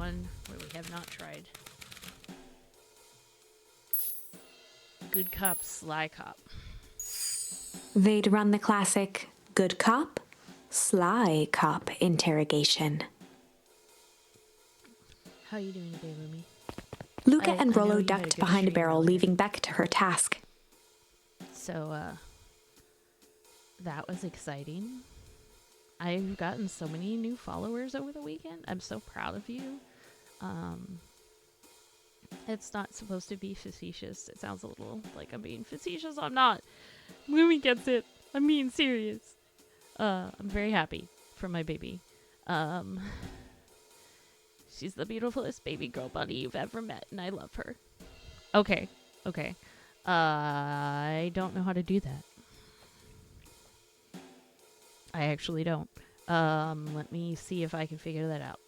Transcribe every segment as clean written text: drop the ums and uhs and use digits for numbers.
one where we have not tried. Good cop, sly cop. They'd run the classic good cop, sly cop interrogation. How you doing today, Rumi? Luca I and know Rollo you had a ducked good behind a stream barrel, earlier. leaving Beck to her task. So, that was exciting. I've gotten so many new followers over the weekend. I'm so proud of you. It's not supposed to be facetious. It sounds a little like I'm being facetious. I'm not. Rumi gets it. I'm being serious. I'm very happy for my baby. She's the beautifulest baby girl bunny you've ever met, and I love her. Okay. I don't know how to do that. I actually don't. Let me see if I can figure that out.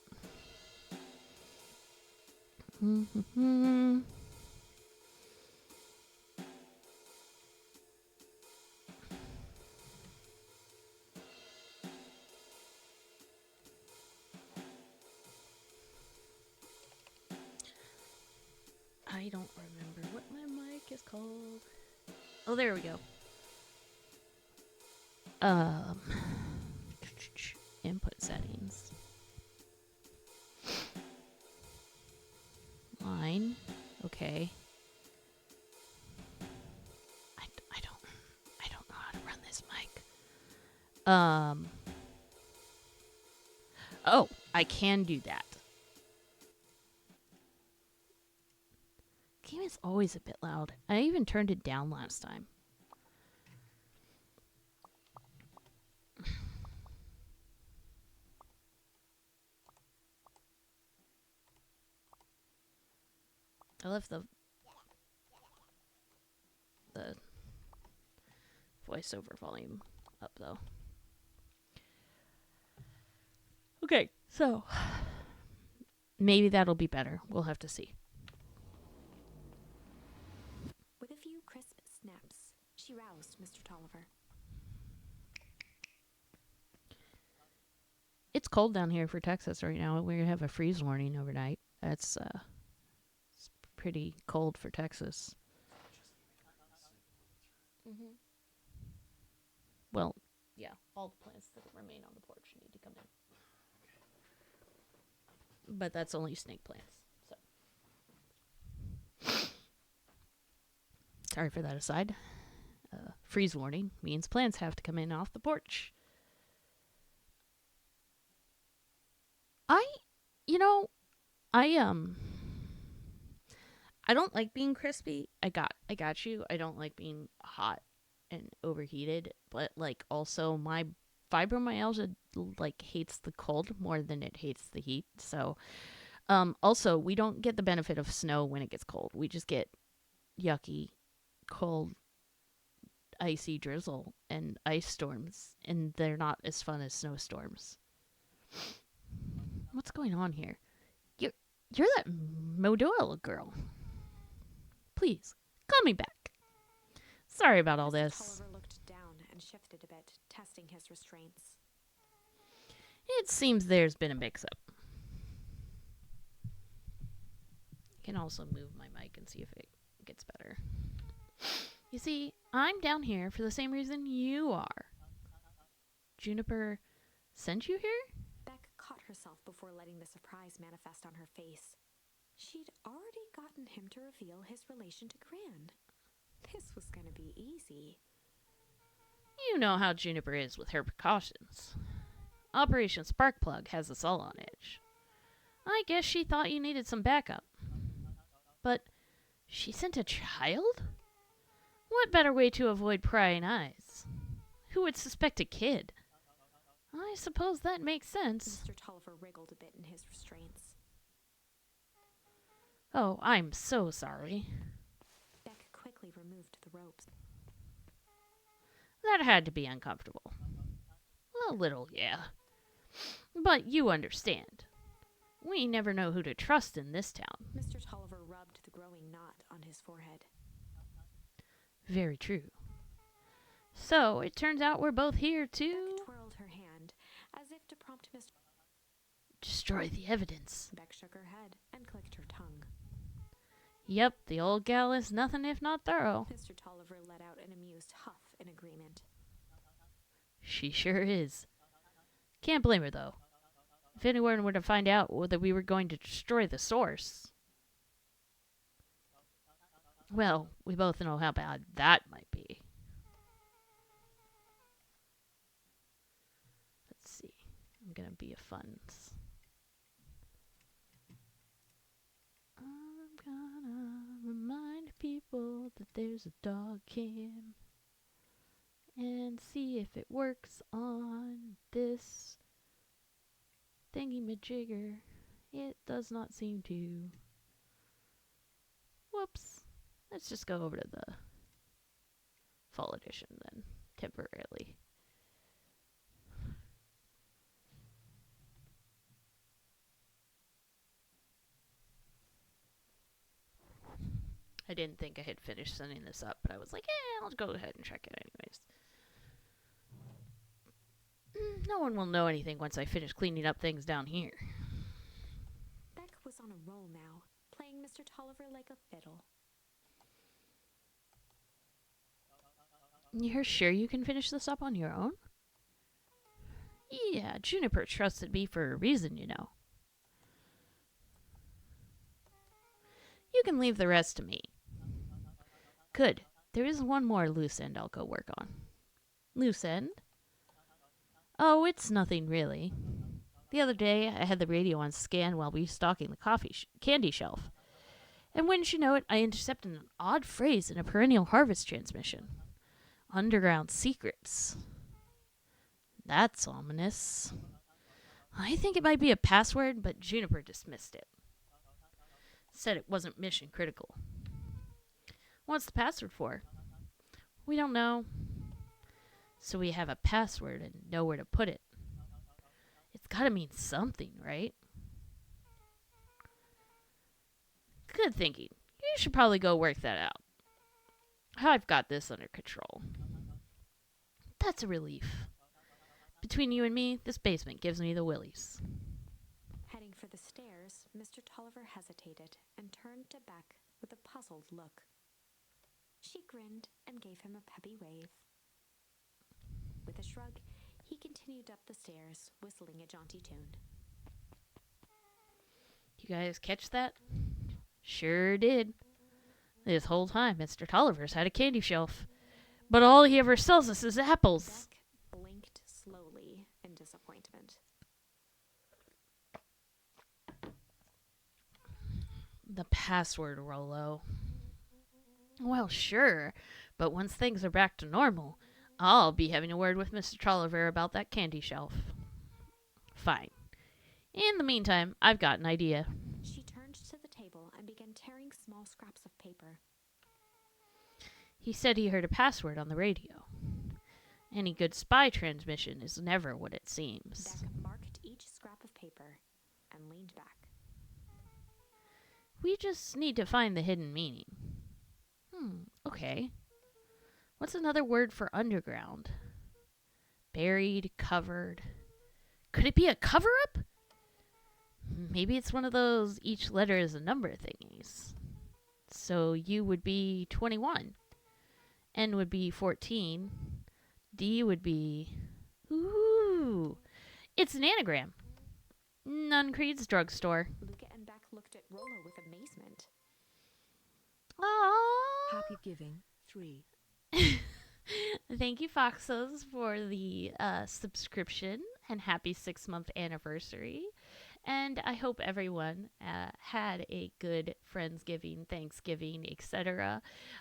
I don't remember what my mic is called. Oh, there we go. Input settings. Line. Okay. I don't know how to run this mic. Oh, I can do that. Game is always a bit loud. I even turned it down last time. I left the voiceover volume up though. Okay, so maybe that'll be better. We'll have to see. With a few crisp snaps, she roused Mr. Tolliver. It's cold down here for Texas right now. We're gonna have a freeze warning overnight. It's pretty cold for Texas. Mm-hmm. Well, yeah, all the plants that remain on the porch need to come in. But that's only snake plants. So, sorry for that aside. Freeze warning means plants have to come in off the porch. I don't like being crispy. I got you. I don't like being hot and overheated, but like also my fibromyalgia like hates the cold more than it hates the heat. So also we don't get the benefit of snow when it gets cold. We just get yucky cold icy drizzle and ice storms, and they're not as fun as snowstorms. What's going on here? You're that Modola girl. Please, call me back. Sorry about all this. Mr. Tolliver looked down and shifted a bit, testing his restraints. It seems there's been a mix-up. I can also move my mic and see if it gets better. You see, I'm down here for the same reason you are. Juniper sent you here? Beck caught herself before letting the surprise manifest on her face. She'd already gotten him to reveal his relation to Gran. This was going to be easy. You know how Juniper is with her precautions. Operation Sparkplug has us all on edge. I guess she thought you needed some backup. But she sent a child? What better way to avoid prying eyes? Who would suspect a kid? I suppose that makes sense. Mr. Tolliver wriggled a bit in his restraints. Oh, I'm so sorry. Beck quickly removed the ropes. That had to be uncomfortable. A little, yeah. But you understand. We never know who to trust in this town. Mr. Tolliver rubbed the growing knot on his forehead. Very true. So, it turns out we're both here to... Beck twirled her hand, as if to prompt Mr. Just destroy the evidence. Beck shook her head and clicked her tongue. Yep, the old gal is nothing if not thorough. Mr. Tolliver let out an amused huff in agreement. She sure is. Can't blame her, though. If anyone were to find out that we were going to destroy the source... Well, we both know how bad that might be. Let's see. I'm gonna be a funds. I'm gonna remind people that there's a dog cam and see if it works on this thingy-majigger. It does not seem to. Whoops. Let's just go over to the fall edition then, temporarily. I didn't think I had finished setting this up, but I was like, I'll go ahead and check it anyways. No one will know anything once I finish cleaning up things down here. Beck was on a roll now, playing Mr. Tolliver like a fiddle. You're sure you can finish this up on your own? Yeah, Juniper trusted me for a reason, you know. You can leave the rest to me. Good. There is one more loose end I'll go work on. Loose end? Oh, it's nothing really. The other day, I had the radio on scan while restocking the candy shelf. And wouldn't you know it, I intercepted an odd phrase in a perennial harvest transmission. Underground secrets. That's ominous. I think it might be a password, but Juniper dismissed it. Said it wasn't mission critical. What's the password for? We don't know. So we have a password and know where to put it. It's gotta mean something, right? Good thinking. You should probably go work that out. I've got this under control. That's a relief. Between you and me, this basement gives me the willies. Heading for the stairs, Mr. Tolliver hesitated and turned to Beck with a puzzled look. She grinned and gave him a peppy wave. With a shrug, he continued up the stairs, whistling a jaunty tune. You guys catch that? Sure did. This whole time, Mr. Tolliver's had a candy shelf. But all he ever sells us is apples. Beck blinked slowly in disappointment. The password, Rollo. Well, sure. But once things are back to normal, I'll be having a word with Mr. Tolliver about that candy shelf. Fine. In the meantime, I've got an idea. She turned to the table and began tearing small scraps of paper. He said he heard a password on the radio. Any good spy transmission is never what it seems. Beck marked each scrap of paper and leaned back. We just need to find the hidden meaning. Okay. What's another word for underground? Buried, covered. Could it be a cover-up? Maybe it's one of those each letter is a number thingies. So U would be 21. N would be 14. D would be... Ooh! It's an anagram. Nuncreed's drugstore. Luca and Beck looked at Rollo with amazement. Aww! Happy Giving 3. Thank you, Foxos, for the subscription and happy 6-month anniversary. And I hope everyone had a good Friendsgiving, Thanksgiving, etc.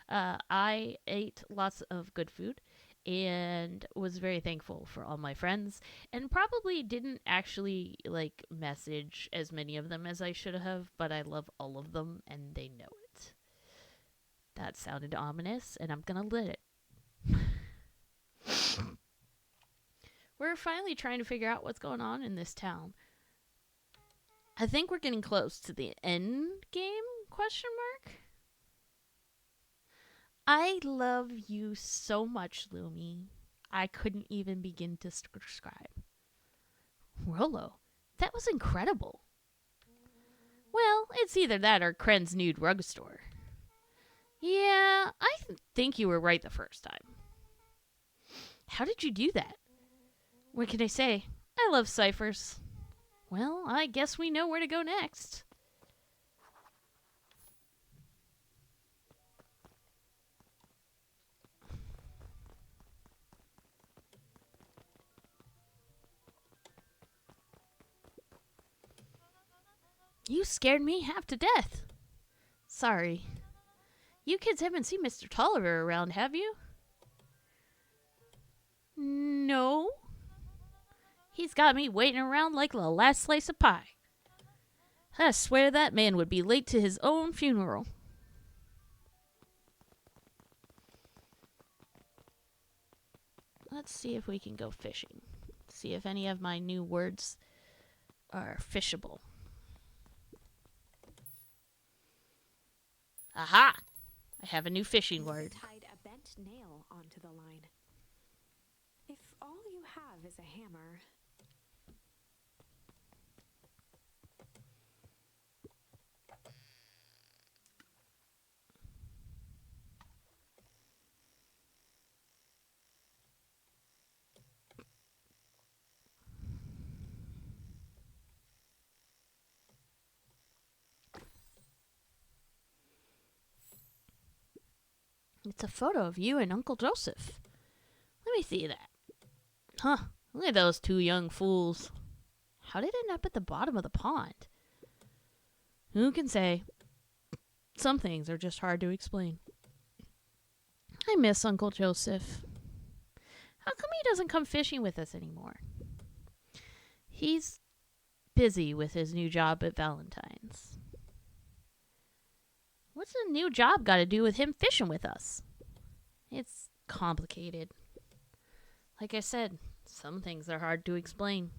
I ate lots of good food and was very thankful for all my friends, and probably didn't actually message as many of them as I should have, but I love all of them and they know it. That sounded ominous, and I'm gonna let it. We're finally trying to figure out what's going on in this town. I think we're getting close to the end game, question mark? I love you so much, Lumi. I couldn't even begin to describe. Rollo, That was incredible. Well, it's either that or Kren's new drugstore. Yeah, think you were right the first time. How did you do that? What can I say? I love ciphers. Well, I guess we know where to go next. You scared me half to death. Sorry. You kids haven't seen Mr. Tolliver around, have you? No. He's got me waiting around like the last slice of pie. I swear that man would be late to his own funeral. Let's see if we can go fishing. See if any of my new words are fishable. Aha! I have a new fishing word. Tied a bent nail onto the line. If all you have is a hammer... It's a photo of you and Uncle Joseph. Let me see that. Huh, look at those two young fools. How did it end up at the bottom of the pond? Who can say? Some things are just hard to explain. I miss Uncle Joseph. How come he doesn't come fishing with us anymore? He's busy with his new job at Valentine's. What's a new job got to do with him fishing with us? It's complicated. Like I said, some things are hard to explain.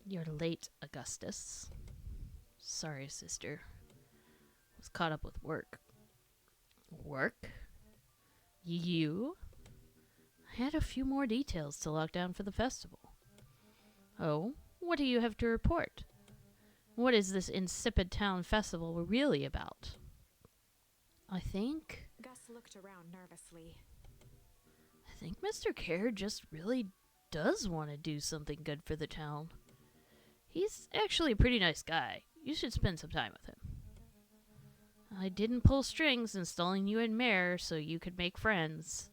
You're late, Augustus. Sorry, sister. Was caught up with work. Work? You? I had a few more details to lock down for the festival. Oh, what do you have to report? What is this insipid town festival really about? I think Gus looked around nervously. Mr. Kerr just really does want to do something good for the town. He's actually a pretty nice guy. You should spend some time with him. I didn't pull strings installing you in Mare so you could make friends.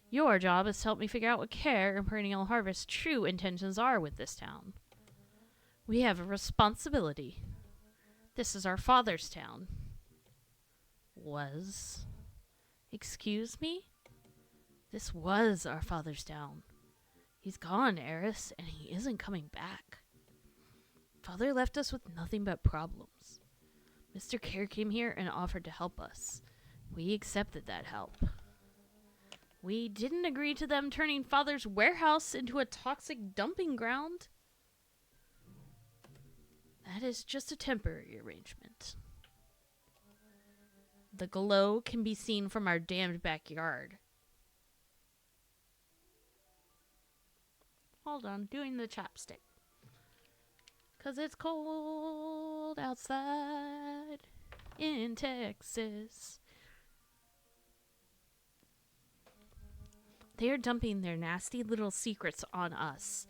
Your job is to help me figure out what Kerr and Perennial Harvest's true intentions are with this town. We have a responsibility. This is our father's town. Was. Excuse me? This was our father's town. He's gone, Eris, and he isn't coming back. Father left us with nothing but problems. Mr. Kerr came here and offered to help us. We accepted that help. We didn't agree to them turning Father's warehouse into a toxic dumping ground. That is just a temporary arrangement. The glow can be seen from our damned backyard. Hold on, doing the chopstick. 'Cause it's cold outside in Texas. They are dumping their nasty little secrets on us.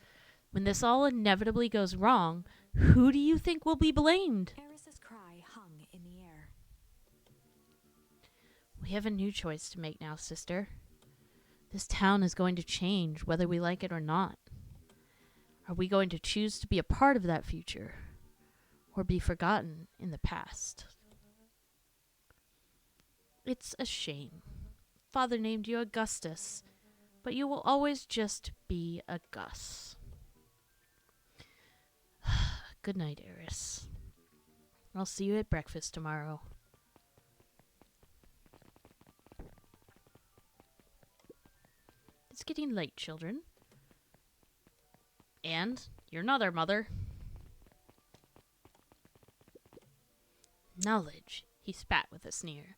When this all inevitably goes wrong, who do you think will be blamed? Eris's cry hung in the air. We have a new choice to make now, sister. This town is going to change, whether we like it or not. Are we going to choose to be a part of that future, or be forgotten in the past? It's a shame. Father named you Augustus, but you will always just be a Gus. Good night, Eris. I'll see you at breakfast tomorrow. It's getting late, children. And you're another mother. Knowledge, he spat with a sneer.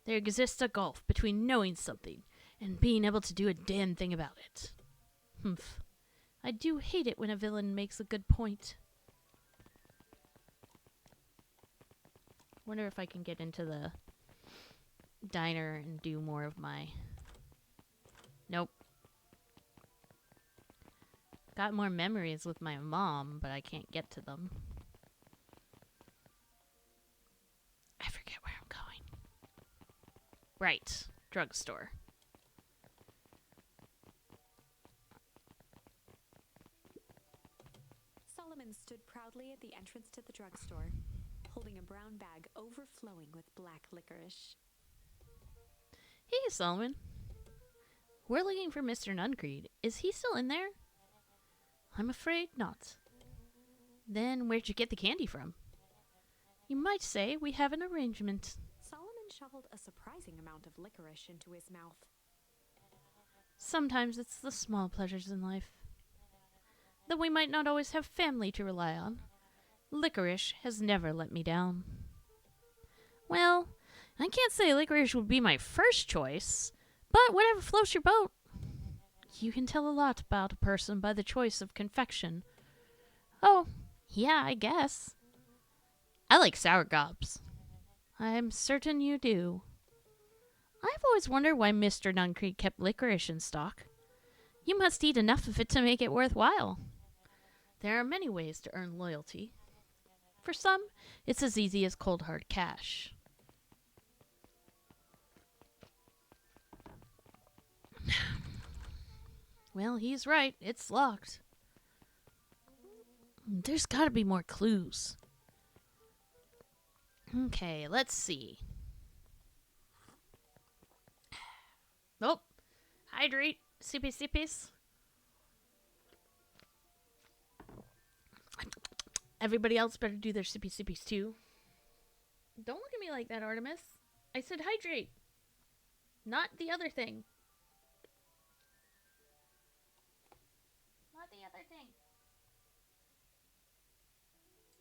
There exists a gulf between knowing something and being able to do a damn thing about it. Humph. I do hate it when a villain makes a good point. Wonder if I can get into the diner and do more of my... Nope. Got more memories with my mom, but I can't get to them. I forget where I'm going. Right. Drugstore. Solomon stood proudly at the entrance to the drugstore, holding a brown bag overflowing with black licorice. Hey, Solomon. We're looking for Mr. Nuncreed. Is he still in there? I'm afraid not. Then where'd you get the candy from? You might say we have an arrangement. Solomon shoveled a surprising amount of licorice into his mouth. Sometimes it's the small pleasures in life. Though we might not always have family to rely on, licorice has never let me down. Well, I can't say licorice would be my first choice, but whatever floats your boat. You can tell a lot about a person by the choice of confection. Oh, yeah, I guess. I like sour gobs. I'm certain you do. I've always wondered why Mr. Nuncreed kept licorice in stock. You must eat enough of it to make it worthwhile. There are many ways to earn loyalty. For some, it's as easy as cold hard cash. Well, he's right. It's locked. There's gotta be more clues. Okay, let's see. Oh, hydrate. Sippy sippies. Everybody else better do their sippy sippies too. Don't look at me like that, Artemis. I said hydrate. Not the other thing. Not the other thing.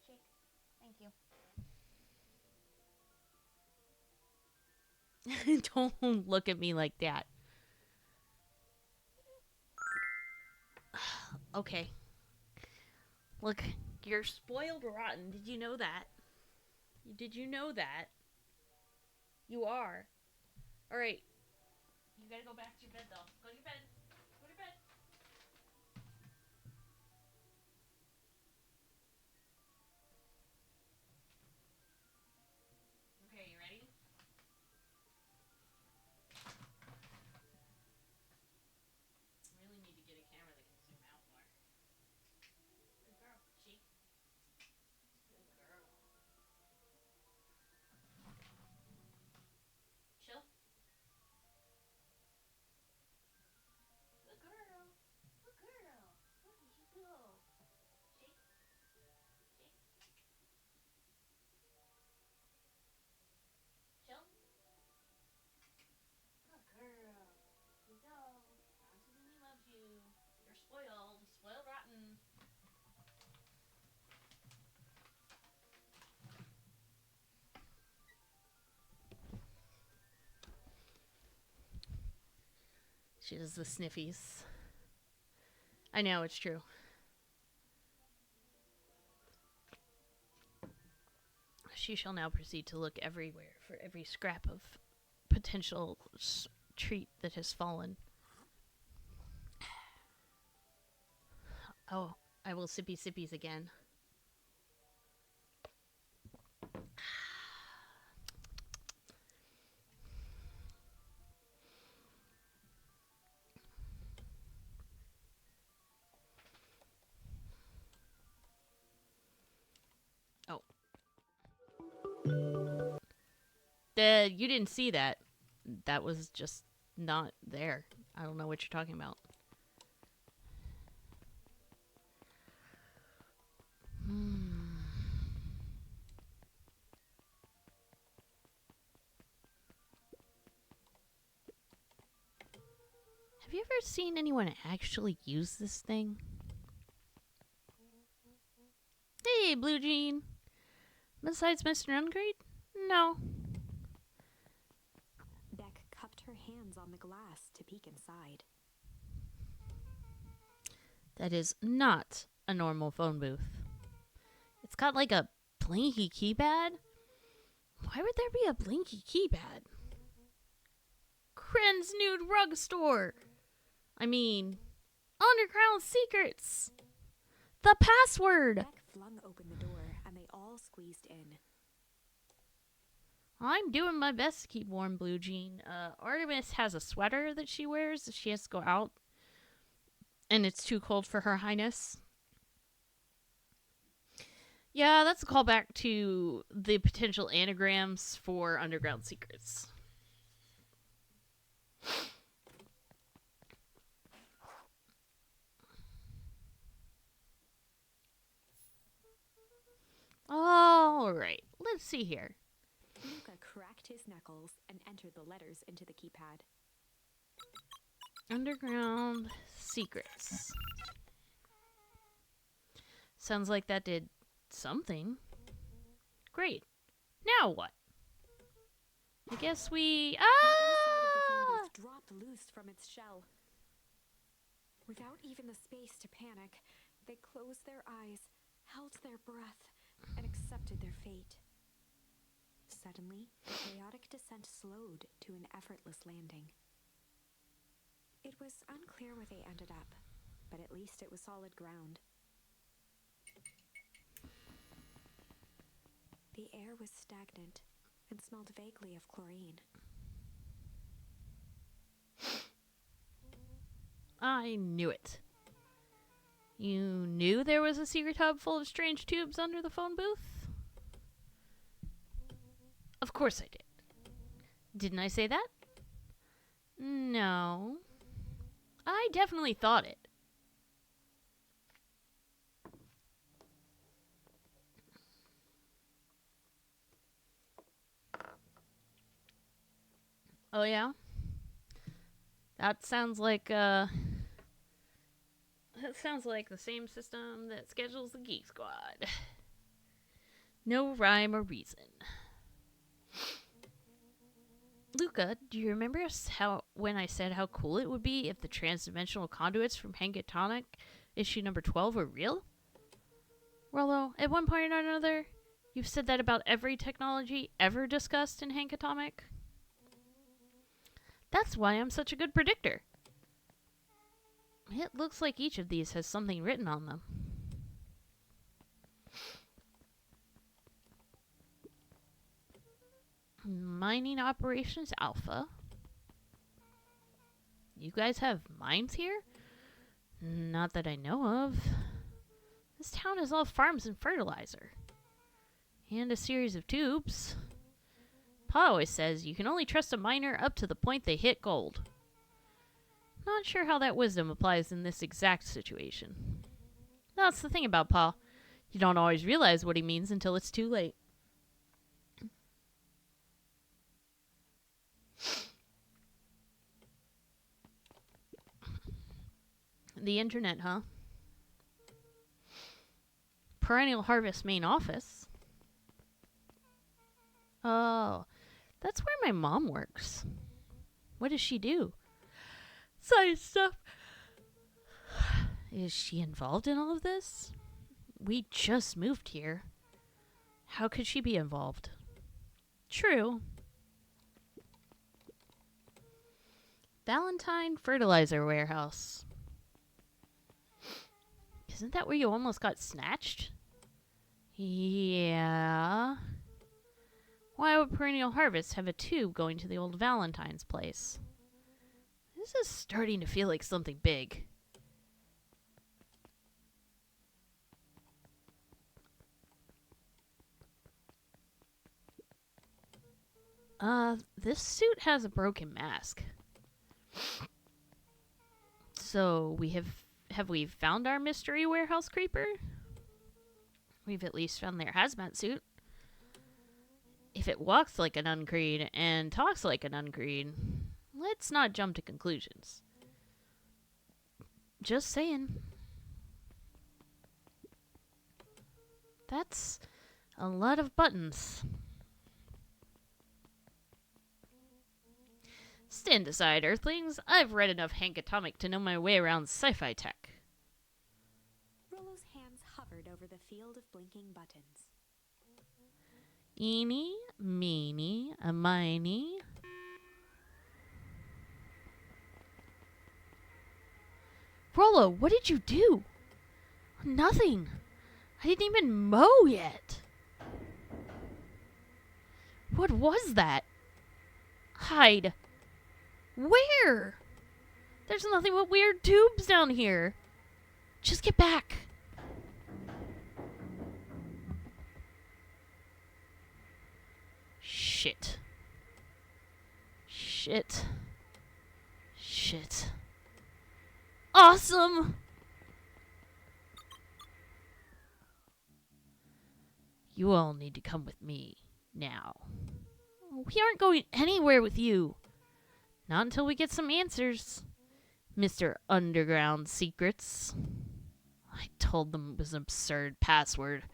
Shake. Thank you. Don't look at me like that. Okay. Look, you're spoiled rotten. Did you know that? Did you know that? You are. Alright. You gotta go back to your bed, though. Go to your bed. Go to your bed. Okay, you ready? I really need to get a camera that can zoom out more. Good girl. She. Good girl. Chill. Good girl. Good girl. Look at you go. Shake. Shake. Chill. Good girl. You go. Auntie Mimi loves you. You're spoiled. Spoiled rotten. She does the sniffies. I know, it's true. She shall now proceed to look everywhere for every scrap of potential treat that has fallen. Oh, I will sippy sippies again. Oh. You didn't see that. That was just not there. I don't know what you're talking about. Have you ever seen anyone actually use this thing? Hey, Blue Jean. Besides Mr. Ungreed? No. Beck cupped her hands on the glass to peek inside. That is not a normal phone booth. It's got like a blinky keypad. Why would there be a blinky keypad? Kren's Nude Rug Store. I mean, Underground Secrets. The password. Beck flung open the door, and they all squeezed in. I'm doing my best to keep warm, Blue Jean. Artemis has a sweater that she wears if she has to go out, and it's too cold for her highness. Yeah, that's a callback to the potential anagrams for Underground Secrets. All right, let's see here. Luca cracked his knuckles and entered the letters into the keypad. Underground Secrets. Sounds like that did something. Great. Now what? I guess we... The inside of the phone booth dropped loose from its shell. Without even the space to panic, they closed their eyes, held their breath, and accepted their fate. Suddenly, the chaotic descent slowed to an effortless landing. It was unclear where they ended up, but at least it was solid ground. The air was stagnant and smelled vaguely of chlorine. I knew it. You knew there was a secret hub full of strange tubes under the phone booth? Of course I did. Didn't I say that? No. I definitely thought it. Oh yeah? That sounds like the same system that schedules the Geek Squad. No rhyme or reason. Luca, do you remember when I said how cool it would be if the transdimensional conduits from Hankatonic issue number 12 were real? Rollo, at one point or another, you've said that about every technology ever discussed in Hankatomic. That's why I'm such a good predictor. It looks like each of these has something written on them. Mining Operations Alpha. You guys have mines here? Not that I know of. This town is all farms and fertilizer. And a series of tubes. Pa always says you can only trust a miner up to the point they hit gold. Not sure how that wisdom applies in this exact situation. That's the thing about Pa. You don't always realize what he means until it's too late. The internet, huh? Perennial Harvest main office. Oh, that's where my mom works. What does she do? Science stuff. Is she involved in all of this? We just moved here. How could she be involved? True. Valentine Fertilizer Warehouse. Isn't that where you almost got snatched? Yeah. Why would Perennial Harvest have a tube going to the old Valentine's place? This is starting to feel like something big. This suit has a broken mask. So have we found our mystery warehouse creeper? We've at least found their hazmat suit. If it walks like an Uncreed and talks like an Uncreed, let's not jump to conclusions. Just saying. That's a lot of buttons. Stand aside, Earthlings. I've read enough Hank Atomic to know my way around sci-fi tech. Rollo's hands hovered over the field of blinking buttons. Eeny, meeny, miny. Rollo, what did you do? Nothing. I didn't even mow yet. What was that? Hide. Where? There's nothing but weird tubes down here. Just get back. Shit. Shit. Shit. Awesome! You all need to come with me now. We aren't going anywhere with you. Not until we get some answers, Mr. Underground Secrets. I told them it was an absurd password,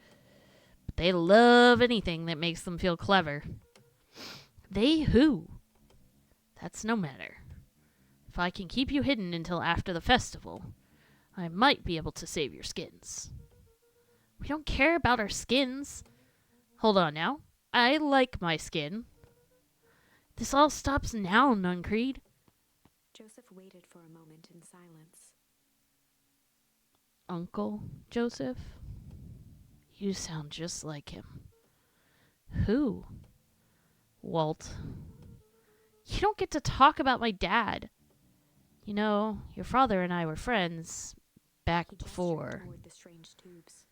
but they love anything that makes them feel clever. They who? That's no matter. If I can keep you hidden until after the festival, I might be able to save your skins. We don't care about our skins. Hold on now. I like my skin. This all stops now, Nuncreed. Joseph waited for a moment in silence. Uncle Joseph? You sound just like him. Who? Walt. You don't get to talk about my dad. You know, your father and I were friends back He before gestured toward the strange tubes.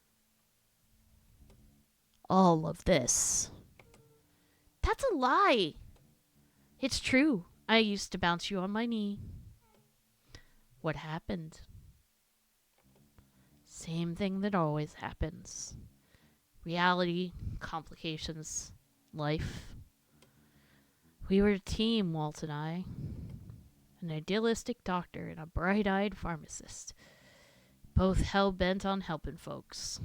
all of this. That's a lie. It's true. I used to bounce you on my knee. What happened? Same thing that always happens. Reality, complications, life. We were a team, Walt and I. An idealistic doctor and a bright-eyed pharmacist. Both hell-bent on helping folks.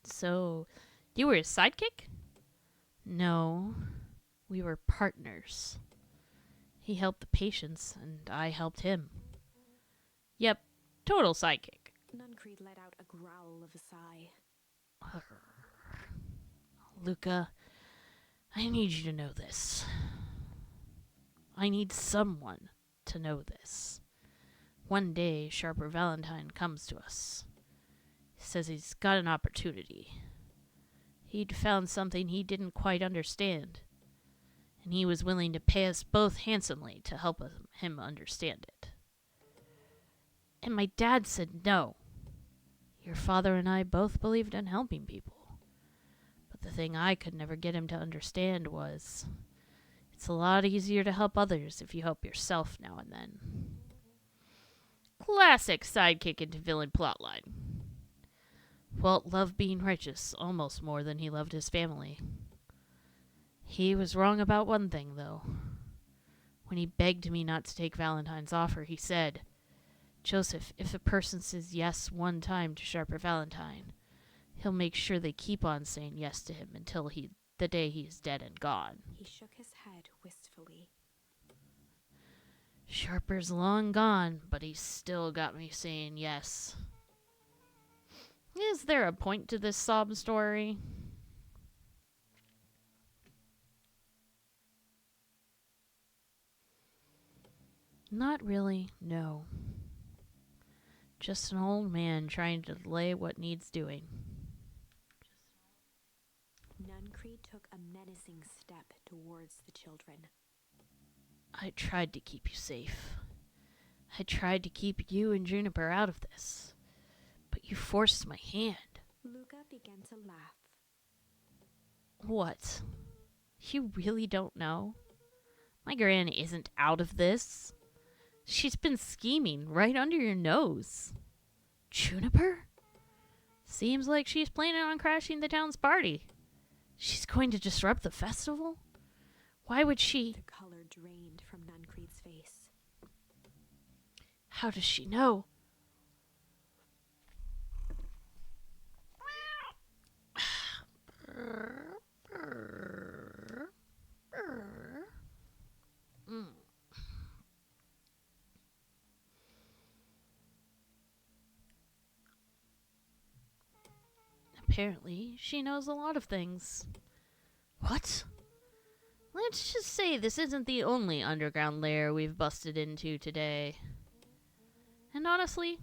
So, you were his sidekick? No, we were partners. He helped the patients, and I helped him. Yep, total sidekick. Nuncreed let out a growl of a sigh. Luca, I need you to know this. I need someone to know this. One day, Sharper Valentine comes to us. He says he's got an opportunity. He'd found something he didn't quite understand, and he was willing to pay us both handsomely to help him understand it. And my dad said no. Your father and I both believed in helping people. But the thing I could never get him to understand was, it's a lot easier to help others if you help yourself now and then. Classic sidekick into villain plotline. Walt loved being righteous almost more than he loved his family. He was wrong about one thing, though. When he begged me not to take Valentine's offer, he said, Joseph, if a person says yes one time to Sharper Valentine, he'll make sure they keep on saying yes to him until the day he's dead and gone. He shook his head wistfully. Sharper's long gone, but he's still got me saying yes. Is there a point to this sob story? Not really, no. Just an old man trying to delay what needs doing. Nuncreed took a menacing step towards the children. I tried to keep you safe. I tried to keep you and Juniper out of this. But you forced my hand. Luca began to laugh. What? You really don't know? My gran isn't out of this. She's been scheming right under your nose. Juniper? Seems like she's planning on crashing the town's party. She's going to disrupt the festival? Why would she? The color drained from Nuncreed's face. How does she know? Apparently, she knows a lot of things. What? Let's just say this isn't the only underground lair we've busted into today. And honestly,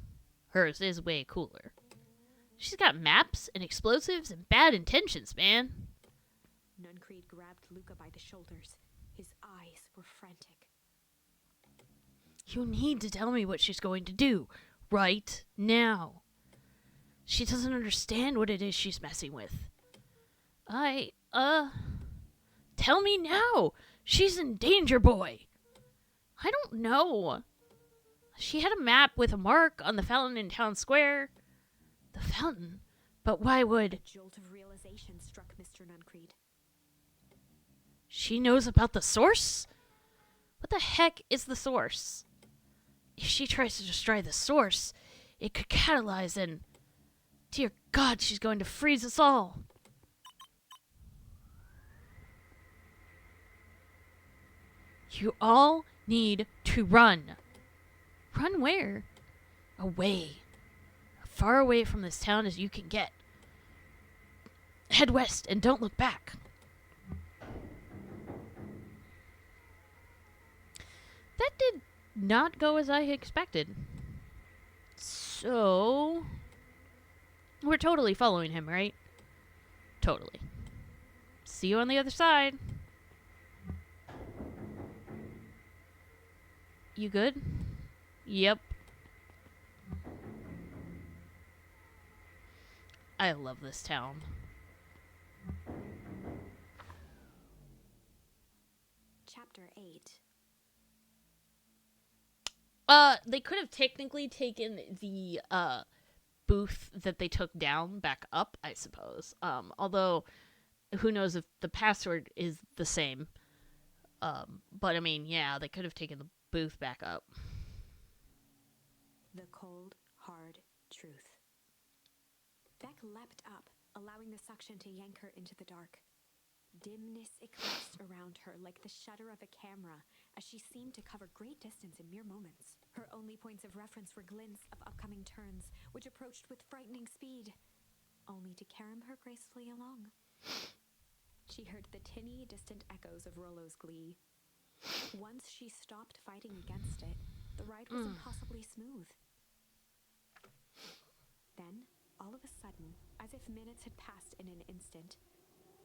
hers is way cooler. She's got maps and explosives and bad intentions, man. Nuncreed grabbed Luca by the shoulders. His eyes were frantic. You need to tell me what she's going to do. Right now. She doesn't understand what it is she's messing with. Tell me now. She's in danger, boy. I don't know. She had a map with a mark on the fountain in town square. The fountain? But why would... A jolt of realization struck Mr. Nuncreed. She knows about the source? What the heck is the source? If she tries to destroy the source, it could catalyze and... Dear God, she's going to freeze us all. You all need to run. Run where? Away. Far away from this town as you can get. Head west and don't look back. That did not go as I expected. So... We're totally following him, right? Totally. See you on the other side. You good? Yep. I love this town. Chapter 8. They could have technically taken the, booth that they took down back up, I suppose. Although, who knows if the password is the same. But I mean, yeah, they could have taken the booth back up. The cold, hard truth. Beck leapt up, allowing the suction to yank her into the dark. Dimness eclipsed around her like the shutter of a camera, as she seemed to cover great distance in mere moments. Her only points of reference were glints of upcoming turns, which approached with frightening speed, only to carom her gracefully along. She heard the tinny, distant echoes of Rollo's glee. Once she stopped fighting against it, the ride was impossibly smooth. Then, all of a sudden, as if minutes had passed in an instant,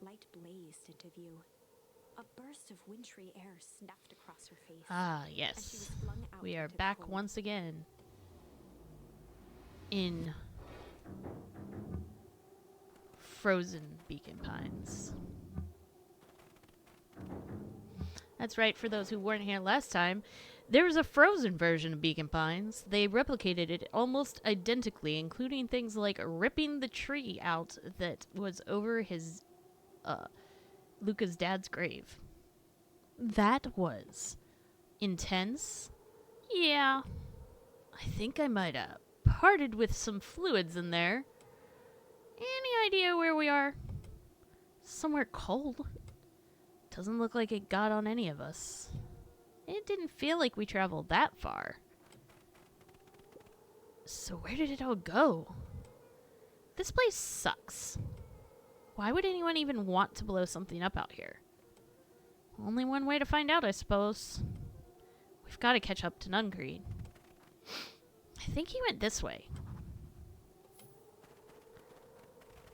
light blazed into view. A burst of wintry air snuffed across her face. Ah, And she yes. was flung out We are into the back cold. once again in frozen Beacon Pines. That's right, for those who weren't here last time, there was a frozen version of Beacon Pines. They replicated it almost identically, including things like ripping the tree out that was over his, Luca's dad's grave. That was intense. Yeah. I think I might have parted with some fluids in there. Any idea where we are? Somewhere cold. Doesn't look like it got on any of us. It didn't feel like we traveled that far. So where did it all go? This place sucks. Why would anyone even want to blow something up out here? Only one way to find out, I suppose. We've got to catch up to Nuncreed. I think he went this way.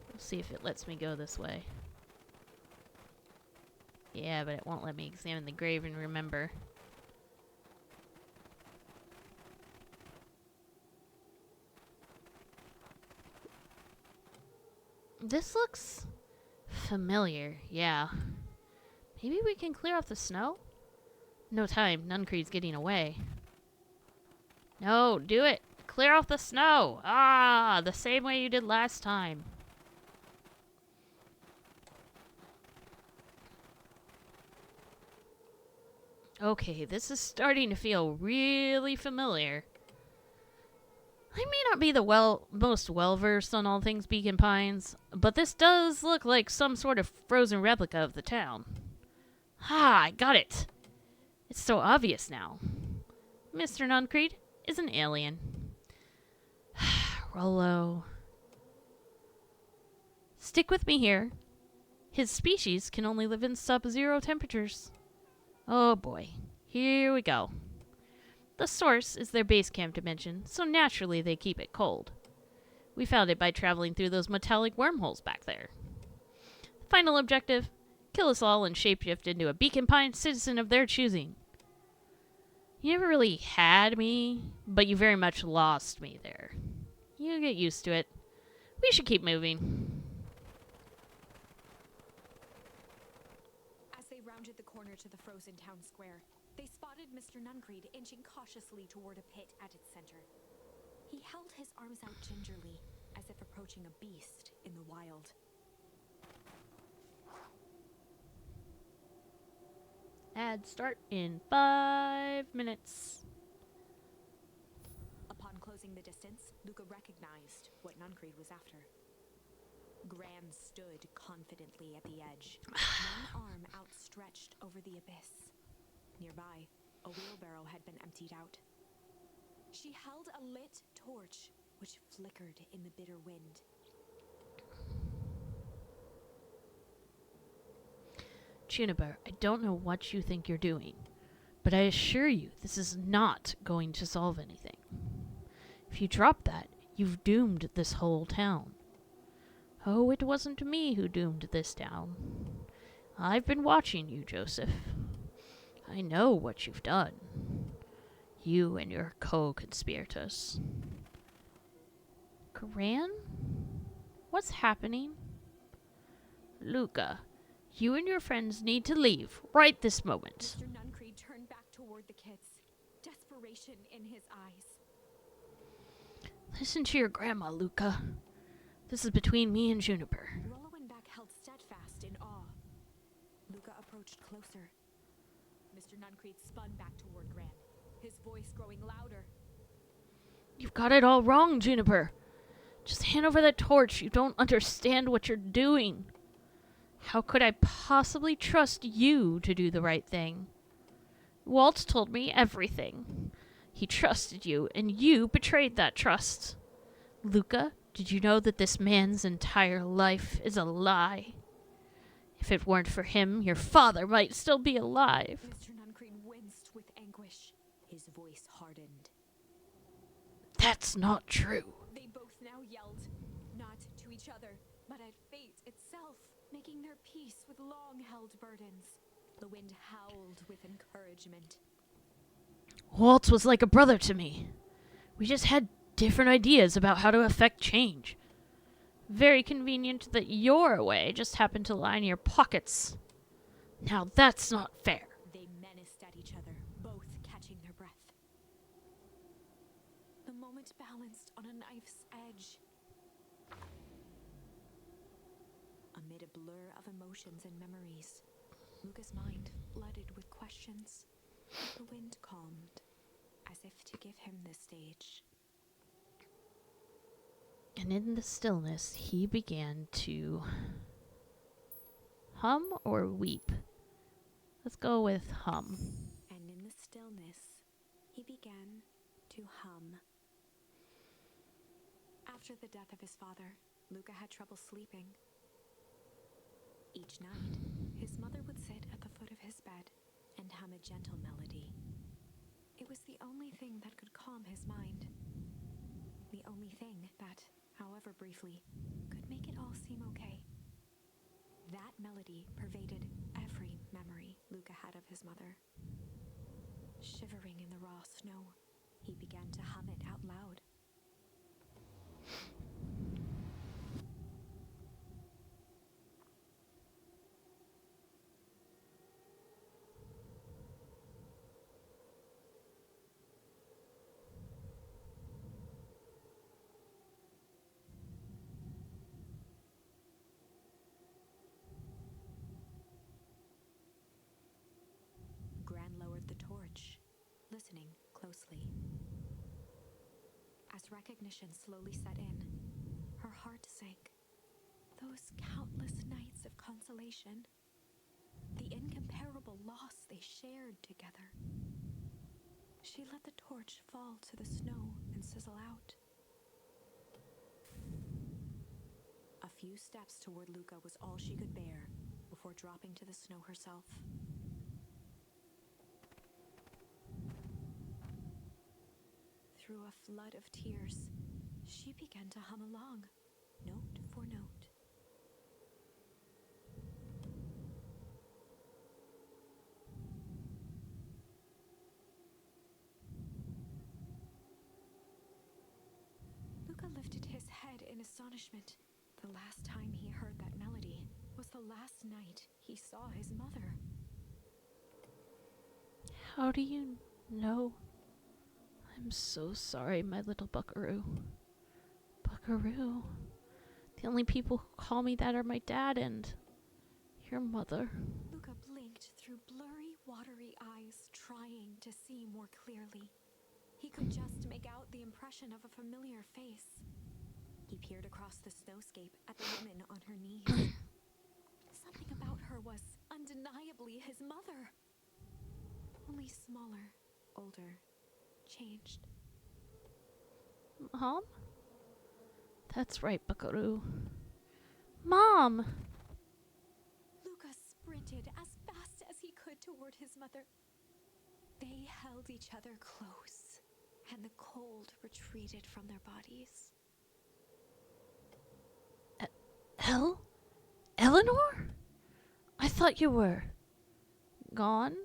We'll see if it lets me go this way. Yeah, but it won't let me examine the grave and remember. This looks familiar, yeah. Maybe we can clear off the snow? No time, Nuncreed's getting away. No, do it! Clear off the snow! Ah, the same way you did last time. Okay, this is starting to feel really familiar. I may not be the most well-versed on all things Beacon Pines, but this does look like some sort of frozen replica of the town. Ah, I got it! It's so obvious now. Mr. Nuncreed is an alien. Rollo. Stick with me here. His species can only live in sub-zero temperatures. Oh boy. Here we go. The source is their base camp dimension, so naturally they keep it cold. We found it by traveling through those metallic wormholes back there. Final objective: kill us all and shapeshift into a Beacon Pine citizen of their choosing. You never really had me, but you very much lost me there. You get used to it. We should keep moving. As they rounded the corner to the frozen town square, they spotted Mr. Nuncreed inching cautiously toward a pit at its center. He held his arms out gingerly, as if approaching a beast in the wild. Ad start in 5 minutes. Upon closing the distance, Luca recognized what Nuncreed was after. Gran stood confidently at the edge, one arm outstretched over the abyss. Nearby, a wheelbarrow had been emptied out. She held a lit torch, which flickered in the bitter wind. Juniper, I don't know what you think you're doing, but I assure you this is not going to solve anything. If you drop that, you've doomed this whole town. Oh, it wasn't me who doomed this town. I've been watching you, Joseph. I know what you've done. You and your co-conspirators. Gran? What's happening? Luca, you and your friends need to leave right this moment. Mr. Nuncreed turned back toward the kids, desperation in his eyes. Listen to your grandma, Luca. This is between me and Juniper. Rollowenbeck held steadfast in awe. Luca approached closer. Mr. Nuncreed spun back toward Gran, his voice growing louder. You've got it all wrong, Juniper. Just hand over that torch. You don't understand what you're doing. How could I possibly trust you to do the right thing? Walt told me everything. He trusted you, and you betrayed that trust. Luca, did you know that this man's entire life is a lie? If it weren't for him, your father might still be alive. Mr. Nuncreed winced with anguish. His voice hardened. That's not true. They both now yelled, not to each other, but at fate itself, making their peace with long-held burdens. The wind howled with encouragement. Walt was like a brother to me. We just had different ideas about how to affect change. Very convenient that your way just happened to line your pockets. Now that's not fair. They menaced at each other, both catching their breath. The moment balanced on a knife's edge. Amid a blur of emotions and memories, Luca's mind flooded with questions. The wind calmed, as if to give him the stage. And in the stillness, he began to hum or weep. Let's go with hum. And in the stillness, he began to hum. After the death of his father, Luca had trouble sleeping. Each night, his mother would sit at the foot of his bed and hum a gentle melody. It was the only thing that could calm his mind. The only thing that, however briefly, could make it all seem okay. That melody pervaded every memory Luca had of his mother. Shivering in the raw snow, he began to hum it out loud. Gran lowered the torch, listening closely. As recognition slowly set in, her heart sank. Those countless nights of consolation, the incomparable loss they shared together. She let the torch fall to the snow and sizzle out. A few steps toward Luca was all she could bear before dropping to the snow herself. Through a flood of tears, she began to hum along, note for note. Luca lifted his head in astonishment. The last time he heard that melody was the last night he saw his mother. How do you know? I'm so sorry, my little buckaroo. Buckaroo? The only people who call me that are my dad and your mother. Luca blinked through blurry, watery eyes, trying to see more clearly. He could just make out the impression of a familiar face. He peered across the snowscape at the woman on her knees. Something about her was undeniably his mother. Only smaller, older, changed. Mom? That's right, buckaroo. Mom! Luca sprinted as fast as he could toward his mother. They held each other close, and the cold retreated from their bodies. Eleanor? I thought you were gone?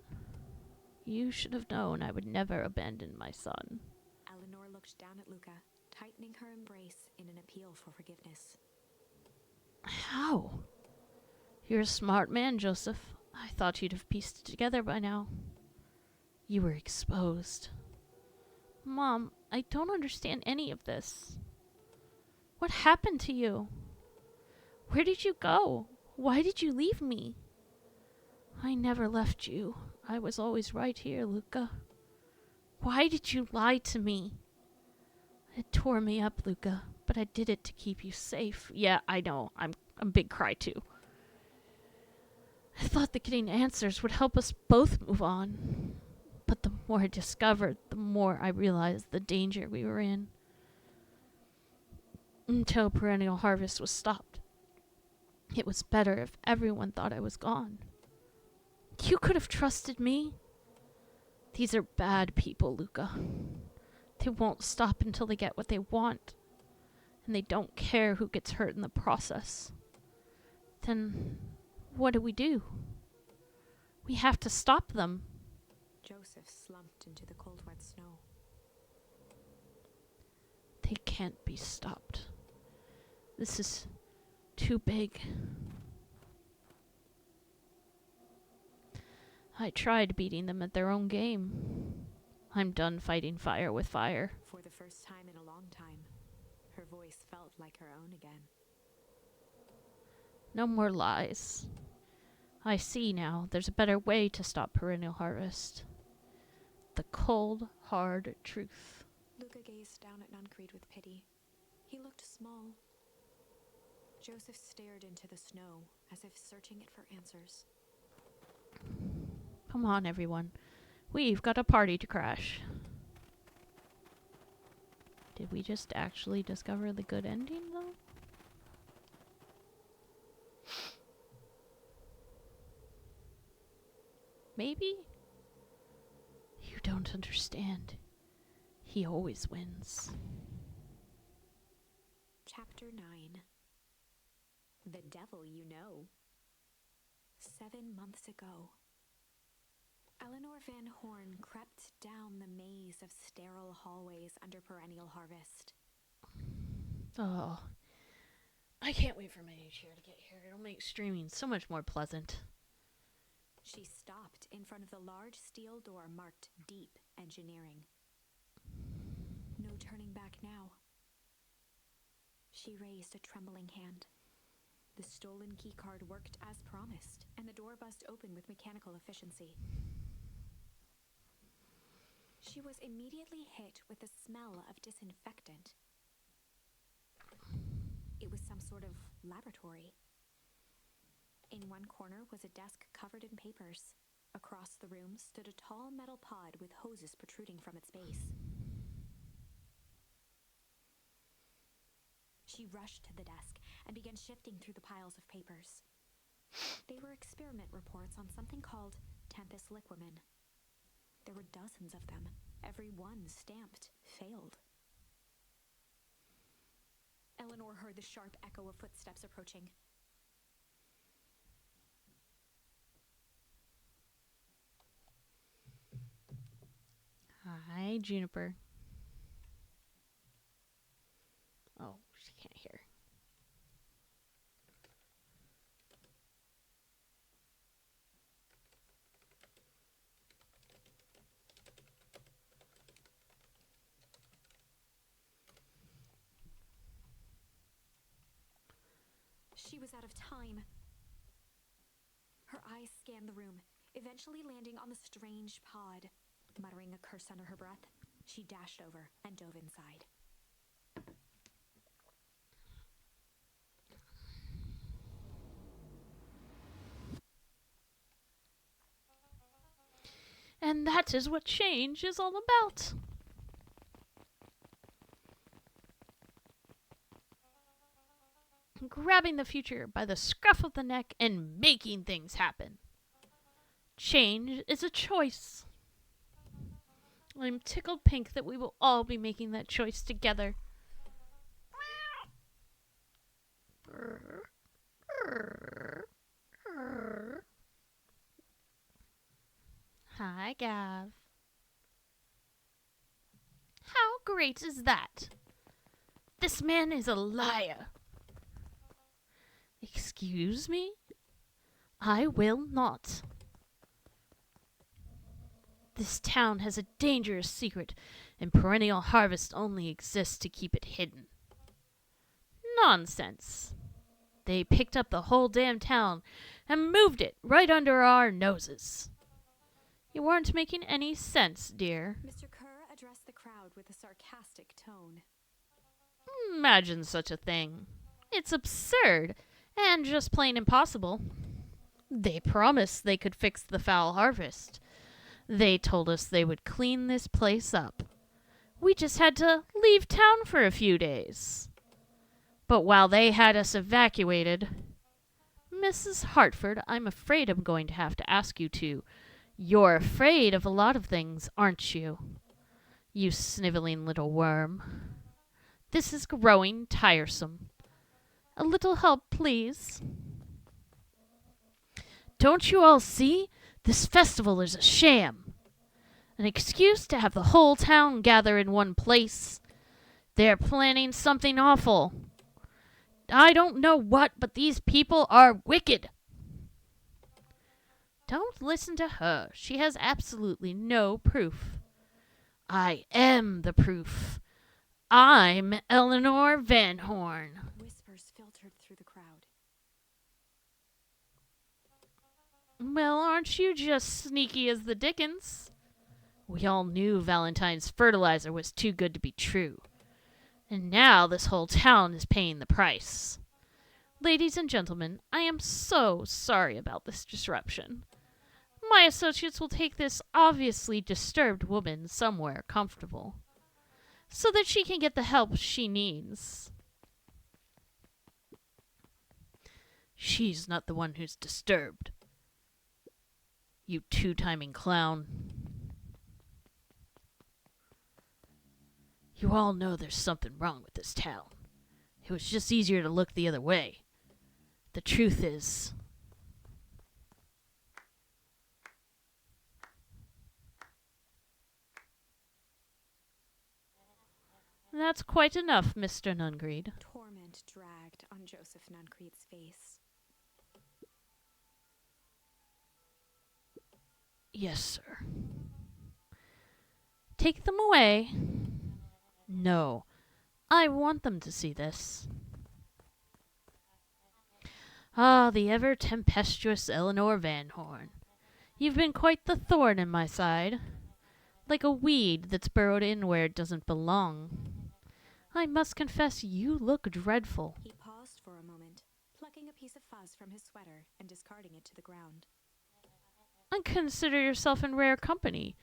You should have known I would never abandon my son. Eleanor looked down at Luca, tightening her embrace in an appeal for forgiveness. How? You're a smart man, Joseph. I thought you'd have pieced it together by now. You were exposed. Mom, I don't understand any of this. What happened to you? Where did you go? Why did you leave me? I never left you. I was always right here, Luca. Why did you lie to me? It tore me up, Luca, but I did it to keep you safe. Yeah, I know. I'm a big cry too. I thought that getting answers would help us both move on. But the more I discovered, the more I realized the danger we were in. Until perennial harvest was stopped. It was better if everyone thought I was gone. You could have trusted me. These are bad people, Luca. They won't stop until they get what they want. And they don't care who gets hurt in the process. Then what do? We have to stop them. Joseph slumped into the cold, wet snow. They can't be stopped. This is too big. I tried beating them at their own game. I'm done fighting fire with fire. For the first time in a long time, her voice felt like her own again. No more lies. I see now there's a better way to stop perennial harvest. The cold, hard truth. Luca gazed down at Nuncreed with pity. He looked small. Joseph stared into the snow as if searching it for answers. Come on, everyone. We've got a party to crash. Did we just actually discover the good ending, though? Maybe? You don't understand. He always wins. Chapter 9. The Devil You Know. 7 months ago, Eleanor Van Horn crept down the maze of sterile hallways under perennial harvest. Oh, I can't wait for my new chair to get here. It'll make streaming so much more pleasant. She stopped in front of the large steel door marked Deep Engineering. No turning back now. She raised a trembling hand. The stolen keycard worked as promised, and the door buzzed open with mechanical efficiency. She was immediately hit with the smell of disinfectant. It was some sort of laboratory. In one corner was a desk covered in papers. Across the room stood a tall metal pod with hoses protruding from its base. She rushed to the desk and began shifting through the piles of papers. They were experiment reports on something called Tempus liquamen. There were dozens of them, every one stamped failed. Eleanor heard the sharp echo of footsteps approaching. Hi, Juniper. Oh, she can't hear. She was out of time. Her eyes scanned the room, eventually landing on the strange pod. Muttering a curse under her breath, she dashed over and dove inside. And that is what change is all about. Grabbing the future by the scruff of the neck and making things happen. Change is a choice. I'm tickled pink that we will all be making that choice together. Hi, Gav. How great is that? This man is a liar. Excuse me? I will not. This town has a dangerous secret, and perennial harvest only exists to keep it hidden. Nonsense. They picked up the whole damn town and moved it right under our noses. You aren't making any sense, dear. Mr. Kerr addressed the crowd with a sarcastic tone. Imagine such a thing. It's absurd and just plain impossible. They promised they could fix the foul harvest. They told us they would clean this place up. We just had to leave town for a few days. But while they had us evacuated... Mrs. Hartford, I'm afraid I'm going to have to ask you to. You're afraid of a lot of things, aren't you? You sniveling little worm. This is growing tiresome. A little help, please. Don't you all see? This festival is a sham. An excuse to have the whole town gather in one place. They're planning something awful. I don't know what, but these people are wicked. Don't listen to her. She has absolutely no proof. I am the proof. I'm Eleanor Van Horn. Whispers filtered through the crowd. Well, aren't you just sneaky as the dickens? We all knew Valentine's fertilizer was too good to be true. And now this whole town is paying the price. Ladies and gentlemen, I am so sorry about this disruption. My associates will take this obviously disturbed woman somewhere comfortable, so that she can get the help she needs. She's not the one who's disturbed. You two-timing clown. You all know there's something wrong with this town. It was just easier to look the other way. The truth is... That's quite enough, Mr. Nungreed. Torment dragged on Joseph Nuncreed's face. Yes, sir. Take them away. No, I want them to see this. Ah, the ever-tempestuous Eleanor Van Horn. You've been quite the thorn in my side. Like a weed that's burrowed in where it doesn't belong. I must confess you look dreadful. He paused for a moment, plucking a piece of fuzz from his sweater and discarding it to the ground. And consider yourself in rare company.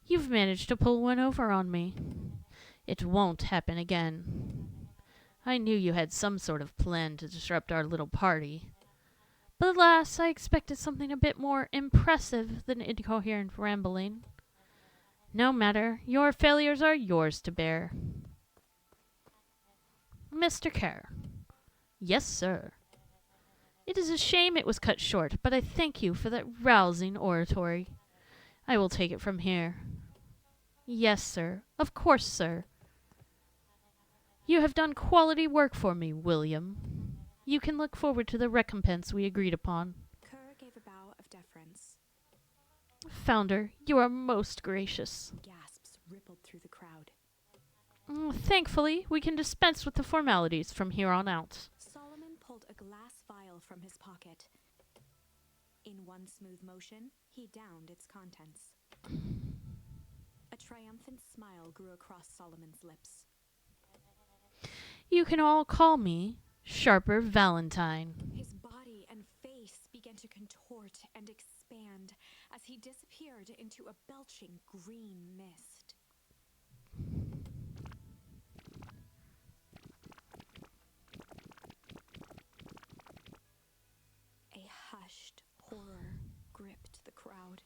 You've managed to pull one over on me. It won't happen again. I knew you had some sort of plan to disrupt our little party. But alas, I expected something a bit more impressive than incoherent rambling. No matter, your failures are yours to bear. Mr. Kerr. Yes, sir. It is a shame it was cut short, but I thank you for that rousing oratory. I will take it from here. Yes, sir. Of course, sir. You have done quality work for me, William. You can look forward to the recompense we agreed upon. Kerr gave a bow of deference. Founder, you are most gracious. Gasps rippled through the crowd. Thankfully, we can dispense with the formalities from here on out. Solomon pulled a glass vial from his pocket. In one smooth motion, he downed its contents. A triumphant smile grew across Solomon's lips. You can all call me Sharper Valentine. His body and face began to contort and expand as he disappeared into a belching green mist. A hushed horror gripped the crowd.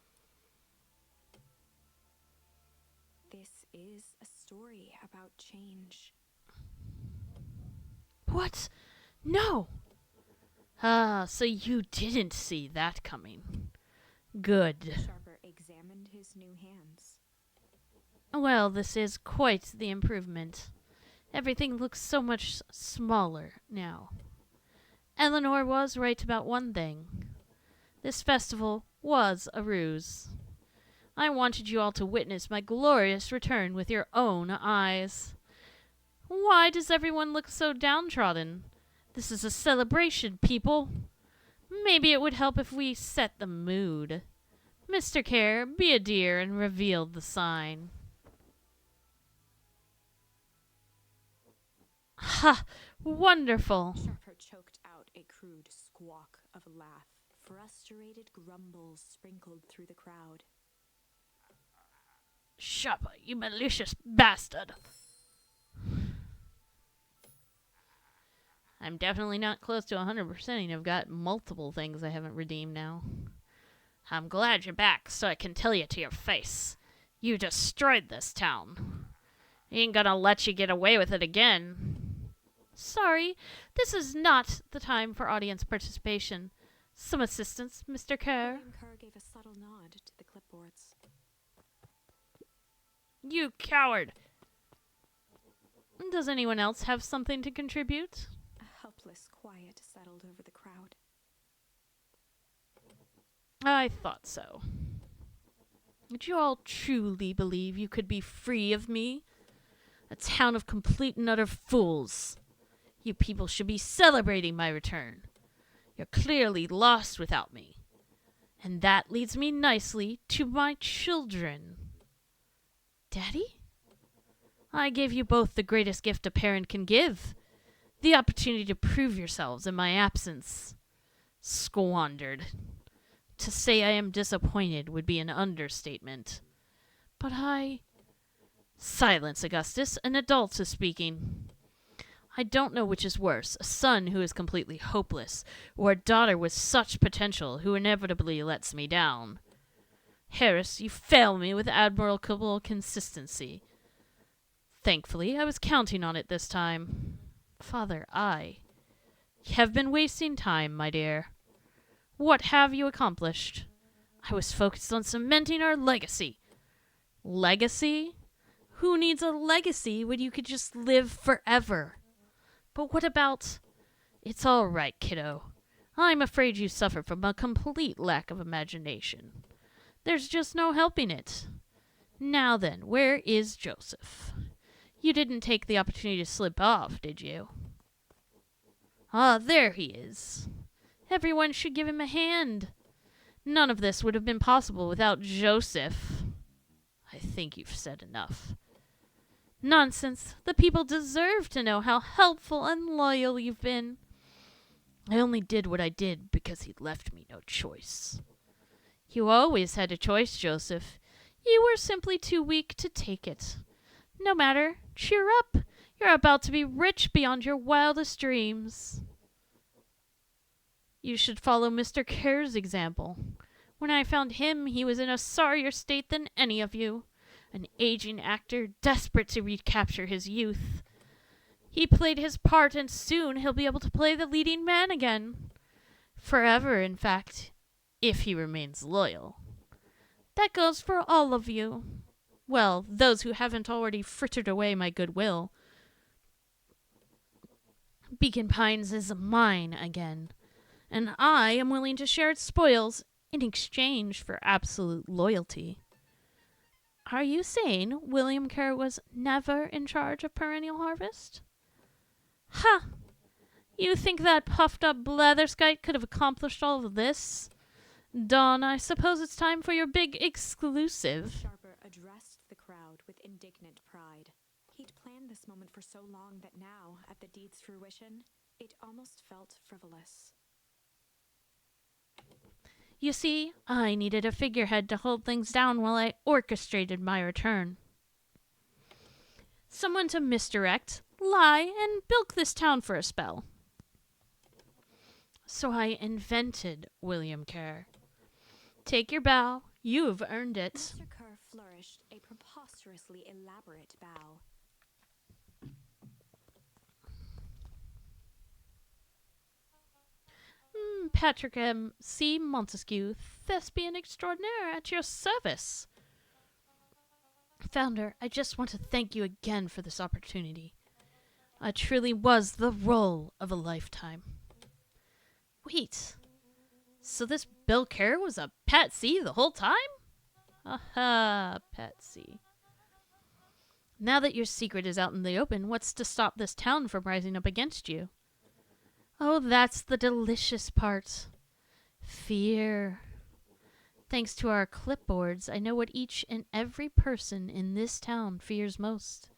This is a story about change. What? No! Ah, so you didn't see that coming. Good. Sharper examined his new hands. Well, this is quite the improvement. Everything looks so much smaller now. Eleanor was right about one thing. This festival was a ruse. I wanted you all to witness my glorious return with your own eyes. Why does everyone look so downtrodden? This is a celebration, people. Maybe it would help if we set the mood. Mr. Kerr, be a dear and reveal the sign. Ha! Wonderful! Sharper choked out a crude squawk of a laugh. Frustrated grumbles sprinkled through the crowd. Sharper, you malicious bastard! I'm definitely not close to 100%ing. I've got multiple things I haven't redeemed now. I'm glad you're back, so I can tell you to your face. You destroyed this town. Ain't gonna let you get away with it again. Sorry, this is not the time for audience participation. Some assistance, Mr. Kerr. William Kerr gave a subtle nod to the clipboards. You coward! Does anyone else have something to contribute? A helpless quiet settled over the crowd. I thought so. Did you all truly believe you could be free of me? A town of complete and utter fools. You people should be celebrating my return. You're clearly lost without me. And that leads me nicely to my children. Daddy? I gave you both the greatest gift a parent can give. The opportunity to prove yourselves in my absence. Squandered. To say I am disappointed would be an understatement. But Silence, Augustus. An adult is speaking. I don't know which is worse, a son who is completely hopeless, or a daughter with such potential who inevitably lets me down. Harris, you fail me with admirable consistency. Thankfully, I was counting on it this time. Father, I have been wasting time, my dear. What have you accomplished? I was focused on cementing our legacy. Legacy? Who needs a legacy when you could just live forever? But what about... It's all right, kiddo. I'm afraid you suffer from a complete lack of imagination. There's just no helping it. Now then, where is Joseph? You didn't take the opportunity to slip off, did you? Ah, there he is. Everyone should give him a hand. None of this would have been possible without Joseph. I think you've said enough. Nonsense. The people deserve to know how helpful and loyal you've been. I only did what I did because he left me no choice. You always had a choice, Joseph. You were simply too weak to take it. No matter. Cheer up. You're about to be rich beyond your wildest dreams. You should follow Mr. Care's example. When I found him, he was in a sorrier state than any of you. An aging actor desperate to recapture his youth. He played his part, and soon he'll be able to play the leading man again. Forever, in fact, if he remains loyal. That goes for all of you. Well, those who haven't already frittered away my goodwill. Beacon Pines is mine again, and I am willing to share its spoils in exchange for absolute loyalty. Are you saying William Kerr was never in charge of Perennial Harvest? Ha! You think that puffed up blatherskite could have accomplished all of this? Dawn, I suppose it's time for your big exclusive. Sharper addressed the crowd with indignant pride. He'd planned this moment for so long that now, at the deed's fruition, it almost felt frivolous. You see, I needed a figurehead to hold things down while I orchestrated my return. Someone to misdirect, lie, and bilk this town for a spell. So I invented William Kerr. Take your bow. You've earned it. Mr. Kerr flourished a preposterously elaborate bow. Patrick M. C. Montesquieu, thespian extraordinaire, at your service. Founder, I just want to thank you again for this opportunity. It truly was the role of a lifetime. Wait, so this Bill Kerr was a patsy the whole time? Aha, patsy. Now that your secret is out in the open, what's to stop this town from rising up against you? Oh, that's the delicious part. Fear. Thanks to our clipboards, I know what each and every person in this town fears most.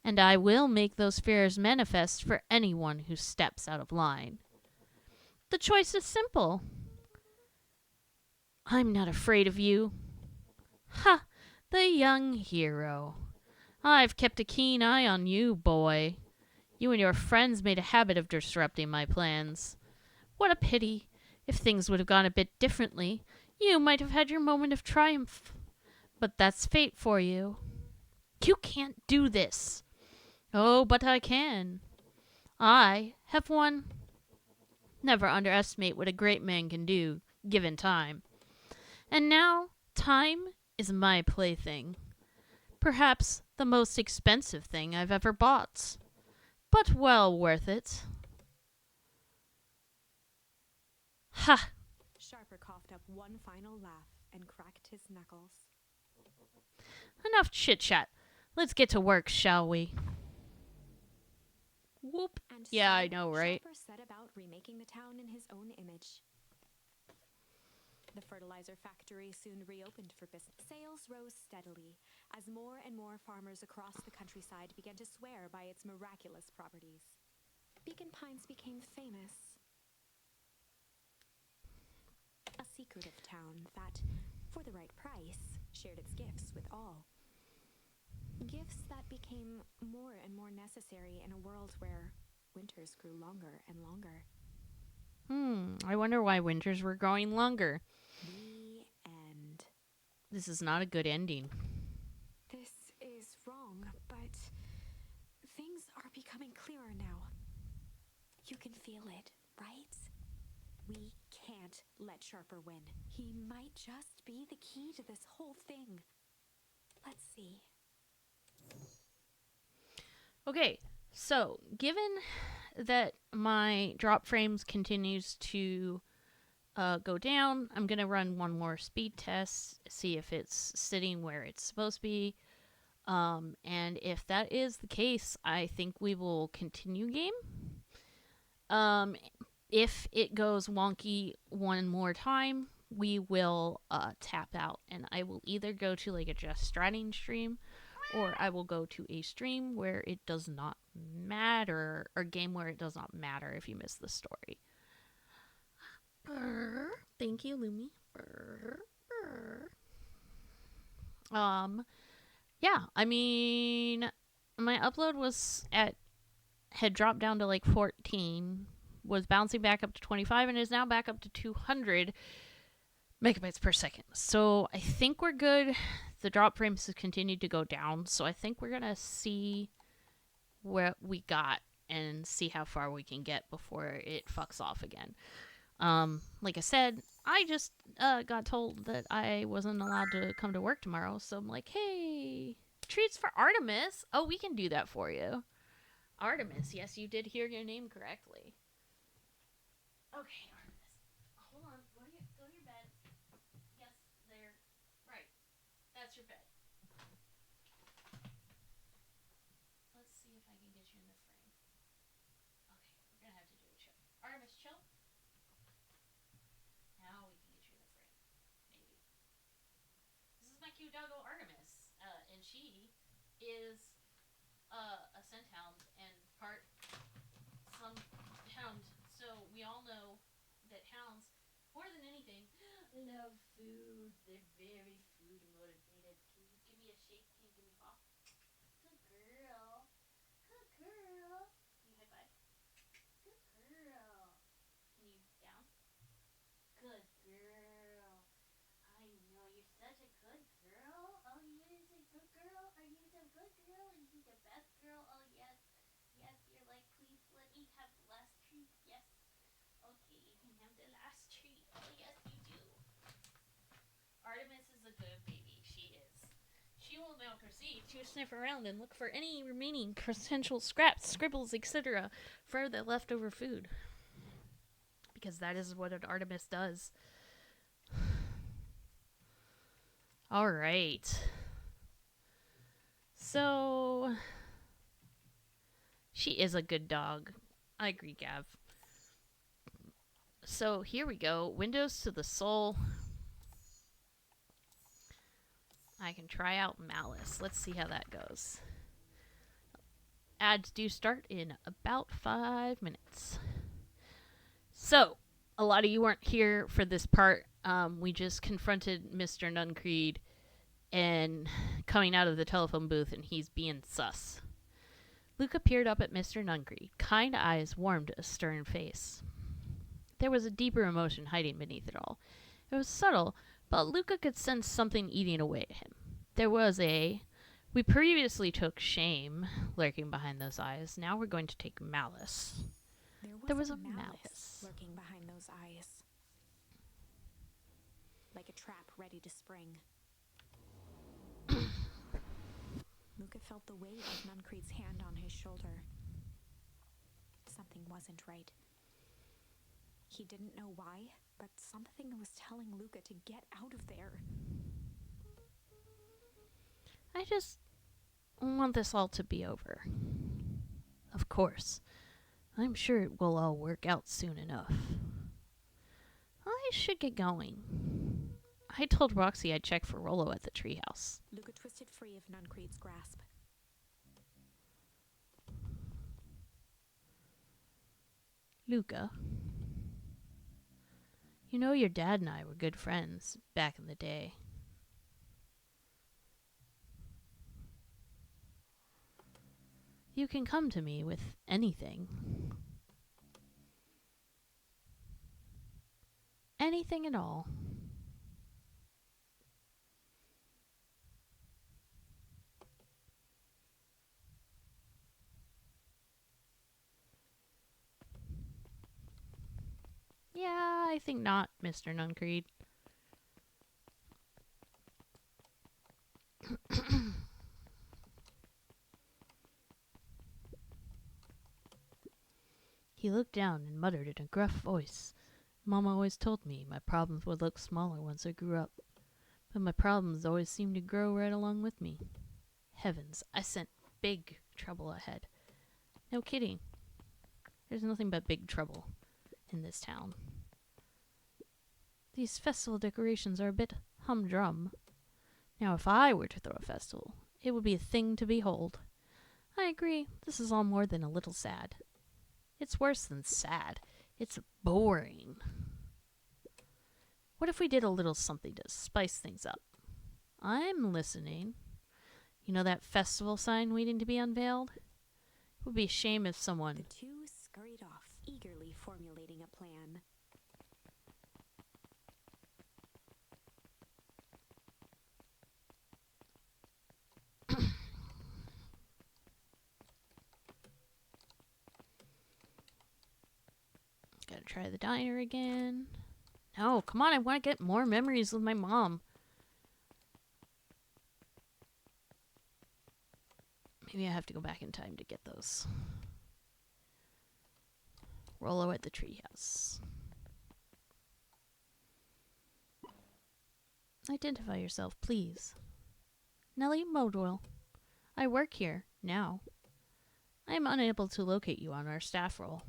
And I will make those fears manifest for anyone who steps out of line. The choice is simple. I'm not afraid of you. Ha! The young hero. I've kept a keen eye on you, boy. You and your friends made a habit of disrupting my plans. What a pity. If things would have gone a bit differently, you might have had your moment of triumph. But that's fate for you. You can't do this. Oh, but I can. I have won. Never underestimate what a great man can do, given time. And now, time is my plaything. Perhaps the most expensive thing I've ever bought. But well worth it. Ha! Sharper coughed up one final laugh and cracked his knuckles. Enough chit-chat. Let's get to work, shall we? Whoop. And Yeah, so I know, right? Sharper set about remaking the town in his own image. The fertilizer factory soon reopened for business. Sales rose steadily as more and more farmers across the countryside began to swear by its miraculous properties. Beacon Pines became famous. A secretive town that, for the right price, shared its gifts with all. Gifts that became more and more necessary in a world where winters grew longer and longer. I wonder why winters were growing longer. The end. This is not a good ending. This is wrong, but things are becoming clearer now. You can feel it, right? We can't let Sharper win. He might just be the key to this whole thing. Let's see. Okay, so given that my drop frames continues to go down, I'm going to run one more speed test, see if it's sitting where it's supposed to be. And if that is the case, I think we will continue game. If it goes wonky one more time, we will tap out, and I will either go to like a just stratting stream, or I will go to a stream where it does not matter, or game where it does not matter if you miss the story. Thank you, Lumi. Yeah, I mean, My upload had dropped down to like 14, was bouncing back up to 25, and is now back up to 200 megabytes per second. So I think we're good. The drop frames have continued to go down, so I think we're gonna see what we got and see how far we can get before it fucks off again. Like I said, I just got told that I wasn't allowed to come to work tomorrow, so I'm like, hey, treats for Artemis. Oh, we can do that for you. Artemis, yes, you did hear your name correctly. Okay, Artemis. Hold on. Go to your bed. Yes, there. Right. That's your bed. Let's see if I can get you in the frame. Okay, we're gonna have to do a chill. Artemis, chill. Now we can get you in the frame. Maybe. This is my cute doggo Artemis, and she is a scent hound and part some hound. So we all know that hounds, more than anything, love food. They're very food motivated. Can you give me a shake? Can you give me a paw? Good girl. Good girl. Can you high five? Good girl. Can you down? Good girl. I know you're such a good girl. Oh, you're a good girl. Are you the good girl? Are you the best girl? Oh, yes. Yes, you're like, please let me have the last treat. Yes. Okay, you can have the last treat. Oh, yes, you do. Artemis is a good baby. She is. She will now proceed to sniff around and look for any remaining potential scraps, scribbles, etc. for the leftover food. Because that is what an Artemis does. All right. So, she is a good dog. I agree, Gav. So, here we go. Windows to the Soul. I can try out Malice. Let's see how that goes. Ads do start in about 5 minutes. So, a lot of you weren't here for this part. We just confronted Mr. Nuncreed and coming out of the telephone booth, and he's being sus. Luca peered up at Mr. Nuncreed. Kind eyes warmed a stern face. There was a deeper emotion hiding beneath it all. It was subtle, but Luca could sense something eating away at him. There was a we previously took shame lurking behind those eyes. Now we're going to take malice. There was a malice lurking behind those eyes, like a trap ready to spring. Luca felt the weight of Nuncreed's hand on his shoulder. Something wasn't right. He didn't know why, but something was telling Luca to get out of there. I just want this all to be over. Of course. I'm sure it will all work out soon enough. I should get going. I told Roxy I'd check for Rollo at the treehouse. Luca twisted free of Nuncreed's grasp. Luca, you know your dad and I were good friends back in the day. You can come to me with anything. Anything at all. Yeah, I think not, Mr. Nuncreed. He looked down and muttered in a gruff voice. Mama always told me my problems would look smaller once I grew up, but my problems always seemed to grow right along with me. Heavens, I sent big trouble ahead. No kidding. There's nothing but big trouble in this town. These festival decorations are a bit humdrum. Now, if I were to throw a festival, it would be a thing to behold. I agree, this is all more than a little sad. It's worse than sad. It's boring. What if we did a little something to spice things up? I'm listening. You know that festival sign waiting to be unveiled? It would be a shame if The someone... two scurried off, eagerly formulating a plan. Gotta try the diner again. No, come on, I want to get more memories with my mom. Maybe I have to go back in time to get those. Rollo at the treehouse. Identify yourself, please. Nellie Modwell. I work here, now. I am unable to locate you on our staff roll.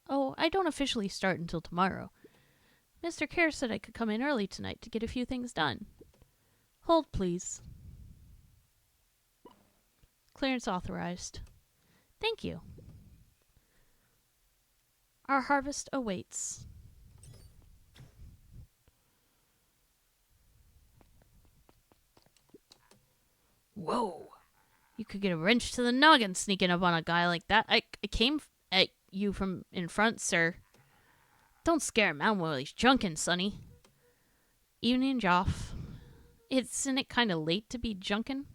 Oh, I don't officially start until tomorrow. Mr. Kerr said I could come in early tonight to get a few things done. Hold, please. Clearance authorized. Thank you. Our harvest awaits. Whoa. You could get a wrench to the noggin sneaking up on a guy like that. I came at you from in front, sir. Don't scare him out while he's junkin', sonny. Evening, Joff. Isn't it kind of late to be junkin'?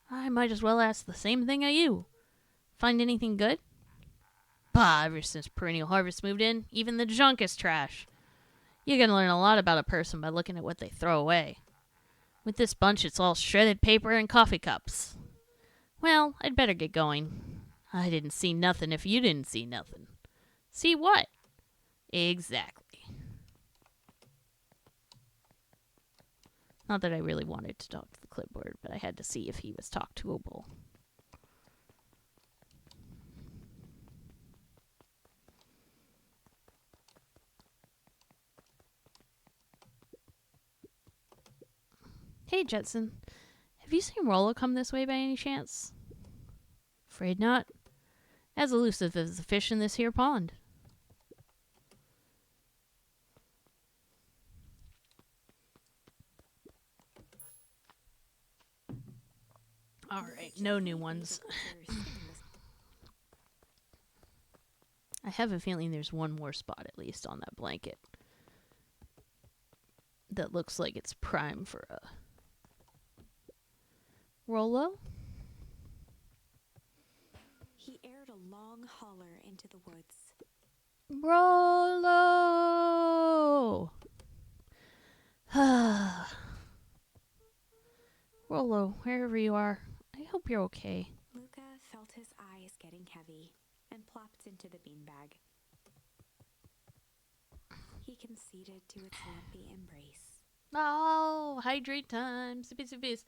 I might as well ask the same thing of you. Find anything good? Bah, ever since Perennial Harvest moved in, even the junk is trash. You're gonna learn a lot about a person by looking at what they throw away. With this bunch, it's all shredded paper and coffee cups. Well, I'd better get going. I didn't see nothing if you didn't see nothing. See what? Exactly. Not that I really wanted to talk to the clipboard, but I had to see if he was talk-toable. Hey, Jetson. Have you seen Rollo come this way by any chance? Afraid not. As elusive as the fish in this here pond. Alright, no new ones. I have a feeling there's one more spot at least on that blanket that looks like it's prime for a Rollo. He aired a long holler into the woods. Rollo! Rollo, wherever you are, I hope you're okay. Luca felt his eyes getting heavy and plopped into the beanbag. He conceded to its lumpy embrace. Oh, hydrate time. Sippy sippies.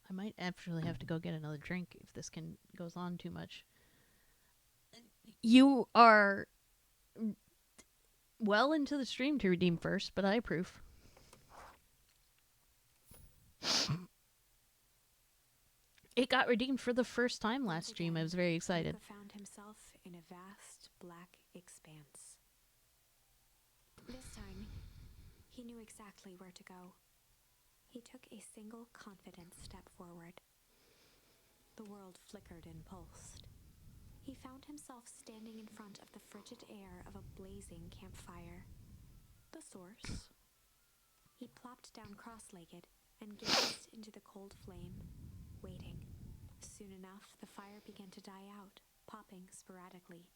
I might actually have to go get another drink if this goes on too much. You are well into the stream to redeem first, but I approve. It got redeemed for the first time last stream. I was very excited. Luca found himself in a vast black expanse. This time, he knew exactly where to go. He took a single confident step forward. The world flickered and pulsed. He found himself standing in front of the frigid air of a blazing campfire. The source. He plopped down cross-legged and gazed into the cold flame, waiting. Soon enough, the fire began to die out, popping sporadically,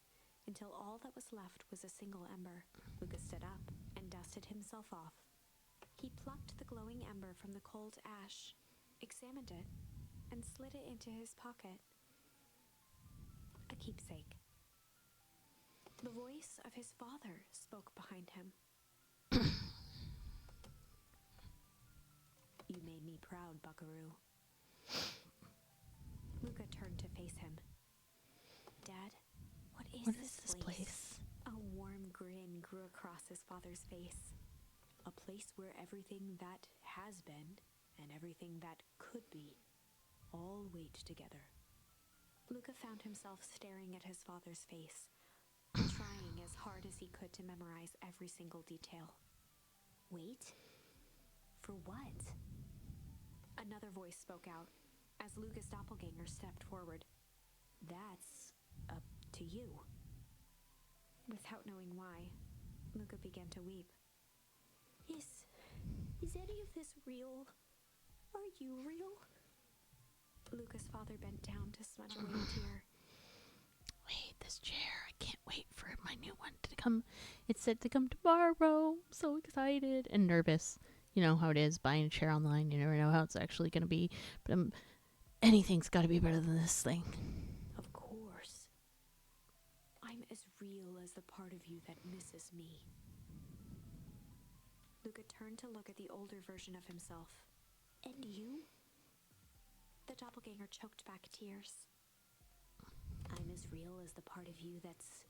until all that was left was a single ember. Luca stood up and dusted himself off. He plucked the glowing ember from the cold ash, examined it, and slid it into his pocket. A keepsake. The voice of his father spoke behind him. You made me proud, Buckaroo. Luca turned to face him. Dad, what is this place? A warm grin grew across his father's face. A place where everything that has been and everything that could be all wait together. Luca found himself staring at his father's face, trying as hard as he could to memorize every single detail. Wait? For what? Another voice spoke out as Luca's doppelganger stepped forward. That's up to you. Without knowing why, Luca began to weep. Is any of this real? Are you real? Luca's father bent down to smudge away a tear. Wait, this chair. I can't wait for my new one to come. It's said to come tomorrow. I'm so excited and nervous. You know how it is buying a chair online. You never know how it's actually going to be. But anything's got to be better than this thing. Of course. I'm as real as the part of you that misses me. Luca turned to look at the older version of himself. And you? The doppelganger choked back tears. I'm as real as the part of you that's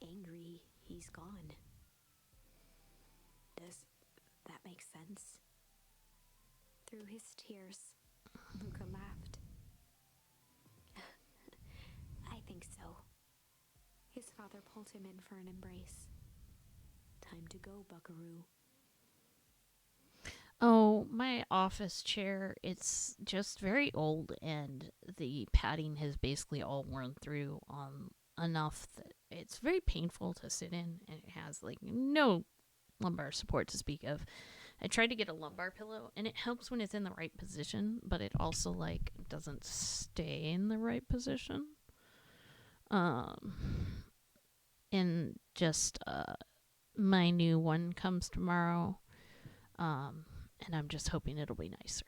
angry he's gone. Does that make sense? Through his tears, Luca laughed. I think so. His father pulled him in for an embrace. Time to go, buckaroo. Oh, my office chair, it's just very old and the padding has basically all worn through enough that it's very painful to sit in and it has like no lumbar support to speak of. I tried to get a lumbar pillow and it helps when it's in the right position, but it also like doesn't stay in the right position. And just my new one comes tomorrow. And I'm just hoping it'll be nicer.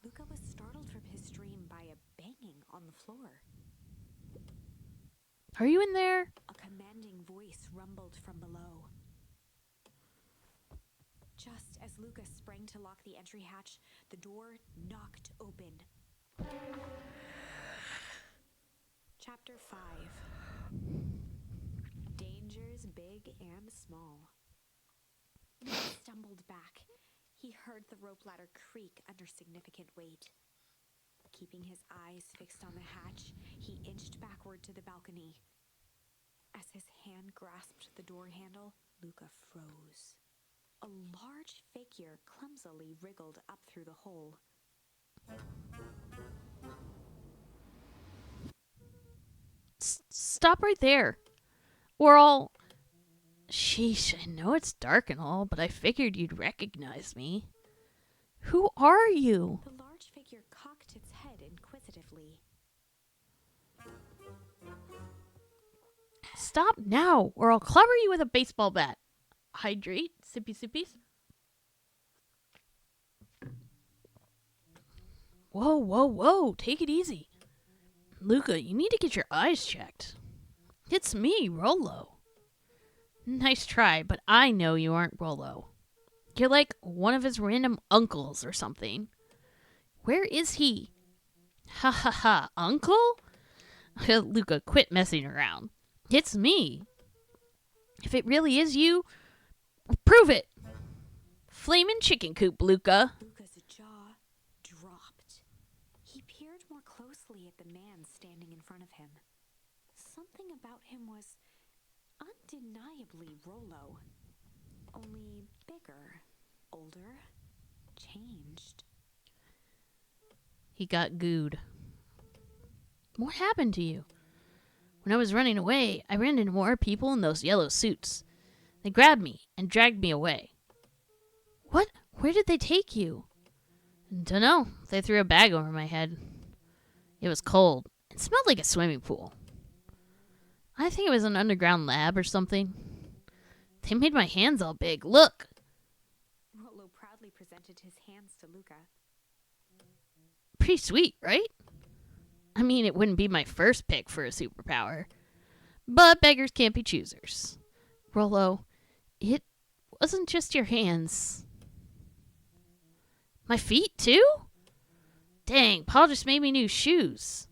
Luca was startled from his dream by a banging on the floor. Are you in there? A commanding voice rumbled from below. Just as Luca sprang to lock the entry hatch, the door knocked open. Chapter 5. Dangers big and small. Luca stumbled back. He heard the rope ladder creak under significant weight. Keeping his eyes fixed on the hatch, he inched backward to the balcony. As his hand grasped the door handle, Luca froze. A large figure clumsily wriggled up through the hole. Stop right there. We're all... Sheesh, I know it's dark and all, but I figured you'd recognize me. Who are you? The large figure cocked its head inquisitively. Stop now, or I'll clobber you with a baseball bat. Hydrate, sippy sippies. Whoa, whoa, whoa, take it easy. Luca, you need to get your eyes checked. It's me, Rollo. Nice try, but I know you aren't Rollo. You're like one of his random uncles or something. Where is he? Ha ha ha, uncle? Luca, quit messing around. It's me. If it really is you, prove it. Flamin' chicken coop, Luca. Luca's jaw dropped. He peered more closely at the man standing in front of him. Something about him was undeniably Rollo. Only bigger, older, changed. He got gooed. What happened to you? When I was running away, I ran into more people in those yellow suits. They grabbed me and dragged me away. What? Where did they take you? Dunno. They threw a bag over my head. It was cold. It smelled like a swimming pool. I think it was an underground lab or something. They made my hands all big. Look! Rollo proudly presented his hands to Luca. Pretty sweet, right? I mean, it wouldn't be my first pick for a superpower. But beggars can't be choosers. Rollo, it wasn't just your hands. My feet, too? Dang, Paul just made me new shoes.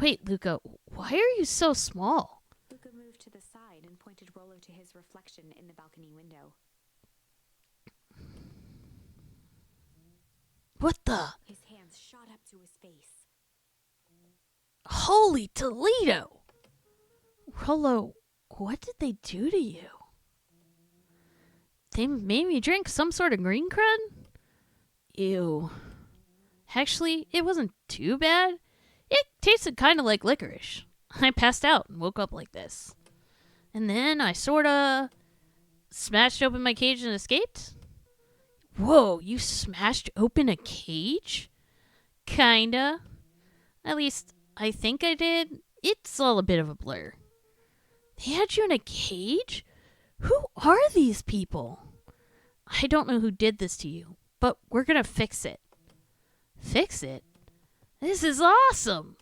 Wait, Luca, why are you so small? Luca moved to the side and pointed Rollo to his reflection in the balcony window. What the? His hands shot up to his face. Holy Toledo! Rollo, What did they do to you? They made me drink some sort of green crud? Ew. Actually, it wasn't too bad. It tasted kind of like licorice. I passed out and woke up like this. And then I sorta smashed open my cage and escaped. Whoa, you smashed open a cage? Kinda. At least, I think I did. It's all a bit of a blur. They had you in a cage? Who are these people? I don't know who did this to you, but we're gonna fix it. Fix it? This is awesome!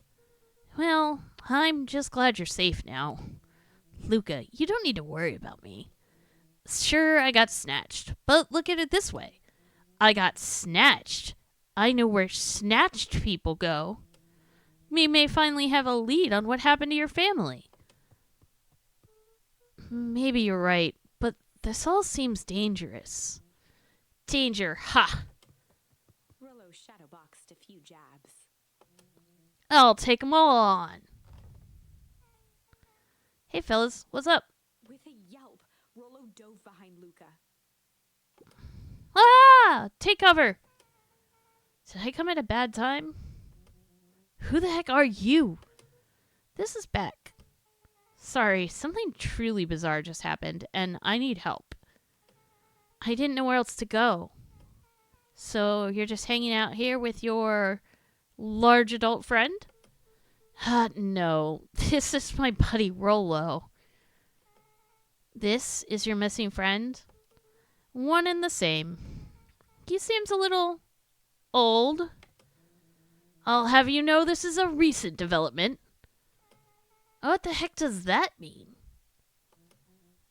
Well, I'm just glad you're safe now. Luca, you don't need to worry about me. Sure, I got snatched, but look at it this way. I got snatched. I know where snatched people go. We may finally have a lead on what happened to your family. Maybe you're right, but this all seems dangerous. Danger, ha! Rollo shadowboxed a few jabs. I'll take 'em all on. Hey fellas, what's up? With a yelp, Rollo dove behind Luca. Ah! Take cover! Did I come at a bad time? Who the heck are you? This is Beck. Sorry, something truly bizarre just happened, and I need help. I didn't know where else to go. So you're just hanging out here with your large adult friend? No, this is my buddy Rollo. This is your missing friend? One and the same. He seems a little old. I'll have you know this is a recent development. What the heck does that mean?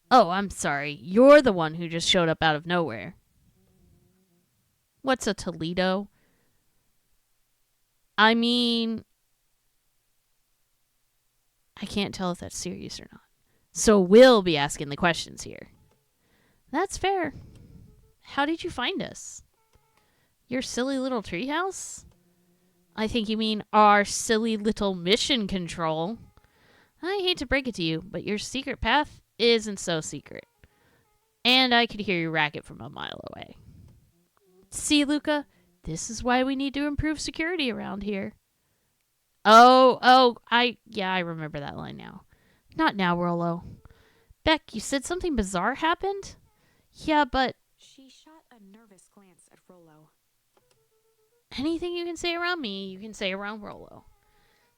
Oh, I'm sorry. You're the one who just showed up out of nowhere. What's a Toledo? I mean, I can't tell if that's serious or not. So we'll be asking the questions here. That's fair. How did you find us? Your silly little treehouse? I think you mean our silly little mission control. I hate to break it to you, but your secret path isn't so secret. And I could hear your racket from a mile away. See, Luca? This is why we need to improve security around here. I remember that line now. Not now, Rollo. Beck, you said something bizarre happened? Yeah, but... She shot a nervous glance at Rollo. Anything you can say around me, you can say around Rollo.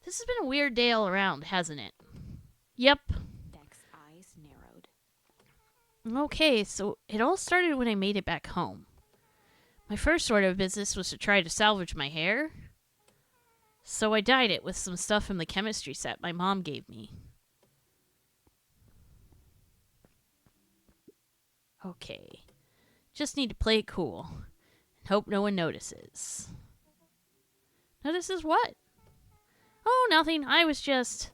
This has been a weird day all around, hasn't it? Yep. Beck's eyes narrowed. Okay, so it all started when I made it back home. My first order of business was to try to salvage my hair. So I dyed it with some stuff from the chemistry set my mom gave me. Okay. Just need to play it cool. And hope no one notices. Notices what? Oh, nothing. I was just...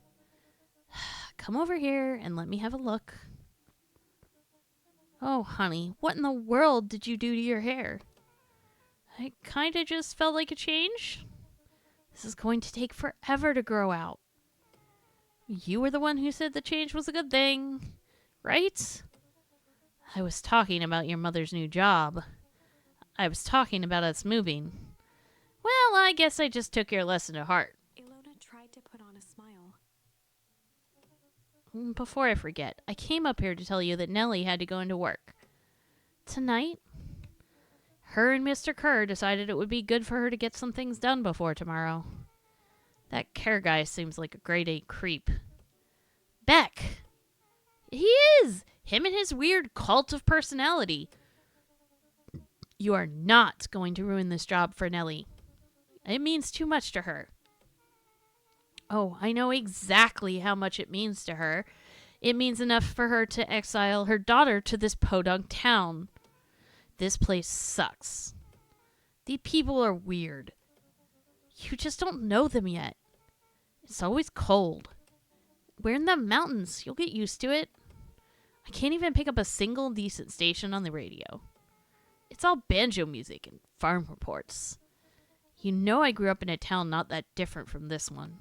Come over here and let me have a look. Oh, honey, what in the world did you do to your hair? I kinda just felt like a change. This is going to take forever to grow out. You were the one who said the change was a good thing, right? I was talking about your mother's new job. I was talking about us moving. Well, I guess I just took your lesson to heart. Ilona tried to put on a smile. Before I forget, I came up here to tell you that Nellie had to go into work. Tonight? Her and Mr. Kerr decided it would be good for her to get some things done before tomorrow. That Kerr guy seems like a grade A creep. Beck! He is! Him and his weird cult of personality. You are not going to ruin this job for Nellie. It means too much to her. Oh, I know exactly how much it means to her. It means enough for her to exile her daughter to this podunk town. This place sucks. The people are weird. You just don't know them yet. It's always cold. We're in the mountains. You'll get used to it. I can't even pick up a single decent station on the radio. It's all banjo music and farm reports. You know I grew up in a town not that different from this one.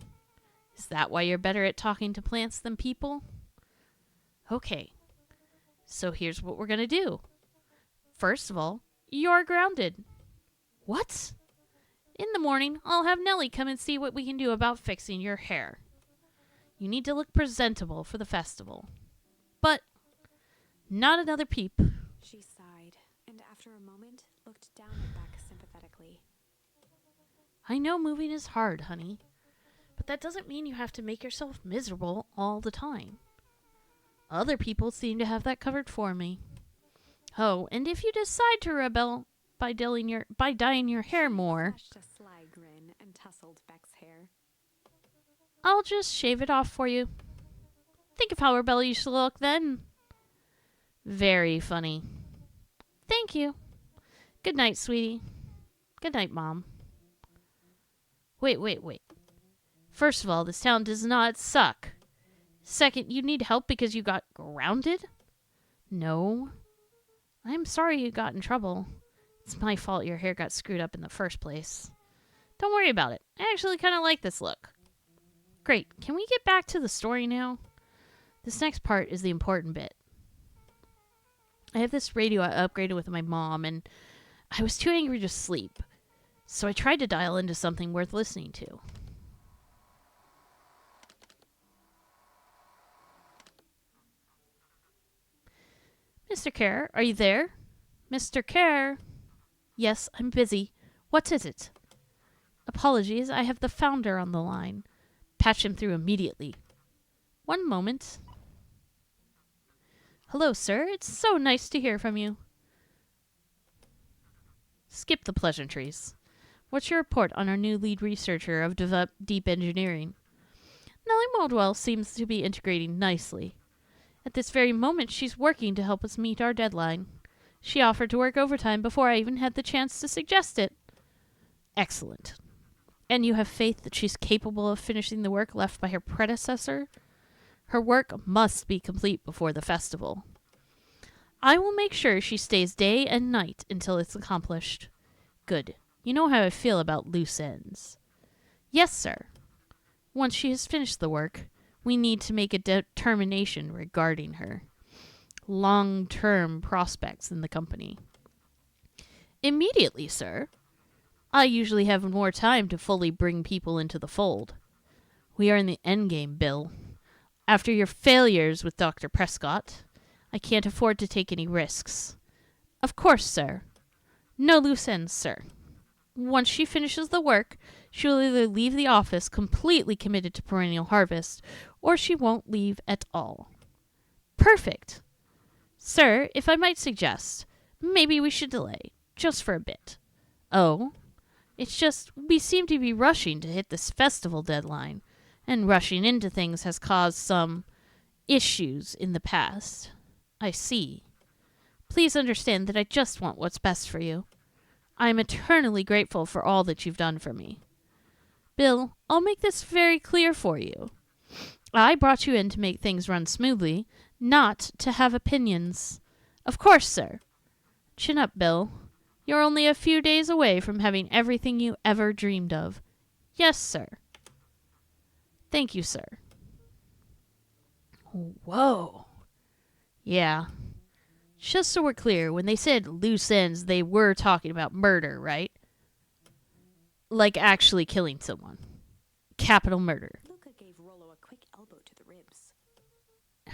Is that why you're better at talking to plants than people? Okay, so here's what we're gonna do. First of all, you're grounded. What? In the morning, I'll have Nellie come and see what we can do about fixing your hair. You need to look presentable for the festival. But not another peep. She sighed, and after a moment, looked down at Beck sympathetically. I know moving is hard, honey, but that doesn't mean you have to make yourself miserable all the time. Other people seem to have that covered for me. Oh, and if you decide to rebel by dyeing your hair more, Flashed a sly grin and tousled Beck's hair. I'll just shave it off for you. Think of how rebellious you look then. Very funny. Thank you. Good night, sweetie. Good night, Mom. Wait. First of all, this town does not suck. Second, you need help because you got grounded? No. I'm sorry you got in trouble. It's my fault your hair got screwed up in the first place. Don't worry about it. I actually kind of like this look. Great. Can we get back to the story now? This next part is the important bit. I have this radio I upgraded with my mom, and I was too angry to sleep. So I tried to dial into something worth listening to. Mr. Kerr, are you there? Mr. Kerr? Yes, I'm busy. What is it? Apologies, I have the founder on the line. Patch him through immediately. One moment. Hello, sir. It's so nice to hear from you. Skip the pleasantries. What's your report on our new lead researcher of deep engineering? Nellie Moldwell seems to be integrating nicely. At this very moment, she's working to help us meet our deadline. She offered to work overtime before I even had the chance to suggest it. Excellent. And you have faith that she's capable of finishing the work left by her predecessor? Her work must be complete before the festival. I will make sure she stays day and night until it's accomplished. Good. You know how I feel about loose ends. Yes, sir. Once she has finished the work, we need to make a determination regarding her long-term prospects in the company. Immediately, sir. I usually have more time to fully bring people into the fold. We are in the endgame, Bill. After your failures with Dr. Prescott, I can't afford to take any risks. Of course, sir. No loose ends, sir. Once she finishes the work, she will either leave the office completely committed to Perennial Harvest, or she won't leave at all. Perfect. Sir, if I might suggest, maybe we should delay, just for a bit. Oh? It's just, we seem to be rushing to hit this festival deadline, and rushing into things has caused some issues in the past. I see. Please understand that I just want what's best for you. I am eternally grateful for all that you've done for me. Bill, I'll make this very clear for you. I brought you in to make things run smoothly, not to have opinions. Of course, sir. Chin up, Bill. You're only a few days away from having everything you ever dreamed of. Yes, sir. Thank you, sir. Whoa. Yeah. Just so we're clear, when they said loose ends, they were talking about murder, right? Like actually killing someone. Capital murder. Luca gave Rollo a quick elbow to the ribs.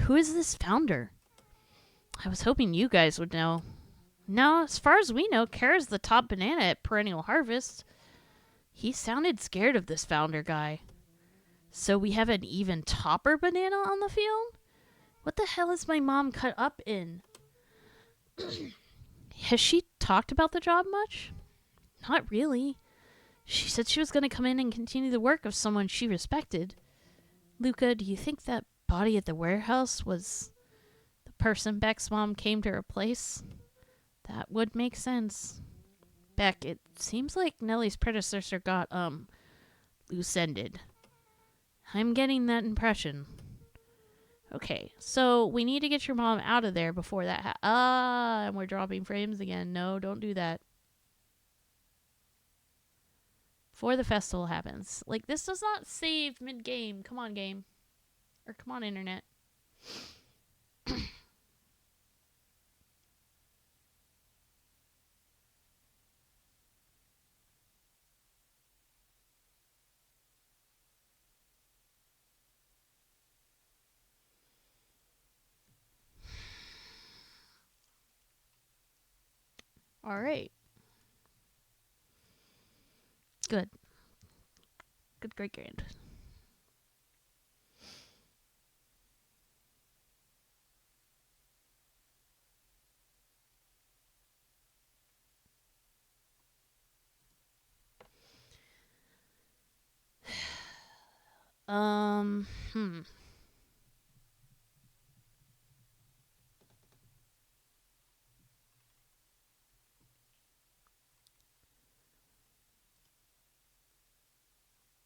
Who is this founder? I was hoping you guys would know. No, as far as we know, Kara's the top banana at Perennial Harvest. He sounded scared of this founder guy. So we have an even topper banana on the field? What the hell is my mom cut up in? Has she talked about the job much? Not really. She said she was going to come in and continue the work of someone she respected. Luca, do you think that body at the warehouse was the person Beck's mom came to replace? That would make sense. Beck, it seems like Nellie's predecessor got, loose-ended. I'm getting that impression. Okay, so we need to get your mom out of there before that and we're dropping frames again. No, don't do that. Before the festival happens. Like, this does not save mid-game. Come on, game. Or come on, internet. All right. Good. Good, great, grand. Hmm.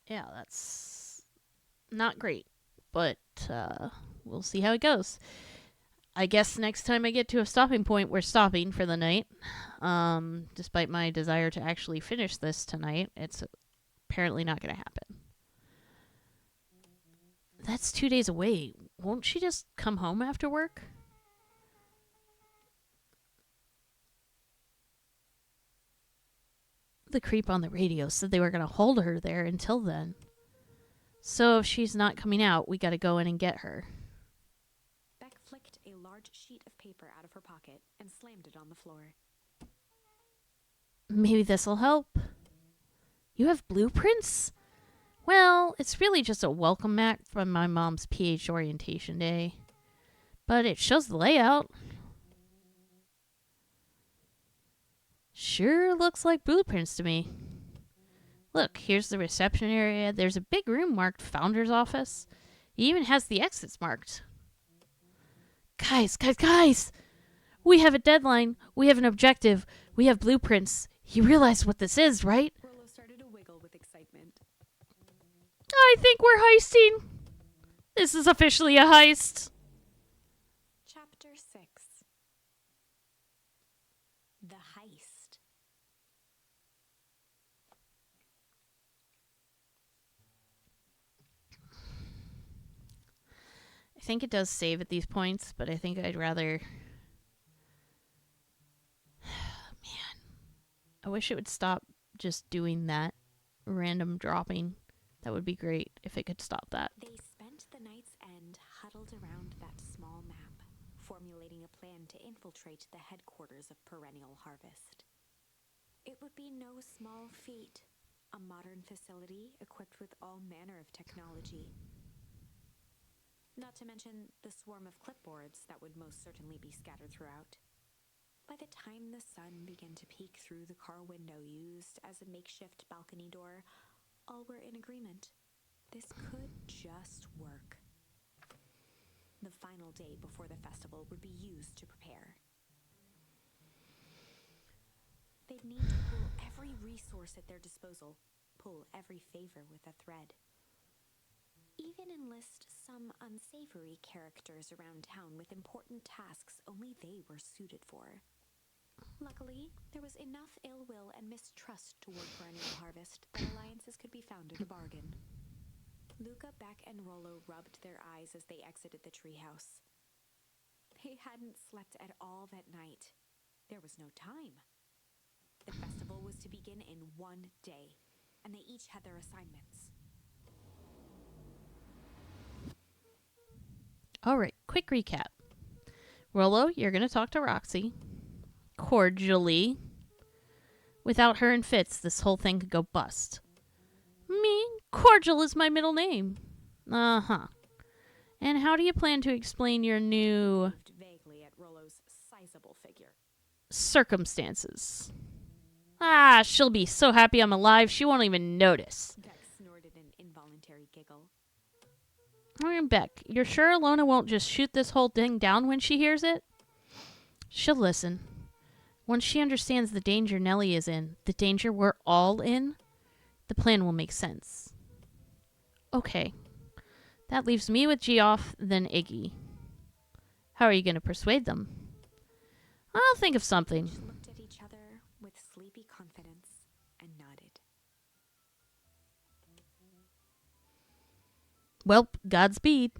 Yeah, that's not great, but we'll see how it goes. I guess next time I get to a stopping point, we're stopping for the night. Despite my desire to actually finish this tonight, it's apparently not going to happen. That's 2 days away. Won't she just come home after work? The creep on the radio said they were going to hold her there until then. So if she's not coming out, we got to go in and get her. Beck flicked a large sheet of paper out of her pocket and slammed it on the floor. Maybe this'll help. You have blueprints? Well, it's really just a welcome mat from my mom's PH orientation day. But it shows the layout. Sure looks like blueprints to me. Look, here's the reception area. There's a big room marked Founder's Office. It even has the exits marked. Guys! We have a deadline. We have an objective. We have blueprints. You realize what this is, right? Rollo started to wiggle with excitement. I think we're heisting. This is officially a heist. Chapter 6. The Heist. I think it does save at these points, but I think I'd rather... Man. I wish it would stop just doing that random dropping. That would be great if it could stop that. They spent the night's end huddled around that small map, formulating a plan to infiltrate the headquarters of Perennial Harvest. It would be no small feat, a modern facility equipped with all manner of technology. Not to mention the swarm of clipboards that would most certainly be scattered throughout. By the time the sun began to peek through the car window used as a makeshift balcony door, all were in agreement. This could just work. The final day before the festival would be used to prepare. They'd need to pull every resource at their disposal, pull every favor with a thread. Even enlist some unsavory characters around town with important tasks only they were suited for. Luckily, there was enough ill will and mistrust toward Perennial Harvest that alliances could be found at a bargain. Luca, Beck, and Rollo rubbed their eyes as they exited the treehouse. They hadn't slept at all that night. There was no time. The festival was to begin in 1 day, and they each had their assignments. All right, quick recap. Rollo, you're going to talk to Roxy. Cordially. Without her and Fitz, this whole thing could go bust. Me? Cordial is my middle name. Uh-huh. And how do you plan to explain your new... Looked vaguely at Rollo's sizable figure. circumstances? Ah, she'll be so happy I'm alive, she won't even notice. Beck snorted an involuntary giggle. Beck, you're sure Alona won't just shoot this whole thing down when she hears it? She'll listen. Once she understands the danger Nellie is in, the danger we're all in, the plan will make sense. Okay. That leaves me with Geoff, then Iggy. How are you going to persuade them? I'll think of something. Each looked at each other with sleepy confidence and nodded. Well, Godspeed.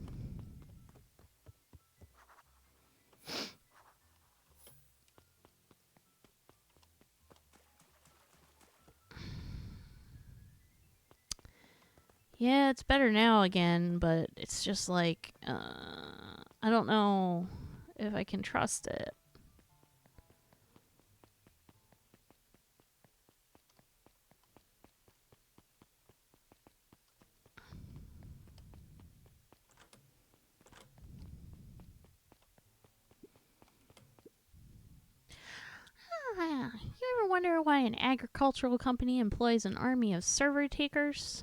Yeah, it's better now again, but it's just like, I don't know if I can trust it. Ever wonder why an agricultural company employs an army of server takers?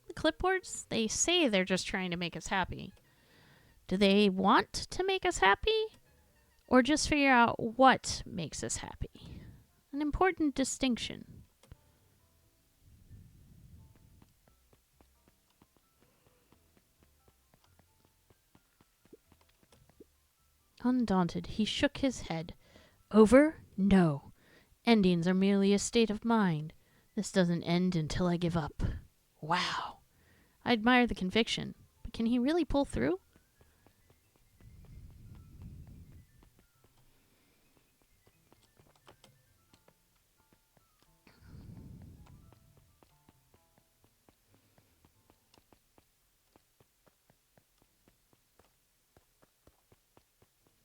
The clipboards, they say they're just trying to make us happy. Do they want to make us happy? Or just figure out what makes us happy? An important distinction. Undaunted, he shook his head. Over? No. Endings are merely a state of mind. This doesn't end until I give up. Wow. I admire the conviction, but can he really pull through?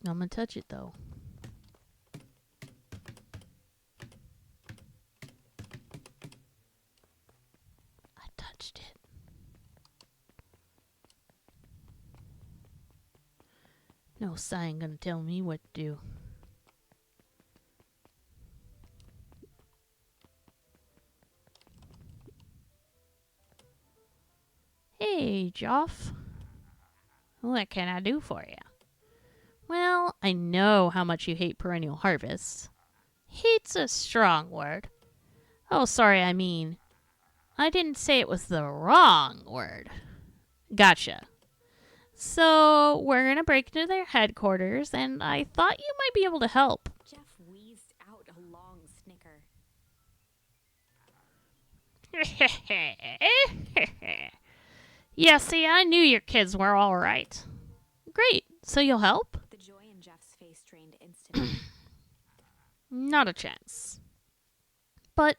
I'm gonna touch it though. I touched it. No sign gonna tell me what to do. Hey, Joff. What can I do for you? Well, I know how much you hate perennial harvests. Hate's a strong word. Oh, sorry, I didn't say it was the wrong word. Gotcha. So, we're gonna break into their headquarters, and I thought you might be able to help. Jeff wheezed out a long snicker. Yeah, see, I knew your kids were alright. Great, so you'll help? The joy in Jeff's face drained instantly. Not a chance. But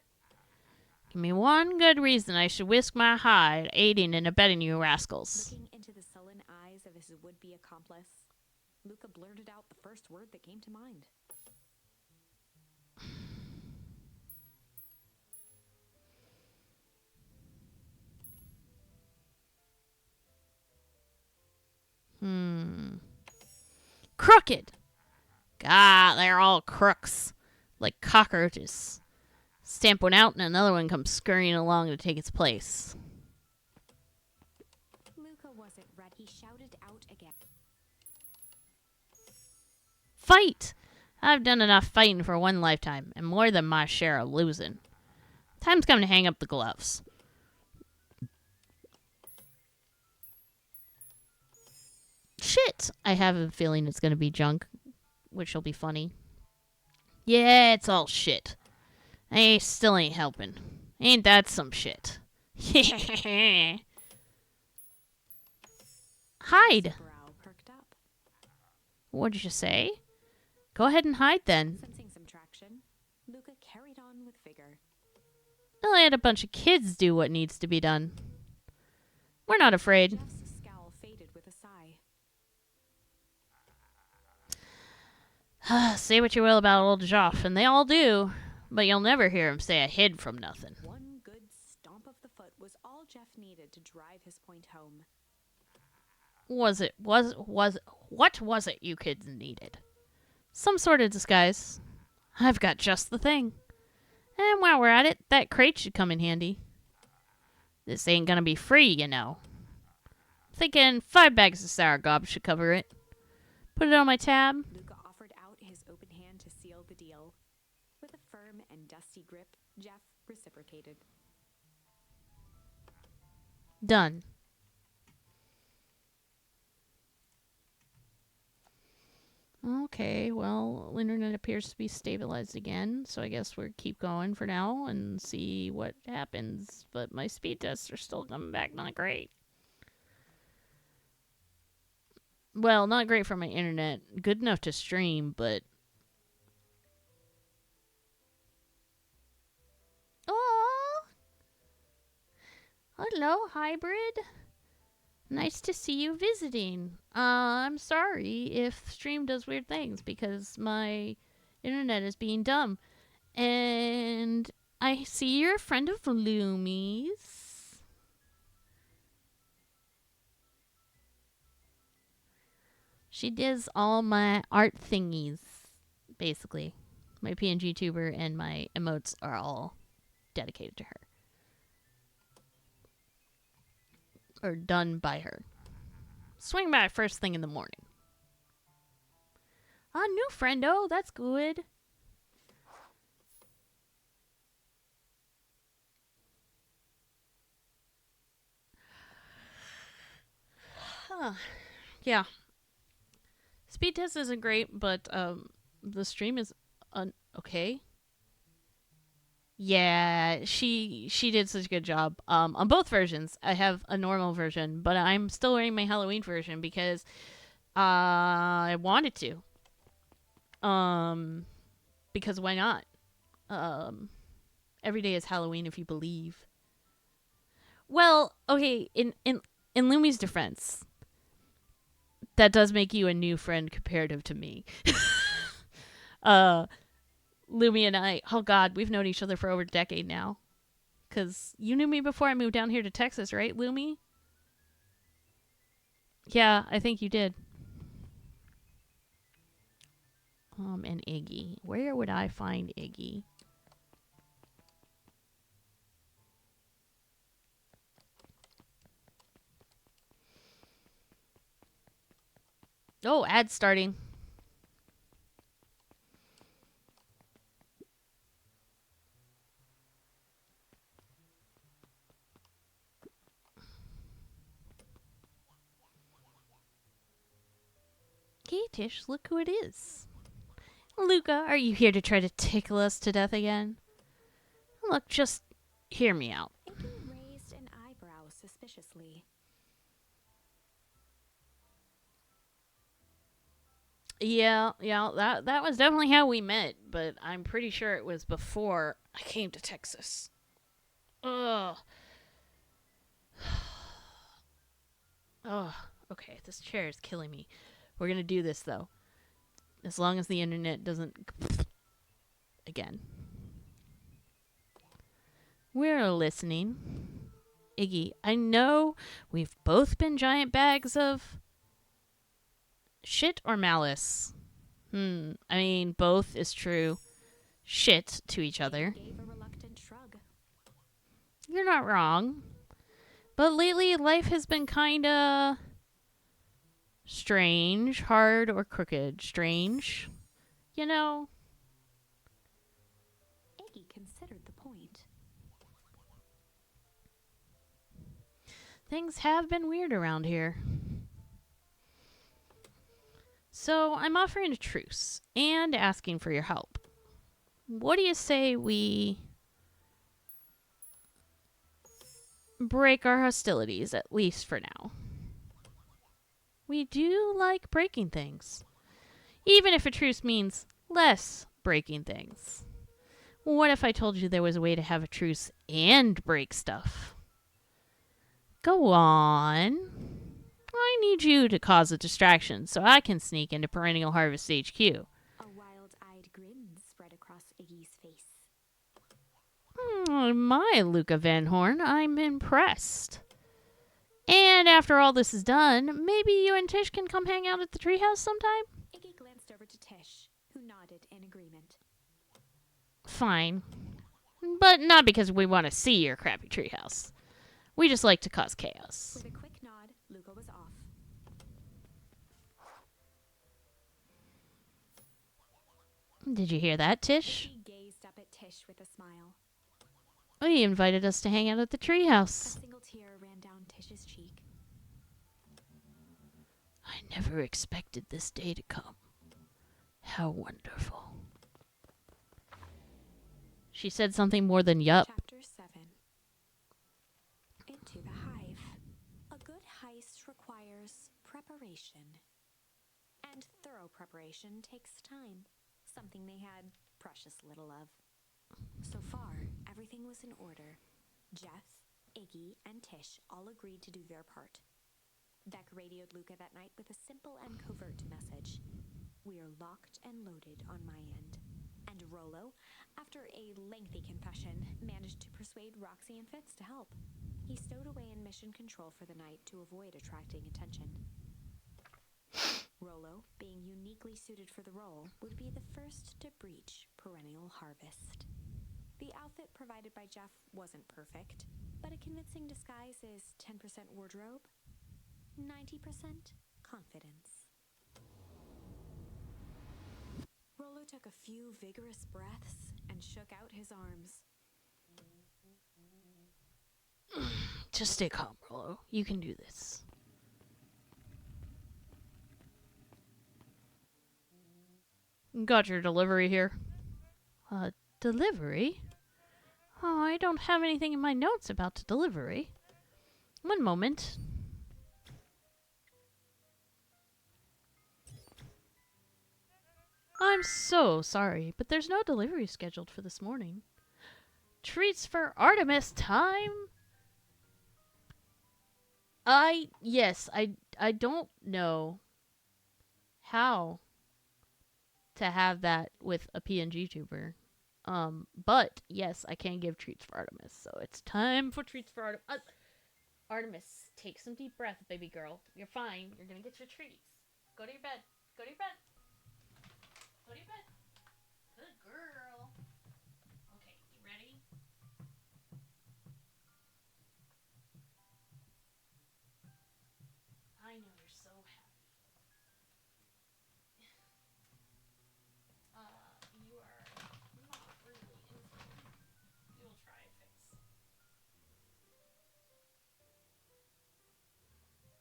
give me one good reason I should risk my hide aiding and abetting you rascals. Looking into the sullen eyes of his would-be accomplice, Luca blurted out the first word that came to mind. Crooked! God, they're all crooks. Like cockroaches. Stamp one out and another one comes scurrying along to take its place. Luca wasn't ready. He shouted out again. Fight! I've done enough fighting for one lifetime, and more than my share of losing. Time's come to hang up the gloves. Shit! I have a feeling it's gonna be junk, which will be funny. Yeah, it's all shit. I still ain't helping. Ain't that some shit? Hide! Brow perked up. What'd you say? Go ahead and hide then. Sensing some traction, Luca carried on with vigor. I'll let a bunch of kids do what needs to be done. We're not afraid. Jeff's scowl faded with a sigh. Say what you will about old Joff, and they all do, but you'll never hear him say I hid from nothing. One good stomp of the foot was all Jeff needed to drive his point home. What was it you kids needed? Some sort of disguise. I've got just the thing. And while we're at it, that crate should come in handy. This ain't gonna be free, you know. Thinking 5 bags of sour gob should cover it. Put it on my tab. Luca offered out his open hand to seal the deal. With a firm and dusty grip, Jeff reciprocated. Done. Okay, well, internet appears to be stabilized again, so I guess we'll keep going for now and see what happens. But my speed tests are still coming back not great. Well, not great for my internet. Good enough to stream, but... Oh! Hello, hybrid. Nice to see you visiting. I'm sorry if stream does weird things because my internet is being dumb. And I see you're a friend of Lumi's. She does all my art thingies, basically. My PNG tuber and my emotes are all dedicated to her. Or done by her. Swing by first thing in the morning. Ah, new friendo. That's good. Huh. Yeah. Speed test isn't great, but the stream is okay. Yeah, she did such a good job. On both versions, I have a normal version, but I'm still wearing my Halloween version because I wanted to. Because why not? Um, every day is Halloween if you believe. Well, okay, in Lumi's defense, that does make you a new friend comparative to me. uh, Lumi and I, oh God, we've known each other for over a decade now. Because you knew me before I moved down here to Texas, right, Lumi? Yeah, I think you did. And Iggy. Where would I find Iggy? Oh, ad starting. Hey, Tish, look who it is. Luca, are you here to try to tickle us to death again? Look, just hear me out. Iggy raised an eyebrow suspiciously. Yeah, that was definitely how we met, but I'm pretty sure it was before I came to Texas. Ugh. Ugh. Okay, this chair is killing me. We're gonna do this though. As long as the internet doesn't again. We're listening. Iggy, I know we've both been giant bags of shit or malice. I mean, both is true. Shit to each other. Iggy gave a reluctant shrug. You're not wrong. But lately, life has been kinda strange, hard, or crooked. Strange. You know? Iggy considered the point. Things have been weird around here. So I'm offering a truce and asking for your help. What do you say we break our hostilities, at least for now? We do like breaking things. Even if a truce means less breaking things. What if I told you there was a way to have a truce and break stuff? Go on. I need you to cause a distraction so I can sneak into Perennial Harvest HQ. A wild-eyed grin spread across Iggy's face. My Luca Van Horn, I'm impressed. And after all this is done, maybe you and Tish can come hang out at the treehouse sometime? Iggy glanced over to Tish, who nodded in agreement. Fine. But not because we want to see your crappy treehouse. We just like to cause chaos. With a quick nod, Luca was off. Did you hear that, Tish? Iggy gazed up at Tish with a smile. Oh, he invited us to hang out at the A treehouse. single tear ran down Tish's cheek. I never expected this day to come. How wonderful. She said something more than yup. Chapter 7. Into the hive. A good heist requires preparation. And thorough preparation takes time, something they had precious little of. So far, everything was in order. Jeff, Iggy, and Tish all agreed to do their part. Beck radioed Luca that night with a simple and covert message. We are locked and loaded on my end. And Rollo, after a lengthy confession, managed to persuade Roxy and Fitz to help. He stowed away in mission control for the night to avoid attracting attention. Rollo, being uniquely suited for the role, would be the first to breach perennial harvest. The outfit provided by Jeff wasn't perfect, but a convincing disguise is 10% wardrobe, 90% confidence. Rollo took a few vigorous breaths and shook out his arms. Just stay calm, Rollo. You can do this. Got your delivery here. Delivery? Oh, I don't have anything in my notes about the delivery. One moment. I'm so sorry, but there's no delivery scheduled for this morning. Treats for Artemis time? Yes, I don't know how to have that with a PNG tuber. But yes, I can give treats for Artemis. So it's time for treats for Artemis. Artemis, take some deep breath, baby girl. You're fine. You're gonna get your treats. Go to your bed. Go to your bed. Go to your bed. Good girl. Okay, you ready? I know you're so happy. You are not really in for it. We will try a fix.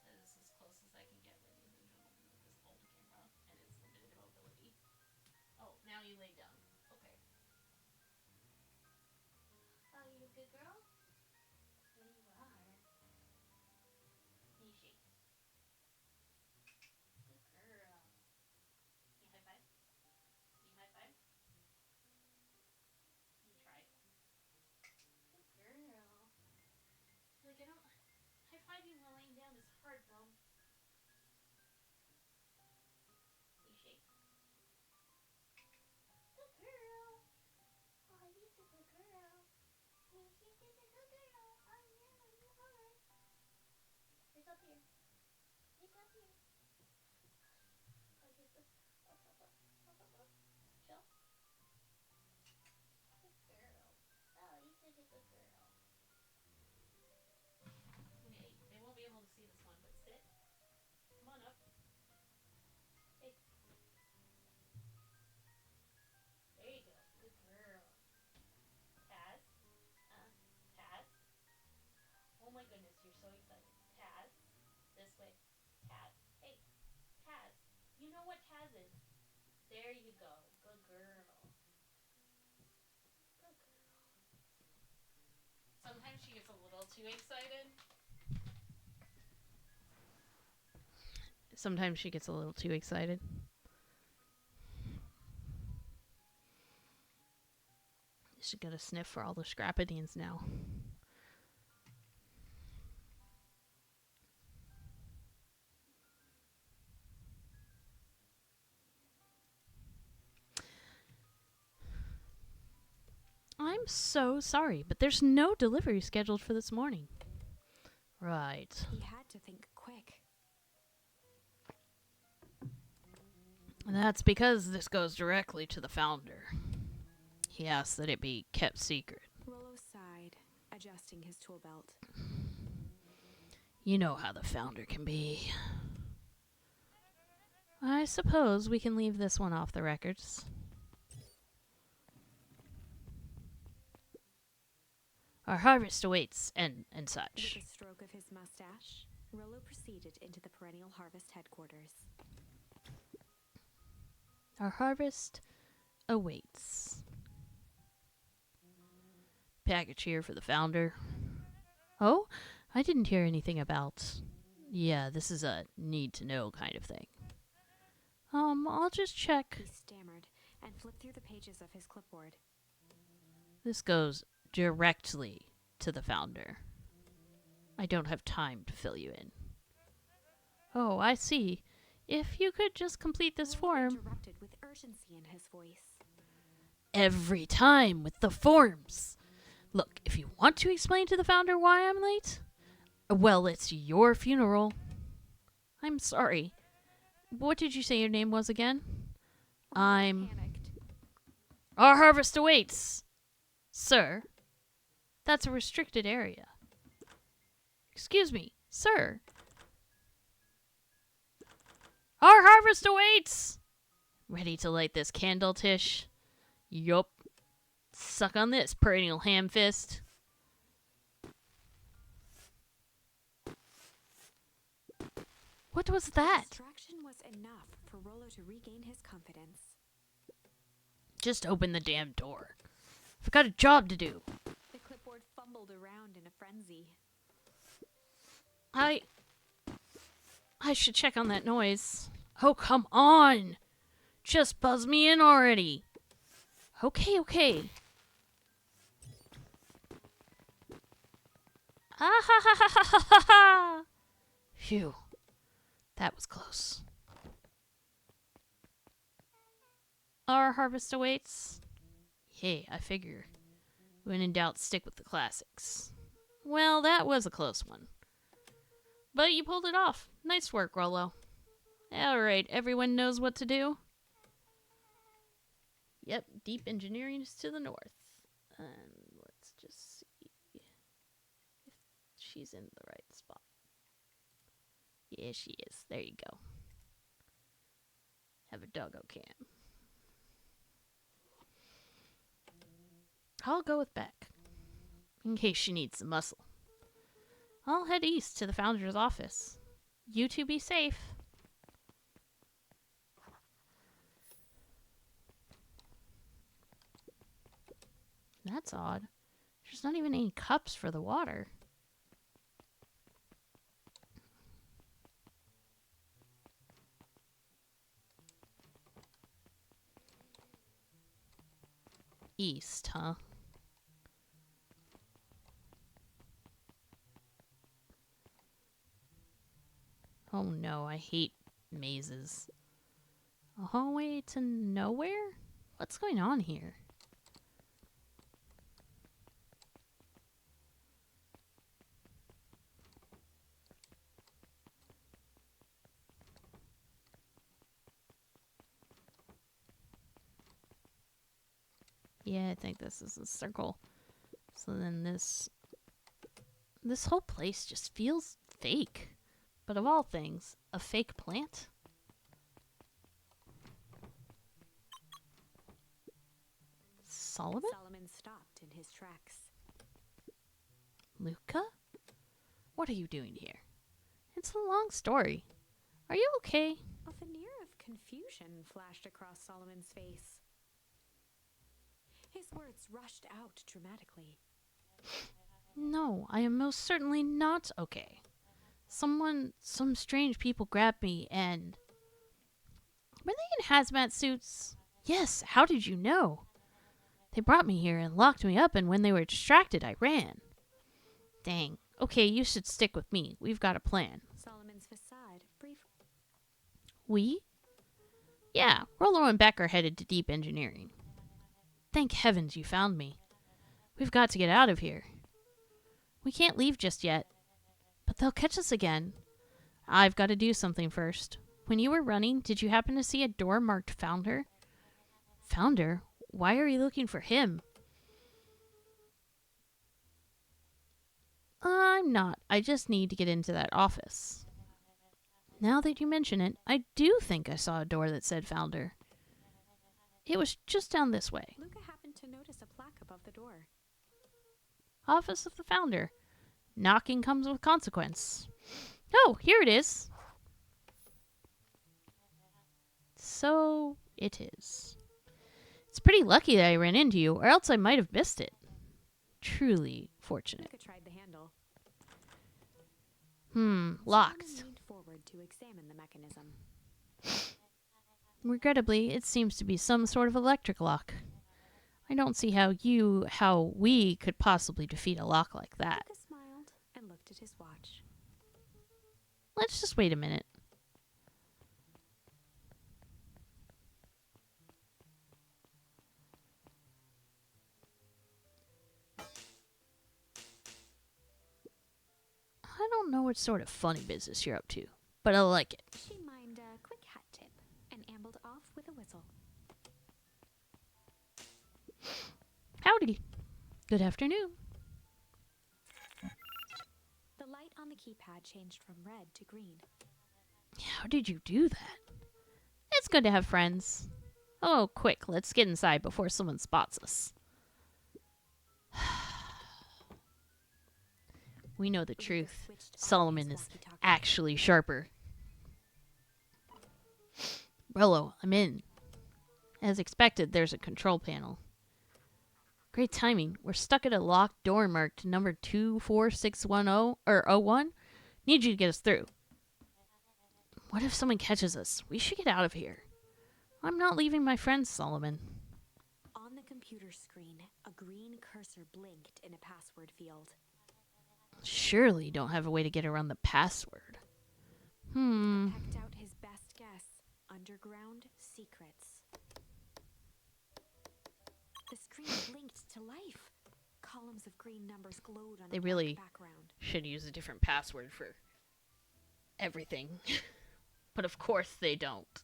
That is as close as I can get, ladies and gentlemen, with this old camera and its limited mobility. Oh, now you lay down. Okay. Oh, you a good girl? Yeah, you are. Can you shake? Good girl. Can you high five? Can you high five? Can you try? Good girl. Like, I don't... High fiving while laying down is hard, bro. Can you shake? Good girl. Oh, you're a good girl. Can you shake like a good girl? Oh, yeah, you are. Here's up here. Here's up here. Oh, here's the... Up, up, up. Up, up, up. Chill. Good girl. Oh, you're such a good girl. Okay, they won't be able to see this one, but sit. Come on up. Hey. There you go. Good girl. Taz? Taz? Oh my goodness, you're so excited. Taz? This way. Taz. Hey, Taz. You know what Taz is. There you go. Good girl. Good girl. Sometimes she gets a little too excited. Sometimes she gets a little too excited. She's gonna sniff for all the scrappidines now. I'm so sorry, but there's no delivery scheduled for this morning. Right. He had to think quick. That's because this goes directly to the founder. He asked that it be kept secret. Rollo sighed, adjusting his tool belt. You know how the founder can be. I suppose we can leave this one off the records. Our harvest awaits, and such. With a stroke of his mustache, Rollo proceeded into the perennial harvest headquarters. Our harvest awaits. Package here for the founder. Oh, I didn't hear anything about... Yeah, this is a need-to-know kind of thing. I'll just check. He stammered and flipped through the pages of his clipboard. This goes directly to the founder. I don't have time to fill you in. Oh, I see. If you could just complete this form... Interrupted with urgency in his voice. Every time with the forms. Look, if you want to explain to the founder why I'm late, well, it's your funeral. I'm sorry. What did you say your name was again? Rollo panicked. Our harvest awaits! Sir, that's a restricted area. Excuse me, sir. Our harvest awaits! Ready to light this candle, Tish? Yup. Suck on this, perennial ham fist. What was that? Distraction was enough for Rollo to regain his confidence. Just open the damn door. I've got a job to do. The clipboard fumbled around in a frenzy. I should check on that noise. Oh, come on! Just buzz me in already. Okay. Ah ha ha ha ha ha ha! Phew. That was close. Our harvest awaits. Hey, I figure. When in doubt, stick with the classics. Well, that was a close one. But you pulled it off. Nice work, Rollo. Alright, everyone knows what to do? Yep, deep engineering is to the north. And let's just see if she's in the right spot. Yeah, she is. There you go. Have a doggo cam. I'll go with Beck, in case she needs some muscle. I'll head east to the founder's office. You two be safe. That's odd. There's not even any cups for the water. East, huh? Oh no, I hate mazes. A hallway to nowhere? What's going on here? Yeah, I think this is a circle. So then this whole place just feels fake. But of all things, a fake plant? Solomon? Solomon stopped in his tracks. Luca? What are you doing here? It's a long story. Are you okay? A veneer of confusion flashed across Solomon's face. His words rushed out dramatically. No, I am most certainly not okay. Some strange people grabbed me and... Were they in hazmat suits? Yes, how did you know? They brought me here and locked me up, and when they were distracted, I ran. Dang. Okay, you should stick with me. We've got a plan. Solomon's facade briefly. We? Yeah, Rollo and Beck are headed to deep engineering. Thank heavens you found me. We've got to get out of here. We can't leave just yet. But they'll catch us again. I've got to do something first. When you were running, did you happen to see a door marked Founder? Founder? Why are you looking for him? I'm not. I just need to get into that office. Now that you mention it, I do think I saw a door that said Founder. It was just down this way. Luca happened to notice a plaque above the door. Office of the Founder. Knocking comes with consequence. Oh, here it is. So it is. It's pretty lucky that I ran into you, or else I might have missed it. Truly fortunate. Luca tried the handle. Locked. Solomon leaned forward to examine the mechanism. Regrettably, it seems to be some sort of electric lock. I don't see how we could possibly defeat a lock like that. Luca smiled and looked at his watch. Let's just wait a minute. I don't know what sort of funny business you're up to, but I like it. She mined a quick hat tip and ambled off with a whistle. Good afternoon. The light on the keypad changed from red to green. How did you do that? It's good to have friends. Oh, quick, let's get inside before someone spots us. We know the Luca truth. switched on Solomon his is walkie-talkie. actually sharper. Rello, I'm in. As expected, there's a control panel. Great timing. We're stuck at a locked door marked number 24610 or 01. Need you to get us through. What if someone catches us? We should get out of here. I'm not leaving my friends, Solomon. On the computer screen, a green cursor blinked in a password field. Surely you don't have a way to get around the password. Pecked out his best guess. Underground secrets. The screen blinked to life. Columns of green numbers glowed on They a really black background. should use a different password for everything. But of course they don't.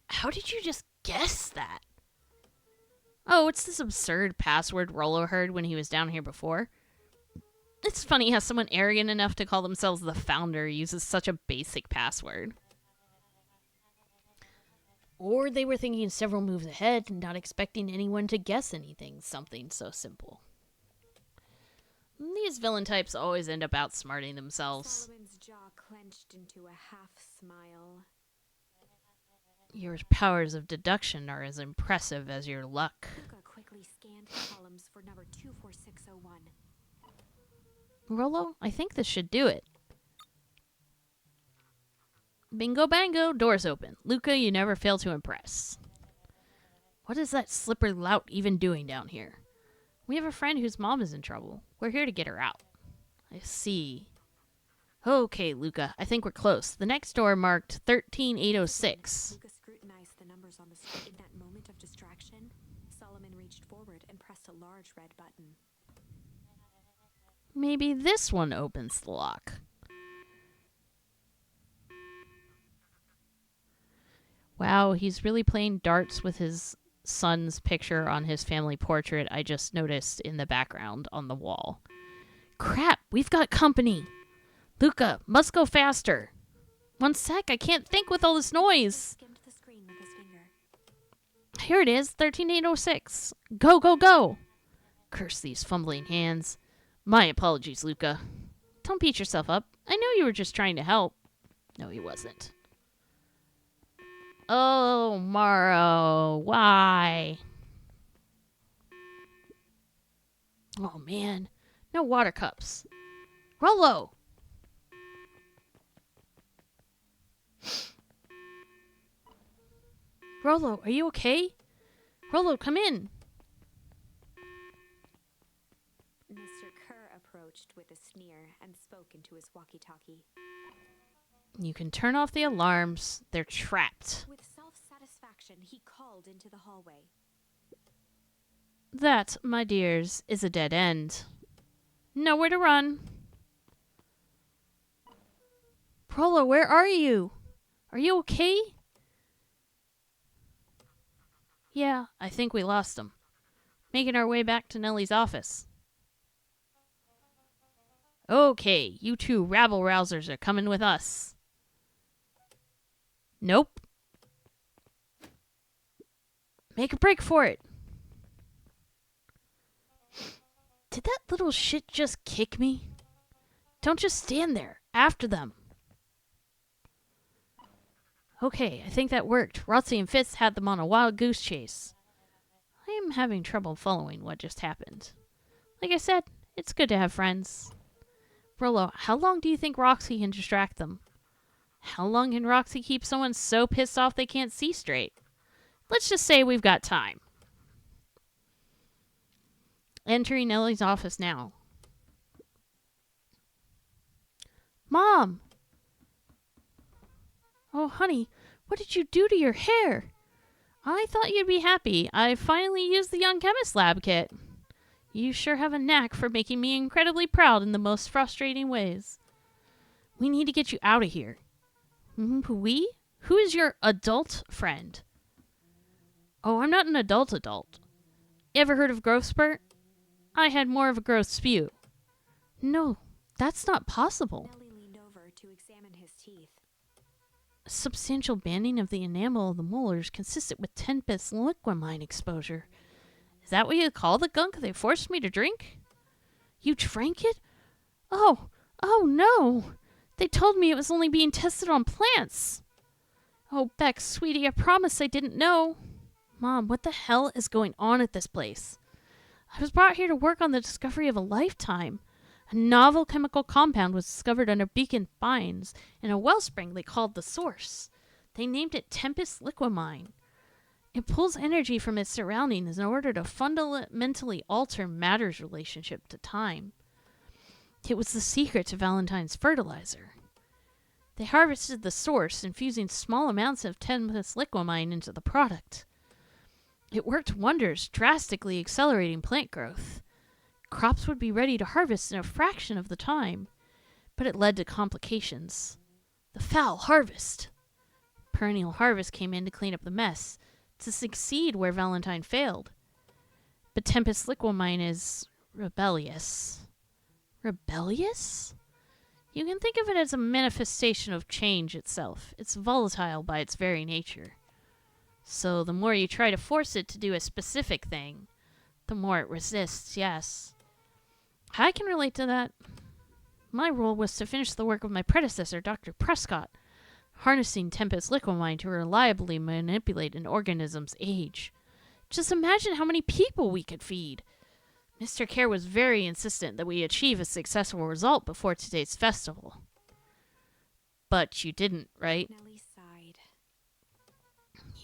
How did you just guess that? Oh, it's this absurd password Rollo heard when he was down here before. It's funny how someone arrogant enough to call themselves the founder uses such a basic password. Or they were thinking several moves ahead and not expecting anyone to guess something so simple. These villain types always end up outsmarting themselves. Solomon's jaw clenched into a half smile. Your powers of deduction are as impressive as your luck. Luca quickly scanned the columns for number 24601. Rollo, I think this should do it. Bingo bango, doors open. Luca, you never fail to impress. What is that slippery lout even doing down here? We have a friend whose mom is in trouble. We're here to get her out. I see. Okay, Luca, I think we're close. The next door marked 13806. Luca scrutinized the numbers on the screen. In that moment of distraction, Solomon reached forward and pressed a large red button. Maybe this one opens the lock. Wow, he's really playing darts with his son's picture on his family portrait I just noticed in the background on the wall. Crap, we've got company. Luca, must go faster. One sec, I can't think with all this noise. Skimmed the screen with his finger. Here it is, 13806. Go, go, go. Curse these fumbling hands. My apologies, Luca. Don't beat yourself up. I know you were just trying to help. No, he wasn't. Oh, Morrow, why? Oh, man. No water cups. Rollo! Rollo, are you okay? Rollo, come in. Mr. Kerr approached with a sneer and spoke into his walkie-talkie. You can turn off the alarms. They're trapped. With self-satisfaction, he called into the hallway. That, my dears, is a dead end. Nowhere to run. Rollo, where are you? Are you okay? Yeah, I think we lost him. Making our way back to Nellie's office. Okay, you two rabble-rousers are coming with us. Nope. Make a break for it. Did that little shit just kick me? Don't just stand there. After them. Okay, I think that worked. Rotsy and Fitz had them on a wild goose chase. I am having trouble following what just happened. Like I said, it's good to have friends. Rollo, how long do you think Roxy can distract them? How long can Roxy keep someone so pissed off they can't see straight? Let's just say we've got time. Entering Nellie's office now. Mom! Oh, honey, what did you do to your hair? I thought you'd be happy. I finally used the Young Chemist Lab kit. You sure have a knack for making me incredibly proud in the most frustrating ways. We need to get you out of here. We? Who is your adult friend? Oh, I'm not an adult. You ever heard of growth spurt? I had more of a growth spew. No, that's not possible. Nellie leaned over to examine his teeth. A substantial banding of the enamel of the molars consistent with Tempest liquamine exposure. Is that what you call the gunk they forced me to drink? You drank it? Oh no! They told me it was only being tested on plants. Oh, Beck, sweetie, I promise I didn't know. Mom, what the hell is going on at this place? I was brought here to work on the discovery of a lifetime. A novel chemical compound was discovered under Beacon Pines in a wellspring they called the Source. They named it Tempest Liquamine. It pulls energy from its surroundings in order to fundamentally alter matter's relationship to time. It was the secret to Valentine's fertilizer. They harvested the source, infusing small amounts of Tempest Liquamine into the product. It worked wonders, drastically accelerating plant growth. Crops would be ready to harvest in a fraction of the time, but it led to complications. The foul harvest. Perennial harvest came in to clean up the mess, to succeed where Valentine failed. But Tempest Liquamine is rebellious. Rebellious? You can think of it as a manifestation of change itself. It's volatile by its very nature. So the more you try to force it to do a specific thing, the more it resists, yes. I can relate to that. My role was to finish the work of my predecessor, Dr. Prescott, harnessing Tempest Liquamine to reliably manipulate an organism's age. Just imagine how many people we could feed. Mr. Care was very insistent that we achieve a successful result before today's festival. But you didn't, right? Nellie sighed.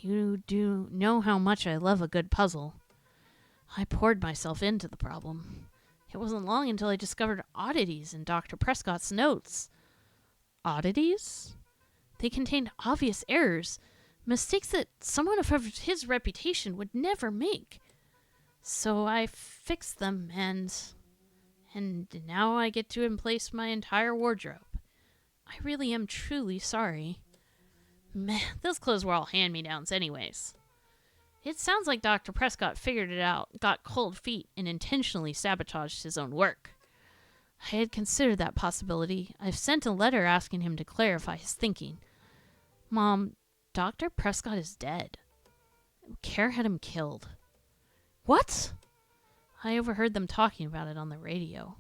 You do know how much I love a good puzzle. I poured myself into the problem. It wasn't long until I discovered oddities in Dr. Prescott's notes. Oddities? They contained obvious errors, mistakes that someone of his reputation would never make. So I fixed them, and now I get to emplace my entire wardrobe. I really am truly sorry. Meh, those clothes were all hand-me-downs anyways. It sounds like Dr. Prescott figured it out, got cold feet, and intentionally sabotaged his own work. I had considered that possibility. I've sent a letter asking him to clarify his thinking. Mom, Dr. Prescott is dead. Care had him killed. What? I overheard them talking about it on the radio.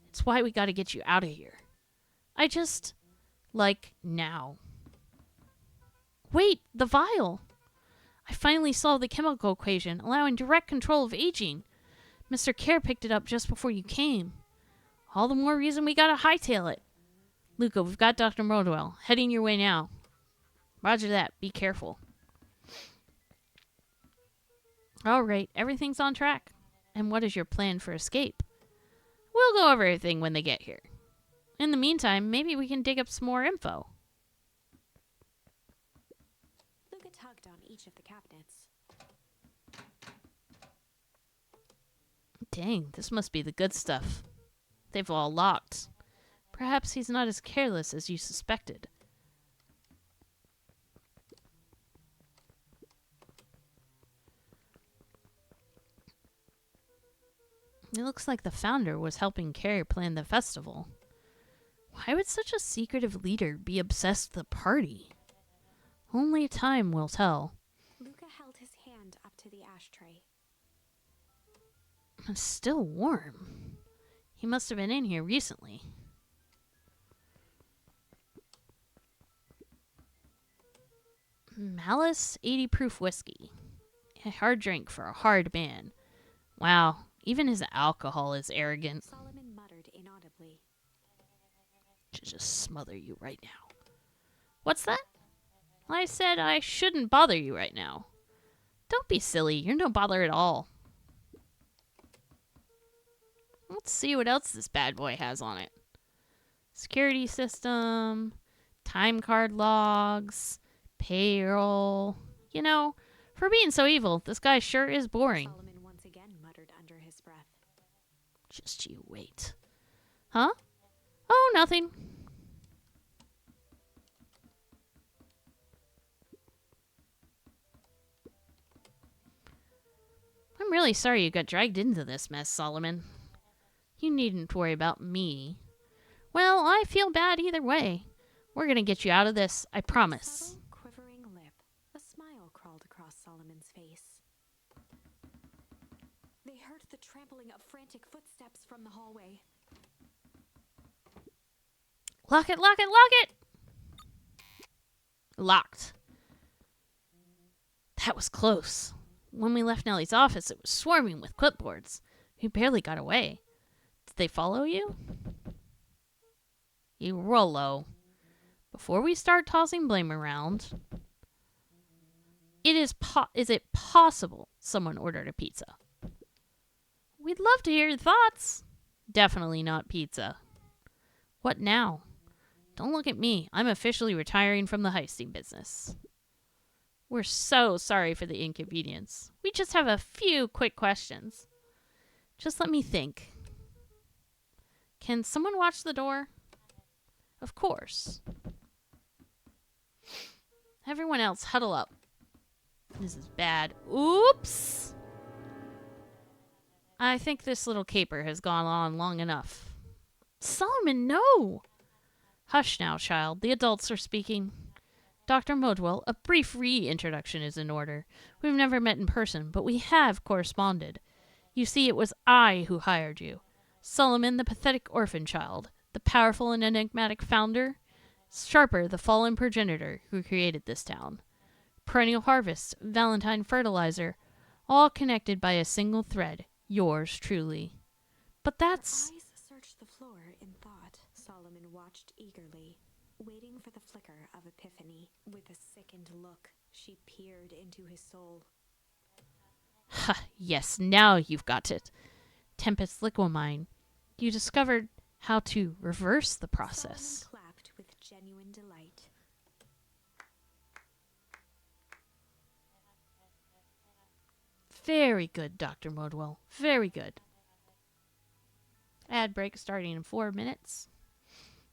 It's why we gotta get you out of here. Now. Wait, the vial! I finally solved the chemical equation, allowing direct control of aging. Mr. Care picked it up just before you came. All the more reason we gotta hightail it. Luca, we've got Dr. Mordwell. Heading your way now. Roger that. Be careful. All right, everything's on track. And what is your plan for escape? We'll go over everything when they get here. In the meantime, maybe we can dig up some more info. Luca tugged on each of the cabinets. Dang, this must be the good stuff. They've all locked. Perhaps he's not as careless as you suspected. It looks like the founder was helping Carrie plan the festival. Why would such a secretive leader be obsessed with the party? Only time will tell. Luca held his hand up to the ashtray. It's still warm. He must have been in here recently. Malice 80 proof whiskey. A hard drink for a hard man. Wow, even his alcohol is arrogant. Solomon muttered inaudibly. Should just smother you right now. What's that? I said I shouldn't bother you right now. Don't be silly, you're no bother at all. Let's see what else this bad boy has on it. Security system, time card logs, payroll. You know, for being so evil, this guy sure is boring. Solomon once again muttered under his breath. Just you wait. Huh? Oh, nothing. really sorry you got dragged into this mess, Solomon. You needn't worry about me. Well, I feel bad either way. We're gonna get you out of this, I promise. Subtle, quivering lip, a smile crawled across Solomon's face. They heard the trampling of frantic footsteps from the hallway. Lock it, lock it, lock it! Locked. That was close. When we left Nellie's office, it was swarming with clipboards. We barely got away. Did they follow you? You Rollo. Before we start tossing blame around, is it possible someone ordered a pizza? We'd love to hear your thoughts. Definitely not pizza. What now? Don't look at me. I'm officially retiring from the heisting business. We're so sorry for the inconvenience. We just have a few quick questions. Just let me think. Can someone watch the door? Of course. Everyone else, huddle up. This is bad. Oops! I think this little caper has gone on long enough. Solomon, no! Hush now, child. The adults are speaking. Dr. Modwell, a brief reintroduction is in order. We've never met in person, but we have corresponded. You see, it was I who hired you. Solomon, the pathetic orphan child. The powerful and enigmatic founder. Sharper, the fallen progenitor who created this town. Perennial harvest, Valentine fertilizer, all connected by a single thread. Yours truly. But that's... Her eyes searched the floor in thought. Solomon watched eagerly, waiting for the flicker of epiphany. With a sickened look, she peered into his soul. Ha, yes, now you've got it. Tempest Liquamine. You discovered how to reverse the process. Solomon clapped with genuine delight. Very good, Dr. Modwell. Very good. Ad break starting in 4 minutes.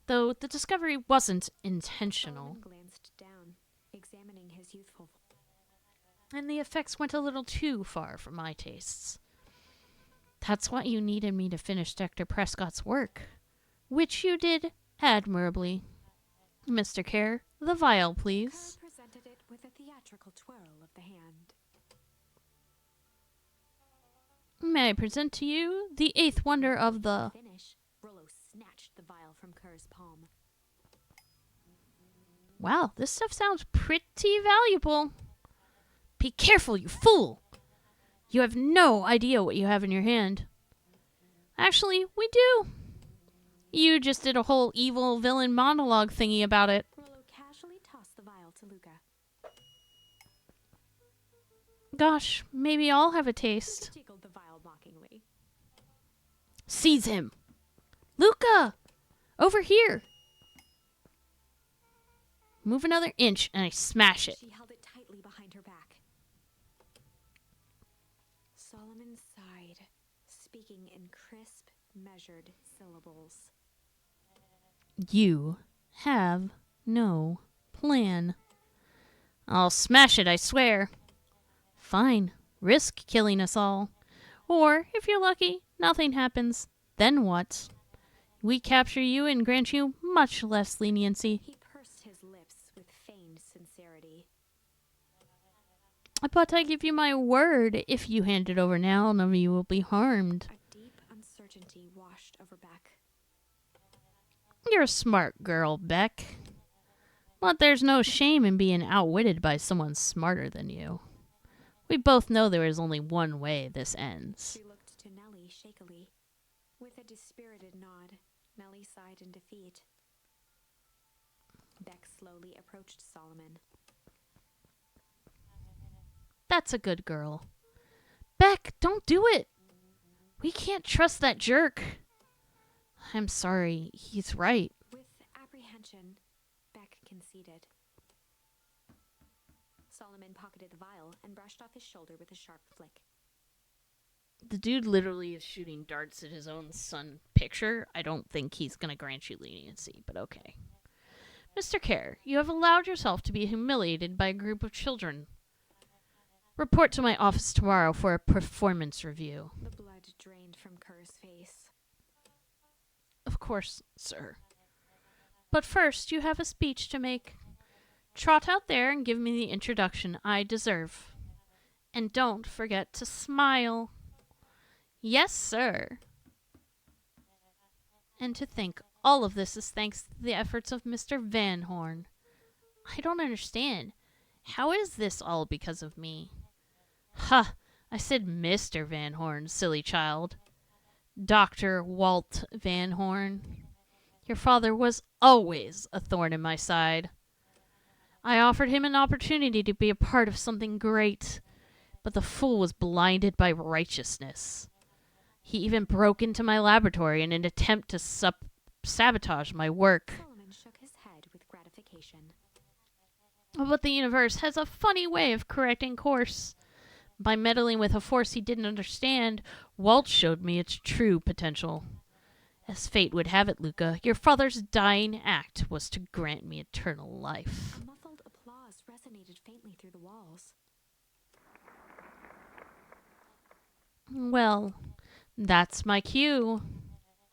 Though the discovery wasn't intentional. Solomon glanced down, examining his youthful... And the effects went a little too far for my tastes. That's why you needed me to finish Dr. Prescott's work. Which you did admirably. Mr. Kerr, the vial, please. Kerr presented it with a theatrical twirl of the hand. May I present to you the eighth wonder of the... Finish. Rollo snatched the vial from Kerr's palm. Wow, this stuff sounds pretty valuable. Be careful, you fool! You have no idea what you have in your hand. Actually, we do. You just did a whole evil villain monologue thingy about it. Rollo casually tossed the vial to Luca. Gosh, maybe I'll have a taste. Jiggled the vial mockingly. Seize him! Luca! Over here! Move another inch and I smash it. She held it tightly behind her back. Solomon sighed, speaking in crisp, measured syllables. You have no plan. I'll smash it, I swear. Fine, risk killing us all. Or, if you're lucky, nothing happens. Then what? We capture you and grant you much less leniency. He pursed his lips with feigned sincerity. But I give you my word, if you hand it over now, none of you will be harmed. A deep uncertainty washed over Beck. You're a smart girl, Beck. But there's no shame in being outwitted by someone smarter than you. We both know there is only one way this ends. She looked to Nellie shakily. With a dispirited nod, Nellie sighed in defeat. Beck slowly approached Solomon. That's a good girl. Beck, don't do it! We can't trust that jerk. I'm sorry, he's right. With apprehension, Beck conceded. Solomon pocketed the vial and brushed off his shoulder with a sharp flick. The dude literally is shooting darts at his own son picture. I don't think he's going to grant you leniency, but okay. Mr. Kerr, you have allowed yourself to be humiliated by a group of children. Report to my office tomorrow for a performance review. The blood drained from Kerr's face. Of course, sir. But first, you have a speech to make. Trot out there and give me the introduction I deserve. And don't forget to smile. Yes, sir. And to think all of this is thanks to the efforts of Mr. Van Horn. I don't understand. How is this all because of me? Ha! I said Mr. Van Horn, silly child. Dr. Walt Van Horn. Your father was always a thorn in my side. I offered him an opportunity to be a part of something great, but the fool was blinded by righteousness. He even broke into my laboratory in an attempt to sabotage my work. Solomon shook his head with gratification. But the universe has a funny way of correcting course. By meddling with a force he didn't understand, Walt showed me its true potential. As fate would have it, Luca, your father's dying act was to grant me eternal life. A muffled applause resonated faintly through the walls. Well, that's my cue.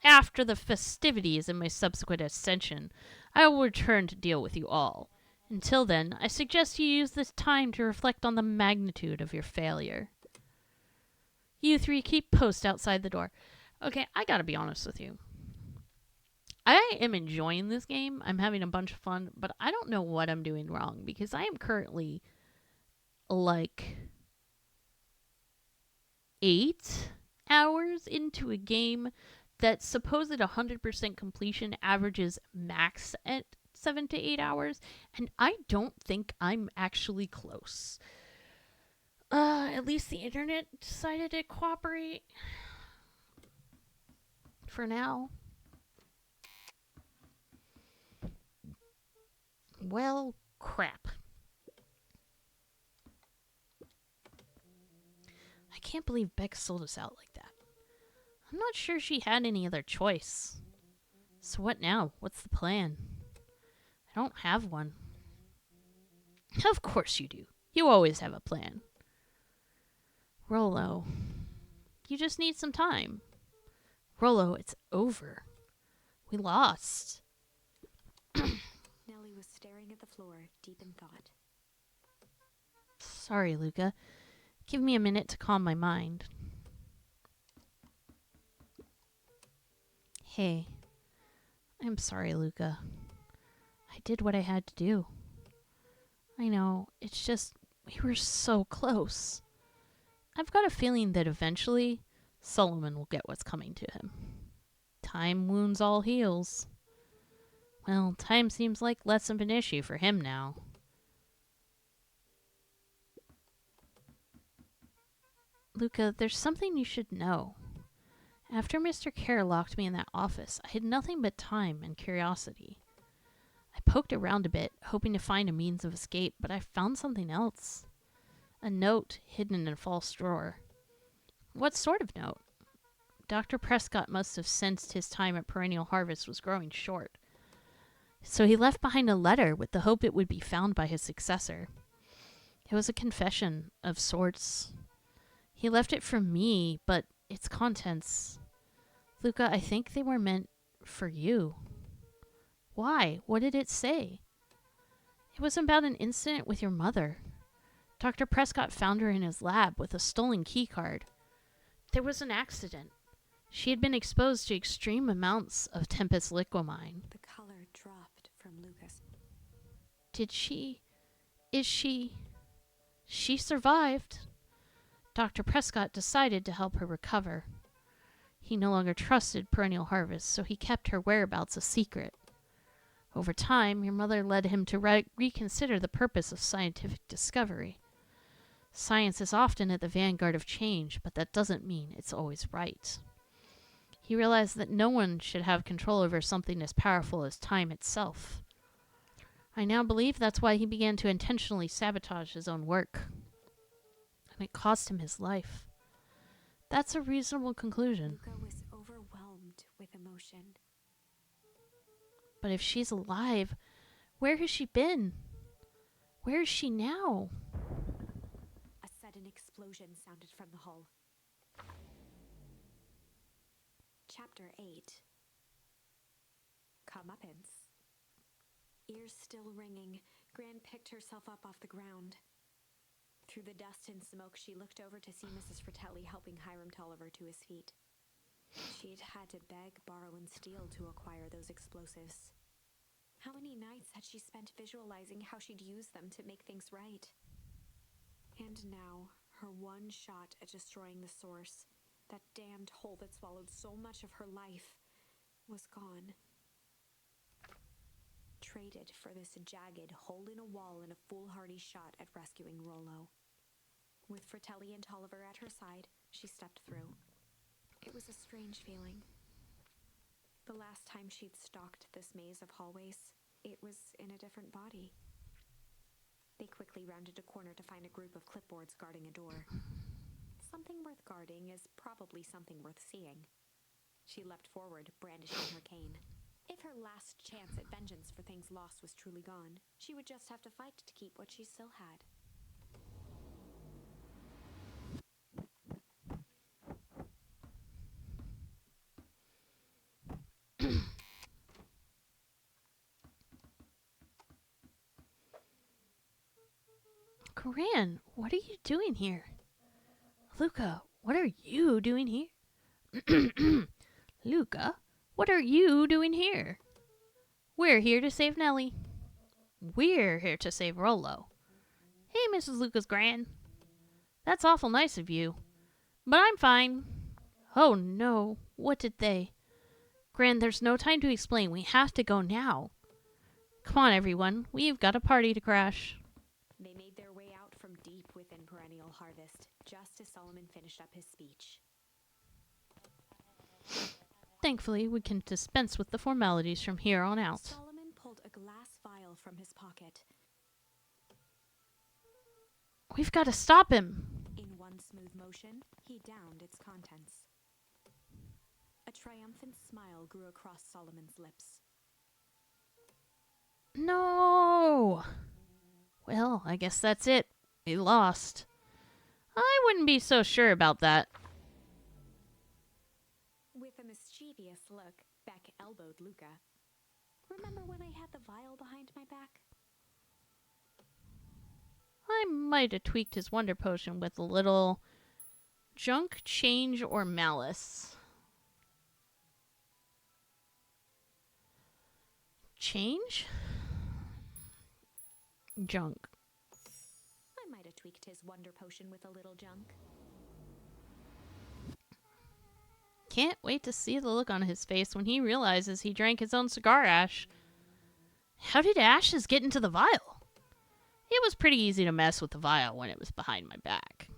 After the festivities and my subsequent ascension, I will return to deal with you all. Until then, I suggest you use this time to reflect on the magnitude of your failure. You three keep post outside the door. Okay, I gotta be honest with you. I am enjoying this game. I'm having a bunch of fun, but I don't know what I'm doing wrong because I am currently like 8 hours into a game that supposed 100% completion averages max at 7 to 8 hours, and I don't think I'm actually close. At least the internet decided to cooperate for now. Well, crap. I can't believe Beck sold us out like that. I'm not sure she had any other choice. So what now? What's the plan? I don't have one. Of course you do. You always have a plan. Rollo, you just need some time. Rollo, it's over. We lost. Nellie was staring at the floor, deep in thought. Sorry, Luca. Give me a minute to calm my mind. Hey, I'm sorry, Luca. I did what I had to do. I know, it's just, we were so close. I've got a feeling that eventually, Solomon will get what's coming to him. Time wounds all heals. Well, time seems like less of an issue for him now. Luca, there's something you should know. After Mr. Kerr locked me in that office, I had nothing but time and curiosity. I poked around a bit, hoping to find a means of escape, but I found something else. A note hidden in a false drawer. What sort of note? Dr. Prescott must have sensed his time at Perennial Harvest was growing short. So he left behind a letter with the hope it would be found by his successor. It was a confession of sorts. He left it for me, but its contents... Luca, I think they were meant for you. Why? What did it say? It was about an incident with your mother. Dr. Prescott found her in his lab with a stolen keycard. There was an accident. She had been exposed to extreme amounts of Tempest liquamine. The color dropped from Lucas. Did she... Is she... She survived. Dr. Prescott decided to help her recover. He no longer trusted Perennial Harvest, so he kept her whereabouts a secret. Over time, your mother led him to reconsider the purpose of scientific discovery. Science is often at the vanguard of change, but that doesn't mean it's always right. He realized that no one should have control over something as powerful as time itself. I now believe that's why he began to intentionally sabotage his own work. And it cost him his life. That's a reasonable conclusion. Luca was overwhelmed with emotion. But if she's alive, where has she been? Where is she now? A sudden explosion sounded from the hull. Chapter 8. Comeuppance. Ears still ringing, Gran picked herself up off the ground. Through the dust and smoke, she looked over to see Mrs. Fratelli helping Hiram Tolliver to his feet. She'd had to beg, borrow, and steal to acquire those explosives. How many nights had she spent visualizing how she'd use them to make things right? And now, her one shot at destroying the source, that damned hole that swallowed so much of her life, was gone. Traded for this jagged hole in a wall and a foolhardy shot at rescuing Rollo. With Fratelli and Tolliver at her side, she stepped through. It was a strange feeling. The last time she'd stalked this maze of hallways, it was in a different body. They quickly rounded a corner to find a group of clipboards guarding a door. Something worth guarding is probably something worth seeing. She leapt forward, brandishing her cane. If her last chance at vengeance for things lost was truly gone, she would just have to fight to keep what she still had. Gran, what are you doing here? Luca, what are you doing here? Luca, what are you doing here? We're here to save Nellie. We're here to save Rollo. Hey, Mrs. Lucas Gran. That's awful nice of you. But I'm fine. Oh no, what did they? Gran, there's no time to explain. We have to go now. Come on, everyone. We've got a party to crash. They made their way out from deep within Perennial Harvest, just as Solomon finished up his speech. Thankfully, we can dispense with the formalities from here on out. Solomon pulled a glass vial from his pocket. We've got to stop him. In one smooth motion, he downed its contents. A triumphant smile grew across Solomon's lips. No! Well, I guess that's it. We lost. I wouldn't be so sure about that. With a mischievous look, Beck elbowed Luca. Remember when I had the vial behind my back? I might have tweaked his wonder potion with a little junk, change, or malice. Change? Junk. I might have tweaked his wonder potion with a little junk. Can't wait to see the look on his face when he realizes he drank his own cigar ash. How did ashes get into the vial? It was pretty easy to mess with the vial when it was behind my back.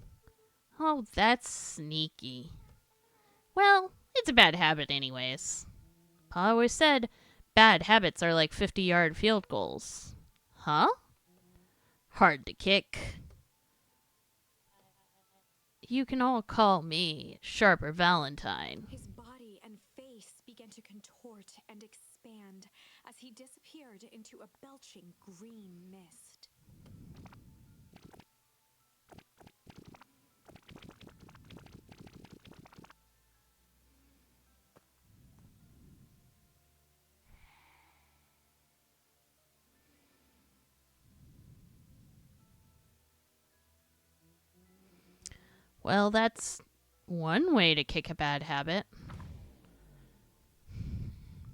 Oh, that's sneaky. Well, it's a bad habit anyways. Pa always said, bad habits are like 50-yard field goals. Huh? Hard to kick. You can all call me Sharper Valentine. His body and face began to contort and expand as he disappeared into a belching green mist. Well, that's one way to kick a bad habit.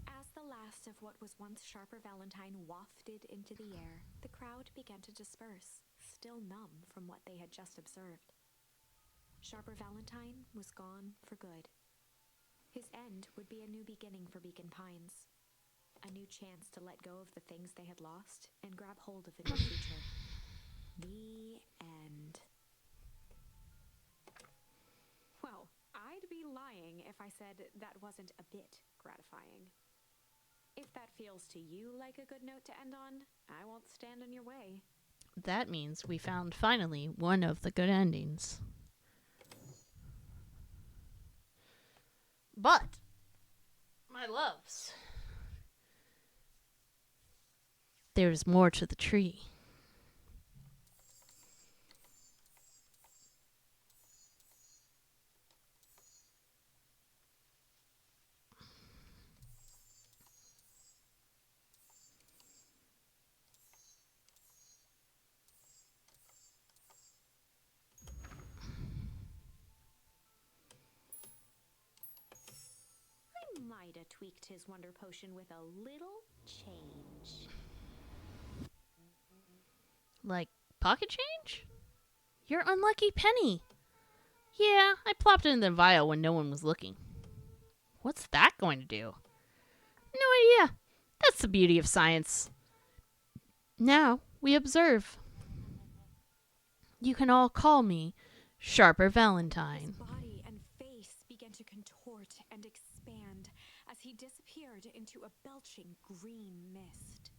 As the last of what was once Sharper Valentine wafted into the air, the crowd began to disperse, still numb from what they had just observed. Sharper Valentine was gone for good. His end would be a new beginning for Beacon Pines. A new chance to let go of the things they had lost and grab hold of the new future. The end. Well, I'd be lying if I said that wasn't a bit gratifying. If that feels to you like a good note to end on, I won't stand in your way. That means we found finally one of the good endings. But, my loves, there's more to the tree. Ida tweaked his wonder potion with a little change. Like, pocket change? Your unlucky penny. Yeah, I plopped it in the vial when no one was looking. What's that going to do? No idea. That's the beauty of science. Now we observe. You can all call me Sharper Valentine. His body and face began to contort and expand as he disappeared into a belching green mist.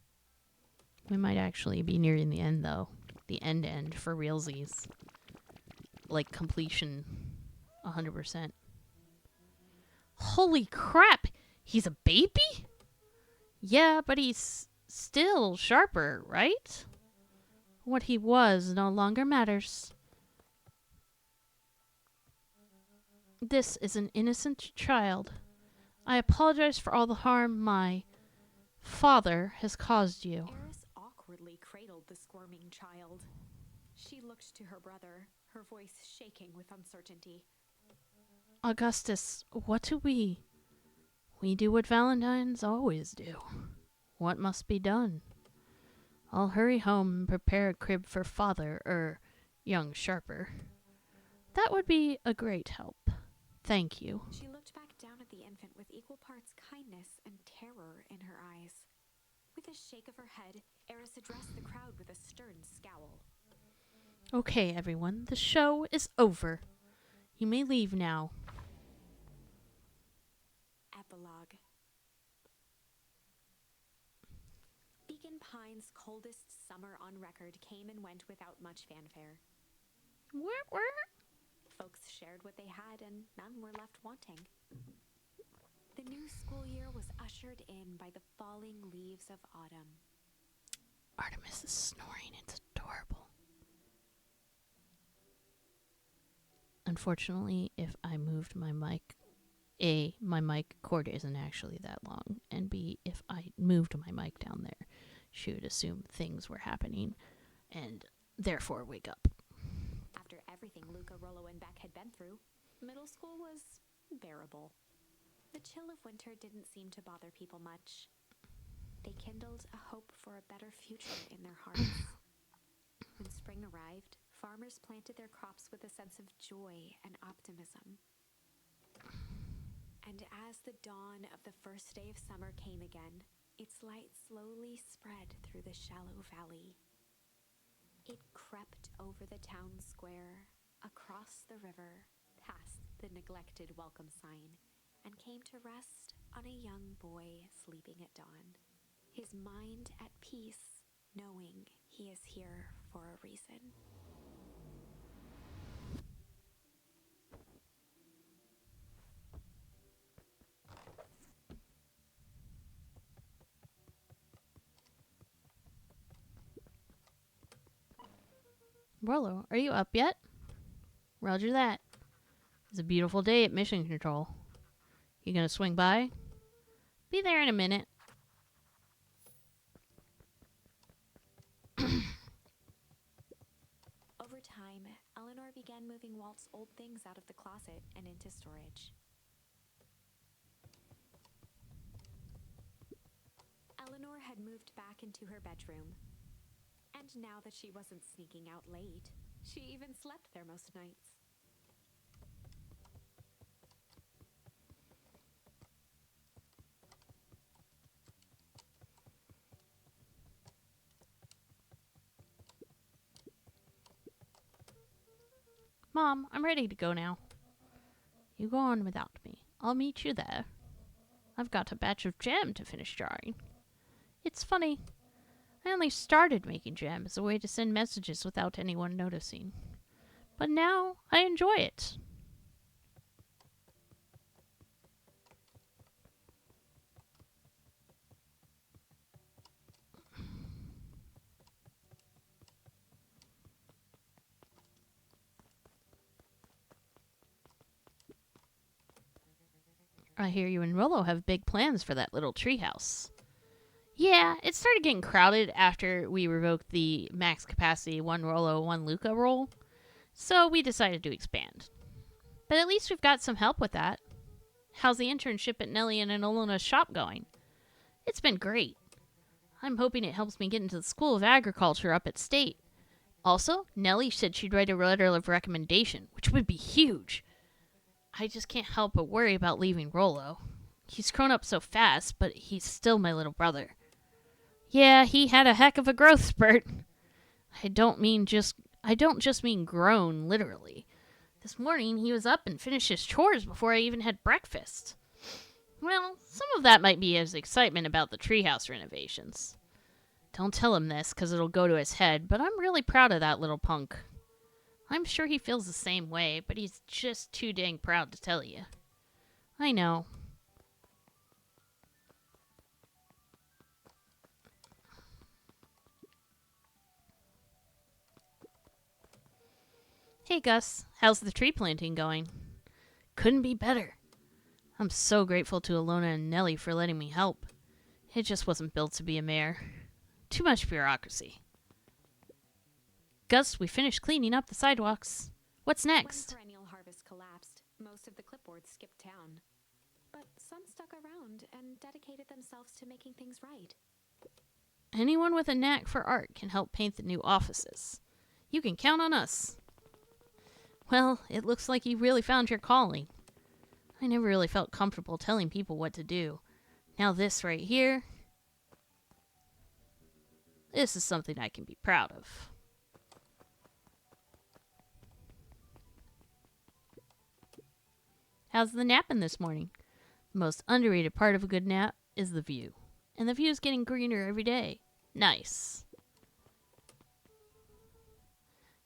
We might actually be nearing the end, though. The end for realsies. Like completion 100%. Holy crap! He's a baby? Yeah, but he's still Sharper, right? What he was no longer matters. This is an innocent child. I apologize for all the harm my father has caused you. Eris awkwardly cradled the squirming child. She looked to her brother, her voice shaking with uncertainty. Augustus, what do we? We do what Valentines always do. What must be done? I'll hurry home and prepare a crib for father, young Sharper. That would be a great help. Thank you. She looked back down at the infant with equal parts kindness and terror in her eyes. With a shake of her head, Eris addressed the crowd with a stern scowl. Okay, everyone, the show is over. You may leave now. Epilogue. Beacon Pine's coldest summer on record came and went without much fanfare. Where? Folks shared what they had, and none were left wanting. The new school year was ushered in by the falling leaves of autumn. Artemis is snoring. It's adorable. Unfortunately, if I moved my mic, A, my mic cord isn't actually that long, and B, if I moved my mic down there, she would assume things were happening and therefore wake up. After everything Luca, Rollo, and Beck had been through, middle school was bearable. The chill of winter didn't seem to bother people much. They kindled a hope for a better future in their hearts. When spring arrived, farmers planted their crops with a sense of joy and optimism. And as the dawn of the first day of summer came again, its light slowly spread through the shallow valley. It crept over the town square, across the river, past the neglected welcome sign, and came to rest on a young boy sleeping at dawn, his mind at peace, knowing he is here for a reason. Rollo, are you up yet? Roger that. It's a beautiful day at Mission Control. You gonna swing by? Be there in a minute. Over time, Eleanor began moving Walt's old things out of the closet and into storage. Eleanor had moved back into her bedroom. And now that she wasn't sneaking out late, she even slept there most nights. Mom, I'm ready to go now. You go on without me. I'll meet you there. I've got a batch of jam to finish jarring. It's funny. I only started making jam as a way to send messages without anyone noticing. But now I enjoy it. I hear you and Rollo have big plans for that little treehouse. Yeah, it started getting crowded after we revoked the max capacity 1 Rollo, 1 Luca rule, so we decided to expand. But at least we've got some help with that. How's the internship at Nellie and Alona's shop going? It's been great. I'm hoping it helps me get into the School of Agriculture up at State. Also, Nellie said she'd write a letter of recommendation, which would be huge. I just can't help but worry about leaving Rollo. He's grown up so fast, but he's still my little brother. Yeah, he had a heck of a growth spurt. I don't just mean grown, literally. This morning, he was up and finished his chores before I even had breakfast. Well, some of that might be his excitement about the treehouse renovations. Don't tell him this, because it'll go to his head, but I'm really proud of that little punk. I'm sure he feels the same way, but he's just too dang proud to tell you. I know. Hey, Gus. How's the tree planting going? Couldn't be better. I'm so grateful to Alona and Nellie for letting me help. It just wasn't built to be a mayor. Too much bureaucracy. Gus, we finished cleaning up the sidewalks. What's next? When perennial harvest collapsed, most of the clipboards skipped town. But some stuck around and dedicated themselves to making things right. Anyone with a knack for art can help paint the new offices. You can count on us. Well, it looks like you really found your calling. I never really felt comfortable telling people what to do. Now this right here, this is something I can be proud of. How's the napping this morning? The most underrated part of a good nap is the view. And the view's getting greener every day. Nice.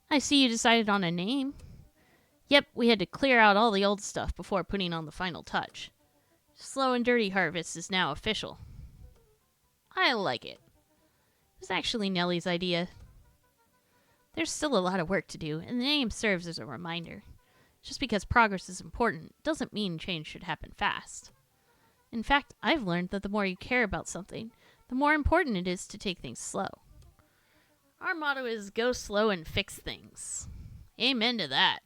I see you decided on a name. Yep, we had to clear out all the old stuff before putting on the final touch. Slow and Dirty Harvest is now official. I like it. It was actually Nellie's idea. There's still a lot of work to do, and the name serves as a reminder. Just because progress is important doesn't mean change should happen fast. In fact, I've learned that the more you care about something, the more important it is to take things slow. Our motto is go slow and fix things. Amen to that.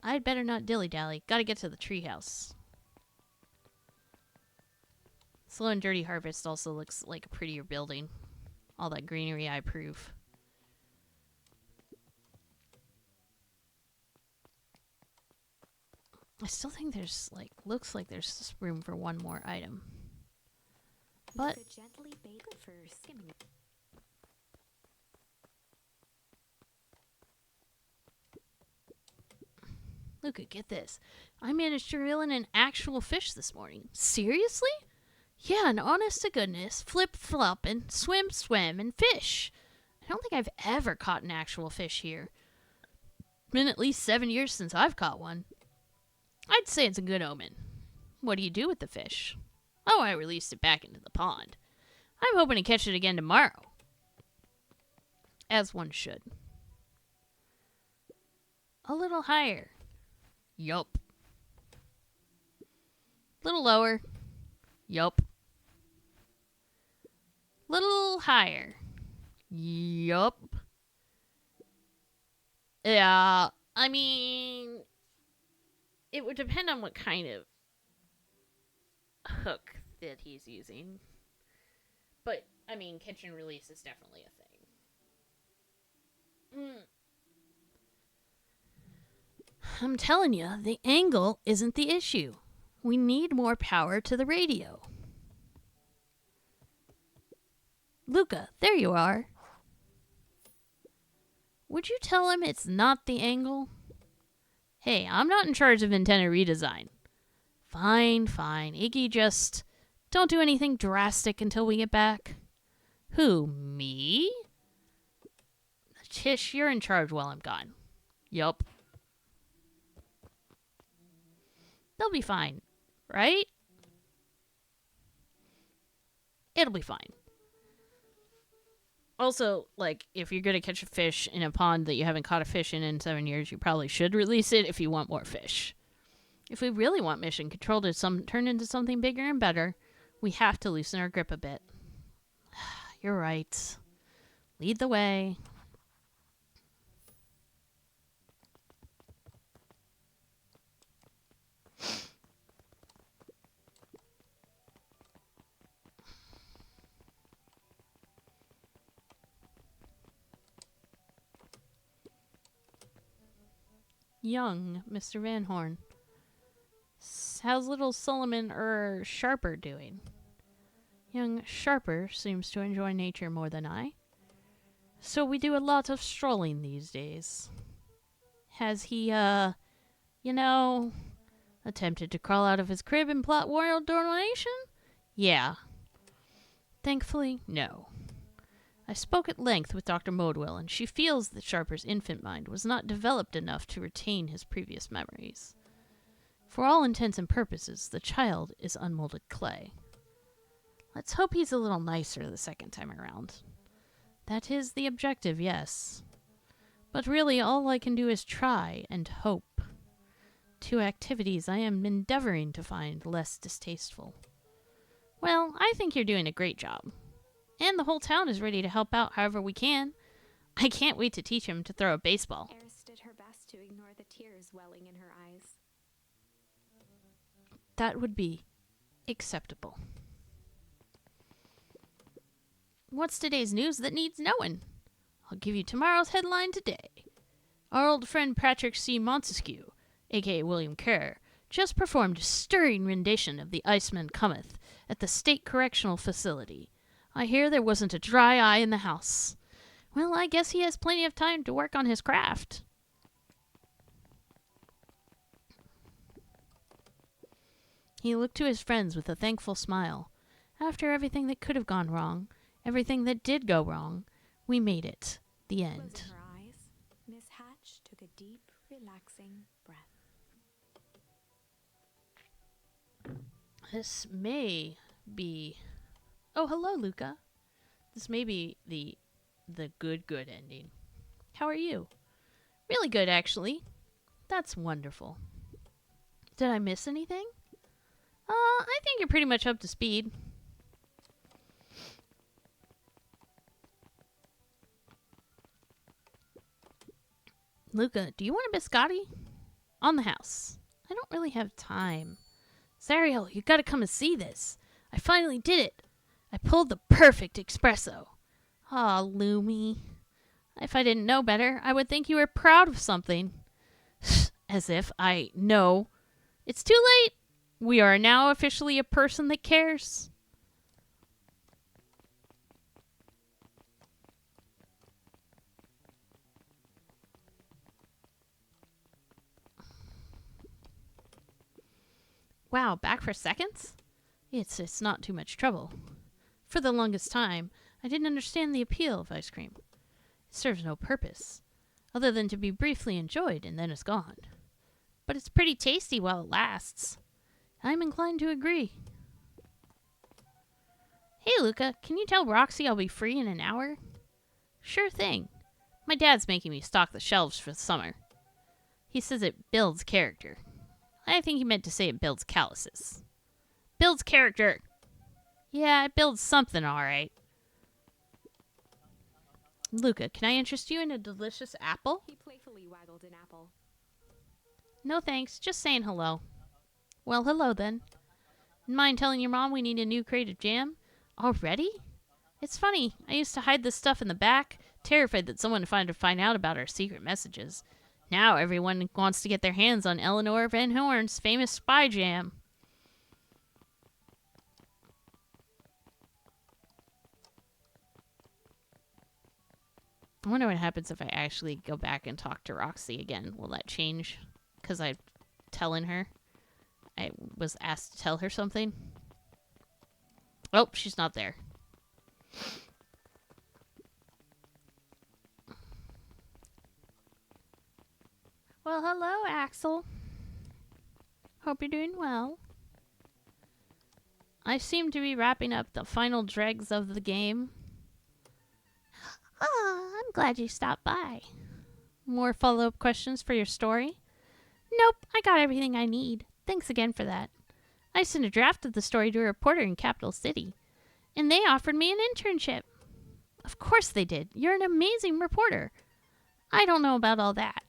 I'd better not dilly-dally. Gotta get to the treehouse. Slow and Dirty Harvest also looks like a prettier building. All that greenery, I approve. I still think there's, looks like there's room for one more item. But You could gently bait for skimming. Luca, get this. I managed to reel in an actual fish this morning. Seriously? Yeah, and honest to goodness, flip-flop and swim, and fish. I don't think I've ever caught an actual fish here. Been at least 7 years since I've caught one. I'd say it's a good omen. What do you do with the fish? Oh, I released it back into the pond. I'm hoping to catch it again tomorrow. As one should. A little higher. Yup. Little lower. Yup. Little higher. Yup. Yeah, I mean, it would depend on what kind of hook that he's using. But, I mean, catch and release is definitely a thing. I'm telling you, the angle isn't the issue. We need more power to the radio. Luca, there you are. Would you tell him it's not the angle? Hey, I'm not in charge of antenna redesign. Fine. Iggy, just don't do anything drastic until we get back. Who, me? Tish, you're in charge while I'm gone. Yup. They'll be fine, right? It'll be fine. Also, if you're going to catch a fish in a pond that you haven't caught a fish in 7 years, you probably should release it if you want more fish. If we really want mission control to turn into something bigger and better, we have to loosen our grip a bit. You're right. Lead the way. young Mr. Van Horn. How's little Solomon Sharper doing? Young Sharper seems to enjoy nature more than I. So we do a lot of strolling these days. Has he, attempted to crawl out of his crib and plot world domination? Yeah. Thankfully, no. I spoke at length with Dr. Modwell, and she feels that Sharper's infant mind was not developed enough to retain his previous memories. For all intents and purposes, the child is unmolded clay. Let's hope he's a little nicer the second time around. That is the objective, yes. But really, all I can do is try and hope. 2 activities I am endeavoring to find less distasteful. Well, I think you're doing a great job. And the whole town is ready to help out however we can. I can't wait to teach him to throw a baseball. Eris did her best to ignore the tears welling in her eyes. That would be acceptable. What's today's news that needs knowing? I'll give you tomorrow's headline today. Our old friend Patrick C. Montesquieu, a.k.a. William Kerr, just performed a stirring rendition of The Iceman Cometh at the State Correctional Facility. I hear there wasn't a dry eye in the house. Well, I guess he has plenty of time to work on his craft. He looked to his friends with a thankful smile. After everything that could have gone wrong, everything that did go wrong, we made it. The end. Closing her eyes, Miss Hatch took a deep, relaxing breath. This may be... Oh, hello, Luca. This may be the good ending. How are you? Really good, actually. That's wonderful. Did I miss anything? I think you're pretty much up to speed. Luca, do you want a biscotti? On the house. I don't really have time. Zariel, you gotta come and see this. I finally did it. I pulled the perfect espresso. Aw, Lumi. If I didn't know better, I would think you were proud of something. As if I know. It's too late. We are now officially a person that cares. Wow, back for seconds? It's not too much trouble. For the longest time, I didn't understand the appeal of ice cream. It serves no purpose, other than to be briefly enjoyed and then it's gone. But it's pretty tasty while it lasts. I'm inclined to agree. Hey, Luca, can you tell Roxy I'll be free in an hour? Sure thing. My dad's making me stock the shelves for the summer. He says it builds character. I think he meant to say it builds calluses. Builds character. Yeah, it builds something, all right. Luca, can I interest you in a delicious apple? He playfully waggled an apple. No thanks, just saying hello. Well, hello then. Mind telling your mom we need a new crate of jam? Already? It's funny, I used to hide this stuff in the back, terrified that someone would find out about our secret messages. Now everyone wants to get their hands on Eleanor Van Horn's famous spy jam. I wonder what happens if I actually go back and talk to Roxy again. Will that change? Because I'm telling her. I was asked to tell her something. Oh, she's not there. Well, hello, Axel. Hope you're doing well. I seem to be wrapping up the final dregs of the game. I'm glad you stopped by. More follow-up questions for your story? Nope, I got everything I need. Thanks again for that. I sent a draft of the story to a reporter in Capital City, and they offered me an internship. Of course they did. You're an amazing reporter. I don't know about all that.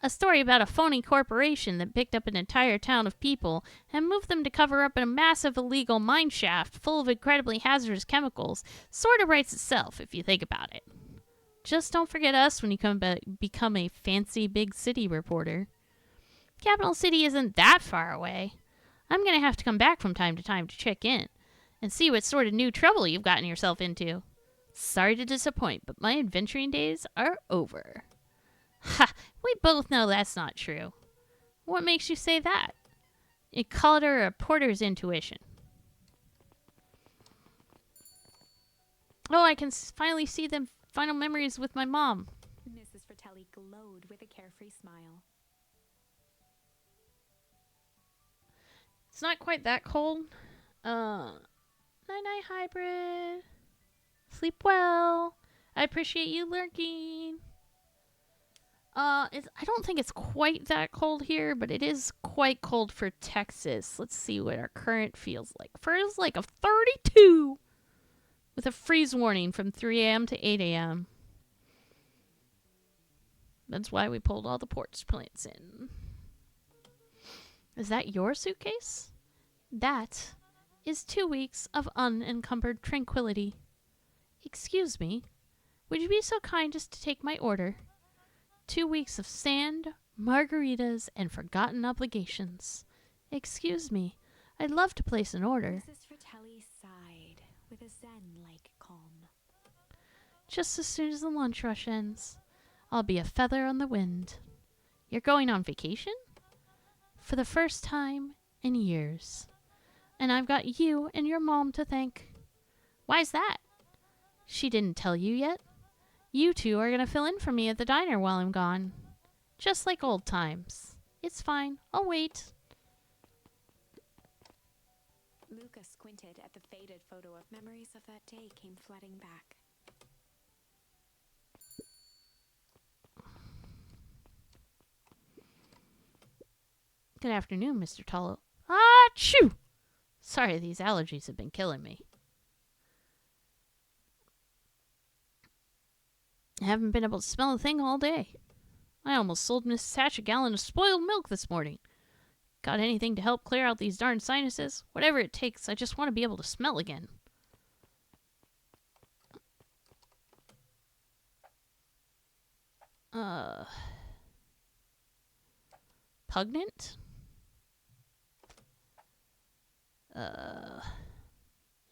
A story about a phony corporation that picked up an entire town of people and moved them to cover up a massive illegal mine shaft full of incredibly hazardous chemicals sort of writes itself if you think about it. Just don't forget us when you become a fancy big city reporter. Capital City isn't that far away. I'm going to have to come back from time to time to check in and see what sort of new trouble you've gotten yourself into. Sorry to disappoint, but my adventuring days are over. Ha! We both know that's not true. What makes you say that? You call it a reporter's intuition. Oh, I can finally see the final memories with my mom. Mrs. Fratelli glowed with a carefree smile. It's not quite that cold. Night-night, hybrid. Sleep well. I appreciate you lurking. I don't think it's quite that cold here, but it is quite cold for Texas. Let's see what our current feels like. Feels like a 32 with a freeze warning from 3 a.m. to 8 a.m. That's why we pulled all the porch plants in. Is that your suitcase? That is 2 weeks of unencumbered tranquility. Excuse me, would you be so kind as to take my order? 2 weeks of sand, margaritas, and forgotten obligations. Excuse me, I'd love to place an order. Mrs. Fratelli sighed with a zen-like calm. Just as soon as the lunch rush ends, I'll be a feather on the wind. You're going on vacation? For the first time in years. And I've got you and your mom to thank. Why's that? She didn't tell you yet? You two are going to fill in for me at the diner while I'm gone. Just like old times. It's fine. I'll wait. Luca squinted at the faded photo of memories of that day came flooding back. Good afternoon, Mr. Tolo. Achoo! Sorry, these allergies have been killing me. I haven't been able to smell a thing all day. I almost sold Mrs. Hatch a gallon of spoiled milk this morning. Got anything to help clear out these darn sinuses? Whatever it takes, I just want to be able to smell again. Pugnant?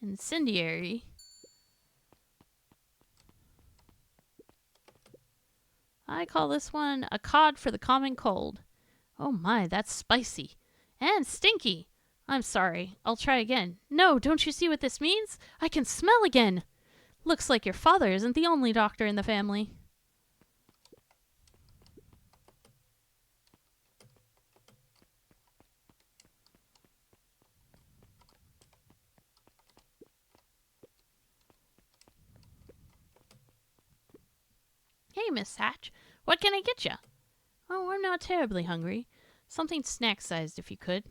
Incendiary? I call this one a cod for the common cold. Oh my, that's spicy. And stinky. I'm sorry. I'll try again. No, don't you see what this means? I can smell again. Looks like your father isn't the only doctor in the family. Hey, Miss Hatch. What can I get you? Oh, I'm not terribly hungry. Something snack-sized if you could.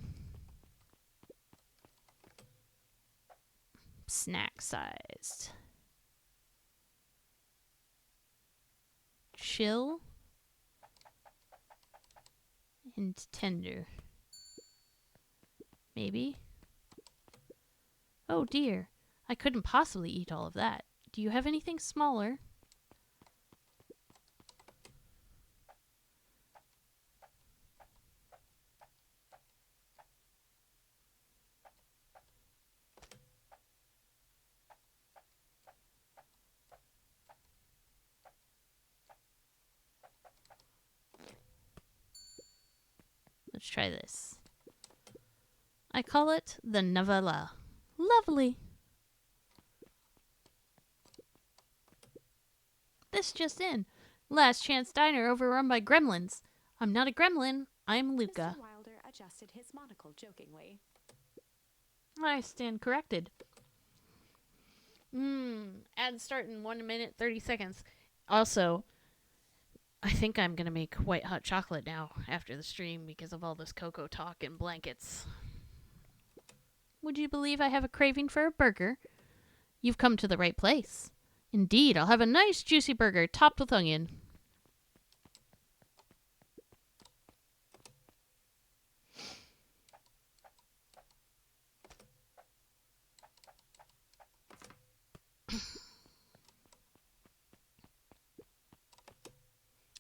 Snack-sized. Chill. And tender. Maybe. Oh dear. I couldn't possibly eat all of that. Do you have anything smaller? Let's try this. I call it the novella. Lovely. This just in. Last chance diner overrun by gremlins. I'm not a gremlin. I'm Luca. Mr. Wilder adjusted his monocle jokingly. I stand corrected. Ad start in 1 minute, 30 seconds. Also, I think I'm going to make white hot chocolate now after the stream because of all this cocoa talk and blankets. Would you believe I have a craving for a burger? You've come to the right place. Indeed, I'll have a nice juicy burger topped with onion.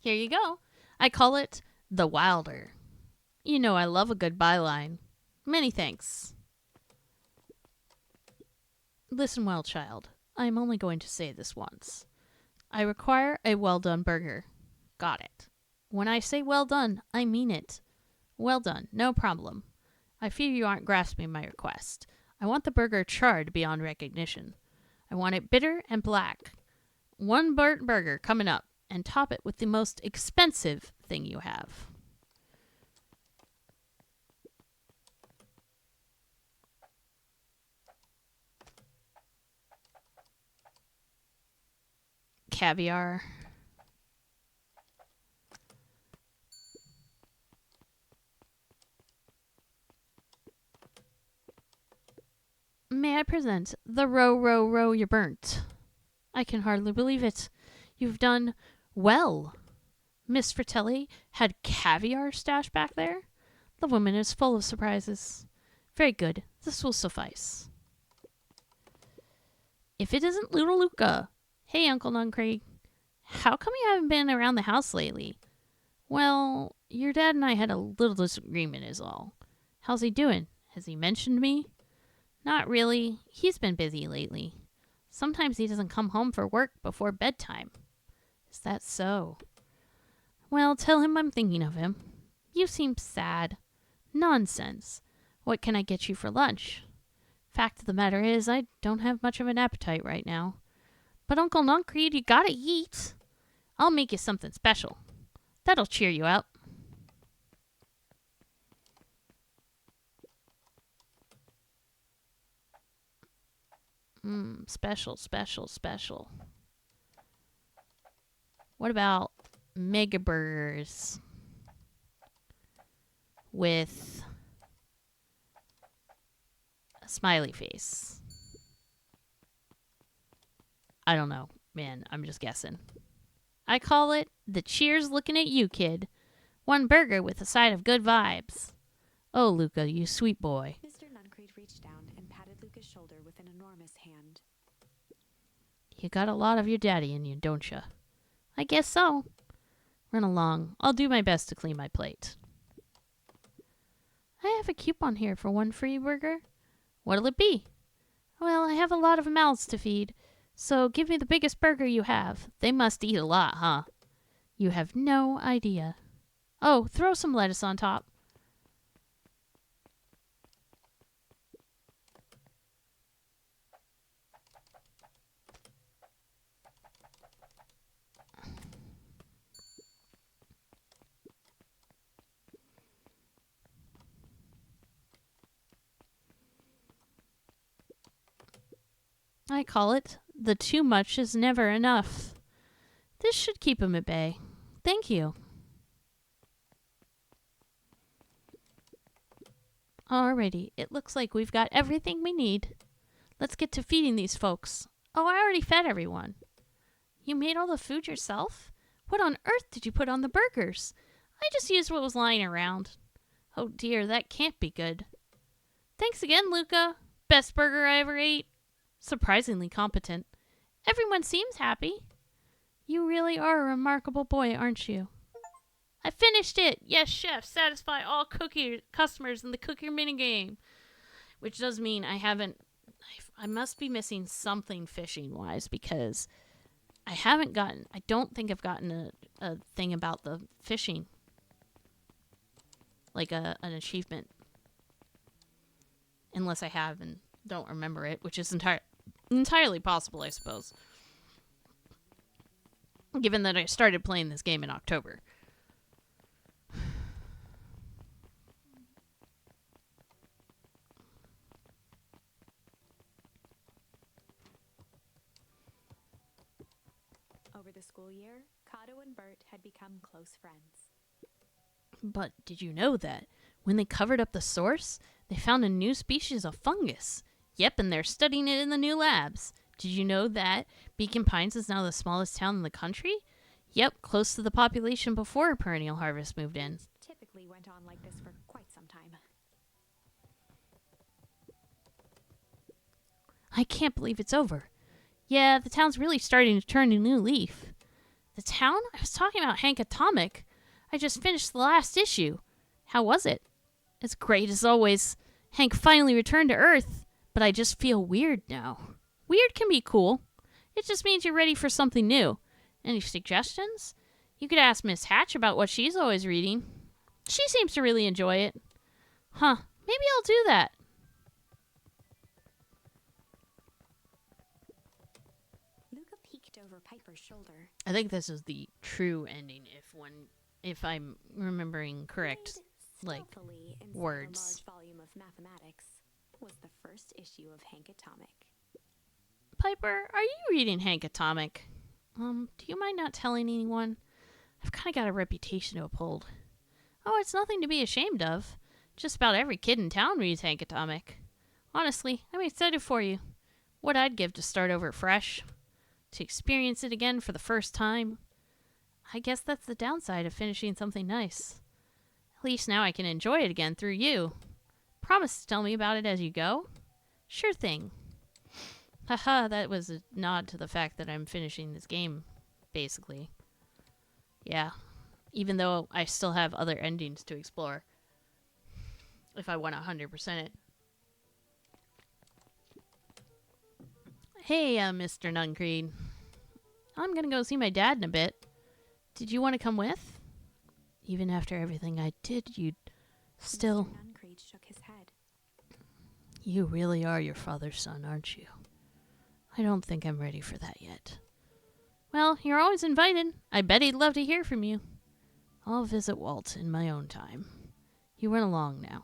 Here you go. I call it the Wilder. You know I love a good byline. Many thanks. Listen well, child. I am only going to say this once. I require a well-done burger. Got it. When I say well done, I mean it. Well done, no problem. I fear you aren't grasping my request. I want the burger charred beyond recognition. I want it bitter and black. One burnt burger coming up, and top it with the most expensive thing you have. Caviar. May I present the row, row, row you're burnt? I can hardly believe it. You've done well. Miss Fratelli had caviar stashed back there? The woman is full of surprises. Very good. This will suffice. If it isn't little Luca. Hey, Uncle Nuncraig. How come you haven't been around the house lately? Well, your dad and I had a little disagreement is all. How's he doing? Has he mentioned me? Not really. He's been busy lately. Sometimes he doesn't come home for work before bedtime. Is that so? Well, tell him I'm thinking of him. You seem sad. Nonsense. What can I get you for lunch? Fact of the matter is, I don't have much of an appetite right now. But Uncle Nuncreed, you gotta eat. I'll make you something special. That'll cheer you up. Special, special, special. What about mega burgers with a smiley face? I don't know, man. I'm just guessing. I call it the cheers looking at you, kid. One burger with a side of good vibes. Oh, Luca, you sweet boy. Mr. Nuncreed reached down and patted Luca's shoulder with an enormous hand. You got a lot of your daddy in you, don't you? I guess so. Run along. I'll do my best to clean my plate. I have a coupon here for one free burger. What'll it be? Well, I have a lot of mouths to feed, so give me the biggest burger you have. They must eat a lot, huh? You have no idea. Oh, throw some lettuce on top. I call it the too much is never enough. This should keep him at bay. Thank you. Alrighty, it looks like we've got everything we need. Let's get to feeding these folks. Oh, I already fed everyone. You made all the food yourself? What on earth did you put on the burgers? I just used what was lying around. Oh dear, that can't be good. Thanks again, Luca. Best burger I ever ate. Surprisingly competent. Everyone seems happy. You really are a remarkable boy, aren't you? I finished it! Yes, chef, satisfy all cookie customers in the cookie minigame. Which does mean I must be missing something fishing-wise because I don't think I've gotten a thing about the fishing. Like an achievement. Unless I have and don't remember it, which is entirely possible, I suppose. Given that I started playing this game in October. Over the school year, Kato and Bert had become close friends. But did you know that when they covered up the source, they found a new species of fungus? Yep, and they're studying it in the new labs. Did you know that Beacon Pines is now the smallest town in the country? Yep, close to the population before Perennial Harvest moved in. Typically went on like this for quite some time. I can't believe it's over. Yeah, the town's really starting to turn a new leaf. The town? I was talking about Hank Atomic. I just finished the last issue. How was it? As great as always. Hank finally returned to Earth, but I just feel weird now. Weird can be cool. It just means you're ready for something new. Any suggestions? You could ask Miss Hatch about what she's always reading. She seems to really enjoy it. Huh, maybe I'll do that. Luca peeked over Piper's shoulder. I think this is the true ending if I'm remembering correct. Laid Like, stealthily inside words. a large volume of mathematics was the first issue of Hank Atomic. Piper, are you reading Hank Atomic? Do you mind not telling anyone? I've kind of got a reputation to uphold. Oh, it's nothing to be ashamed of. Just about every kid in town reads Hank Atomic. Honestly, I'm excited for you. What I'd give to start over fresh. To experience it again for the first time. I guess that's the downside of finishing something nice. At least now I can enjoy it again through you. Promise to tell me about it as you go? Sure thing. Haha, that was a nod to the fact that I'm finishing this game, basically. Yeah. Even though I still have other endings to explore. If I want to 100% it. Hey, Mr. Nuncreed. I'm gonna go see my dad in a bit. Did you want to come with? Even after everything I did, you'd still... Mr. Nuncreed shook his head. You really are your father's son, aren't you? I don't think I'm ready for that yet. Well, you're always invited. I bet he'd love to hear from you. I'll visit Walt in my own time. You run along now.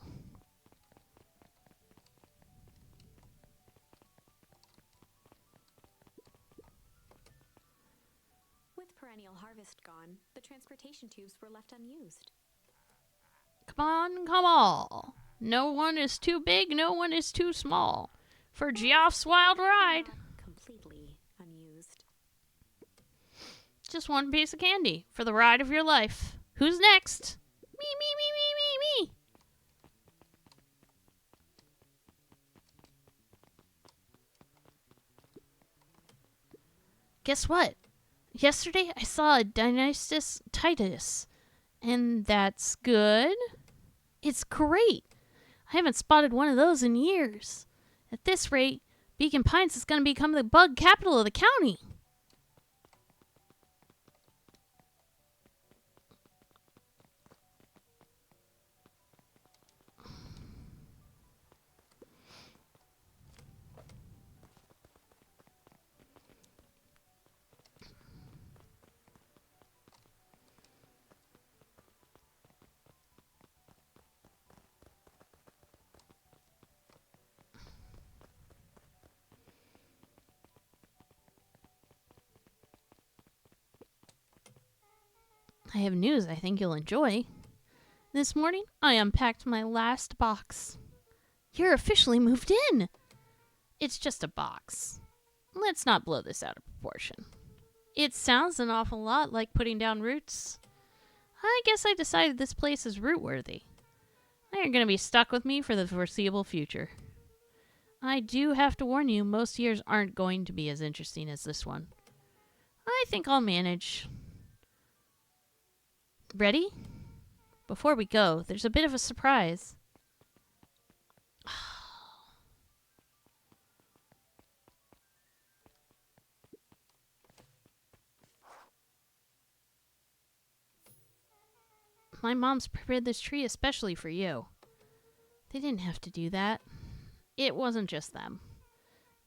With perennial harvest gone, the transportation tubes were left unused. Come on, come all. No one is too big, no one is too small. For Geoff's wild ride. Not completely unused. Just one piece of candy for the ride of your life. Who's next? Me, me, me, me, me, me. Guess what? Yesterday I saw a Dionysus Titus. And that's good? It's great. I haven't spotted one of those in years. At this rate, Beacon Pines is going to become the bug capital of the county. I have news I think you'll enjoy. This morning, I unpacked my last box. You're officially moved in. It's just a box. Let's not blow this out of proportion. It sounds an awful lot like putting down roots. I guess I decided this place is root-worthy. You're going to be stuck with me for the foreseeable future. I do have to warn you, most years aren't going to be as interesting as this one. I think I'll manage. Ready? Before we go, there's a bit of a surprise. My mom's prepared this tree especially for you. They didn't have to do that. It wasn't just them.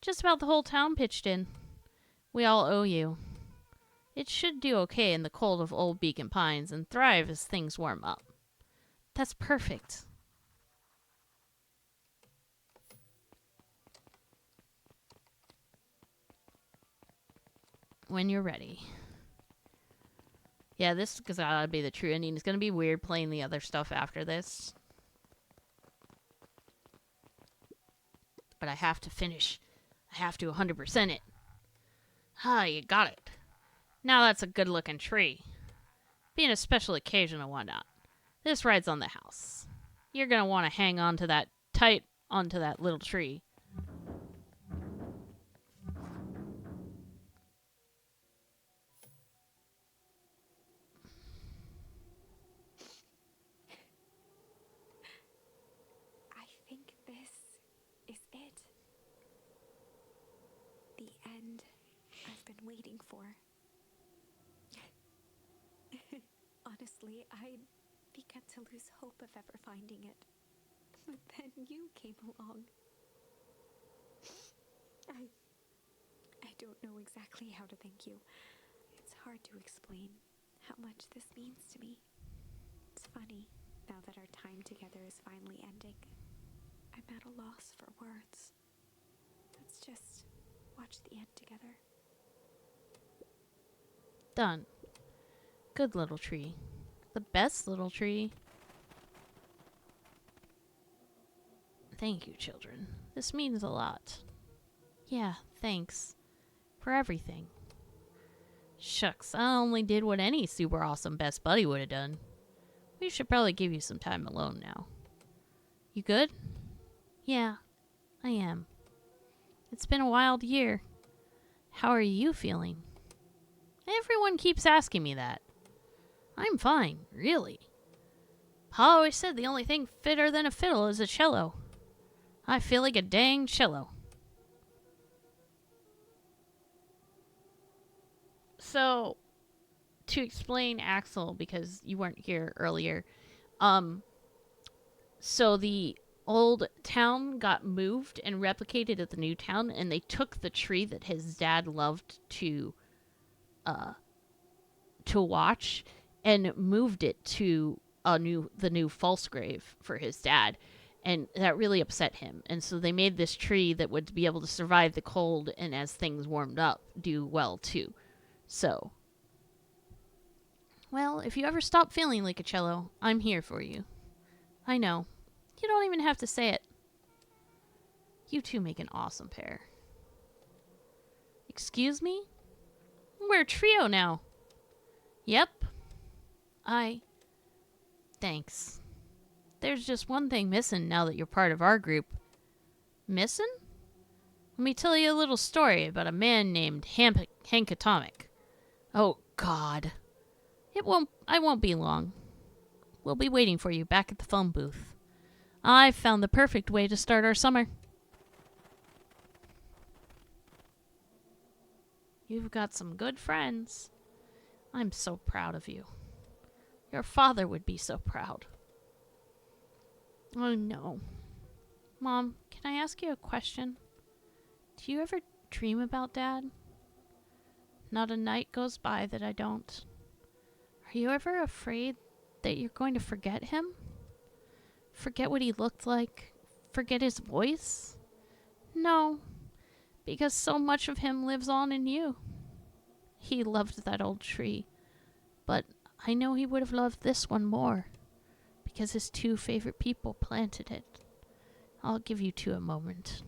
Just about the whole town pitched in. We all owe you. It should do okay in the cold of old Beacon Pines and thrive as things warm up. That's perfect. When you're ready. Yeah, this is gotta be the true ending. It's gonna be weird playing the other stuff after this. But I have to finish. I have to 100% it. Ah, you got it. Now that's a good looking tree. Being a special occasion and whatnot. This rides on the house. You're gonna want to hang on to that tight onto that little tree. before. Honestly, I began to lose hope of ever finding it. But then you came along. I don't know exactly how to thank you. It's hard to explain how much this means to me. It's funny, now that our time together is finally ending, I'm at a loss for words. Let's just watch the end together. Done. Good little tree. The best little tree. Thank you, children. This means a lot. Yeah, thanks. For everything. Shucks, I only did what any super awesome best buddy would have done. We should probably give you some time alone now. You good? Yeah, I am. It's been a wild year. How are you feeling? Everyone keeps asking me that. I'm fine, really. Pa always said the only thing fitter than a fiddle is a cello. I feel like a dang cello. So, to explain Axel, because you weren't here earlier, so the old town got moved and replicated at the new town, and they took the tree that his dad loved uh, to watch and moved it to the new false grave for his dad, and that really upset him. And so they made this tree that would be able to survive the cold, and as things warmed up, do well too. So, well, if you ever stop feeling like a cello, I'm here for you. I know. You don't even have to say it. You two make an awesome pair. Excuse me? We're a trio now. Yep. Thanks. There's just one thing missing now that you're part of our group. Missing? Let me tell you a little story about a man named Hank Atomic. Oh, God. I won't be long. We'll be waiting for you back at the phone booth. I've found the perfect way to start our summer. You've got some good friends. I'm so proud of you. Your father would be so proud. Oh, no. Mom, can I ask you a question? Do you ever dream about Dad? Not a night goes by that I don't. Are you ever afraid that you're going to forget him? Forget what he looked like? Forget his voice? No, because so much of him lives on in you. He loved that old tree, but I know he would have loved this one more, because his two favorite people planted it. I'll give you two a moment.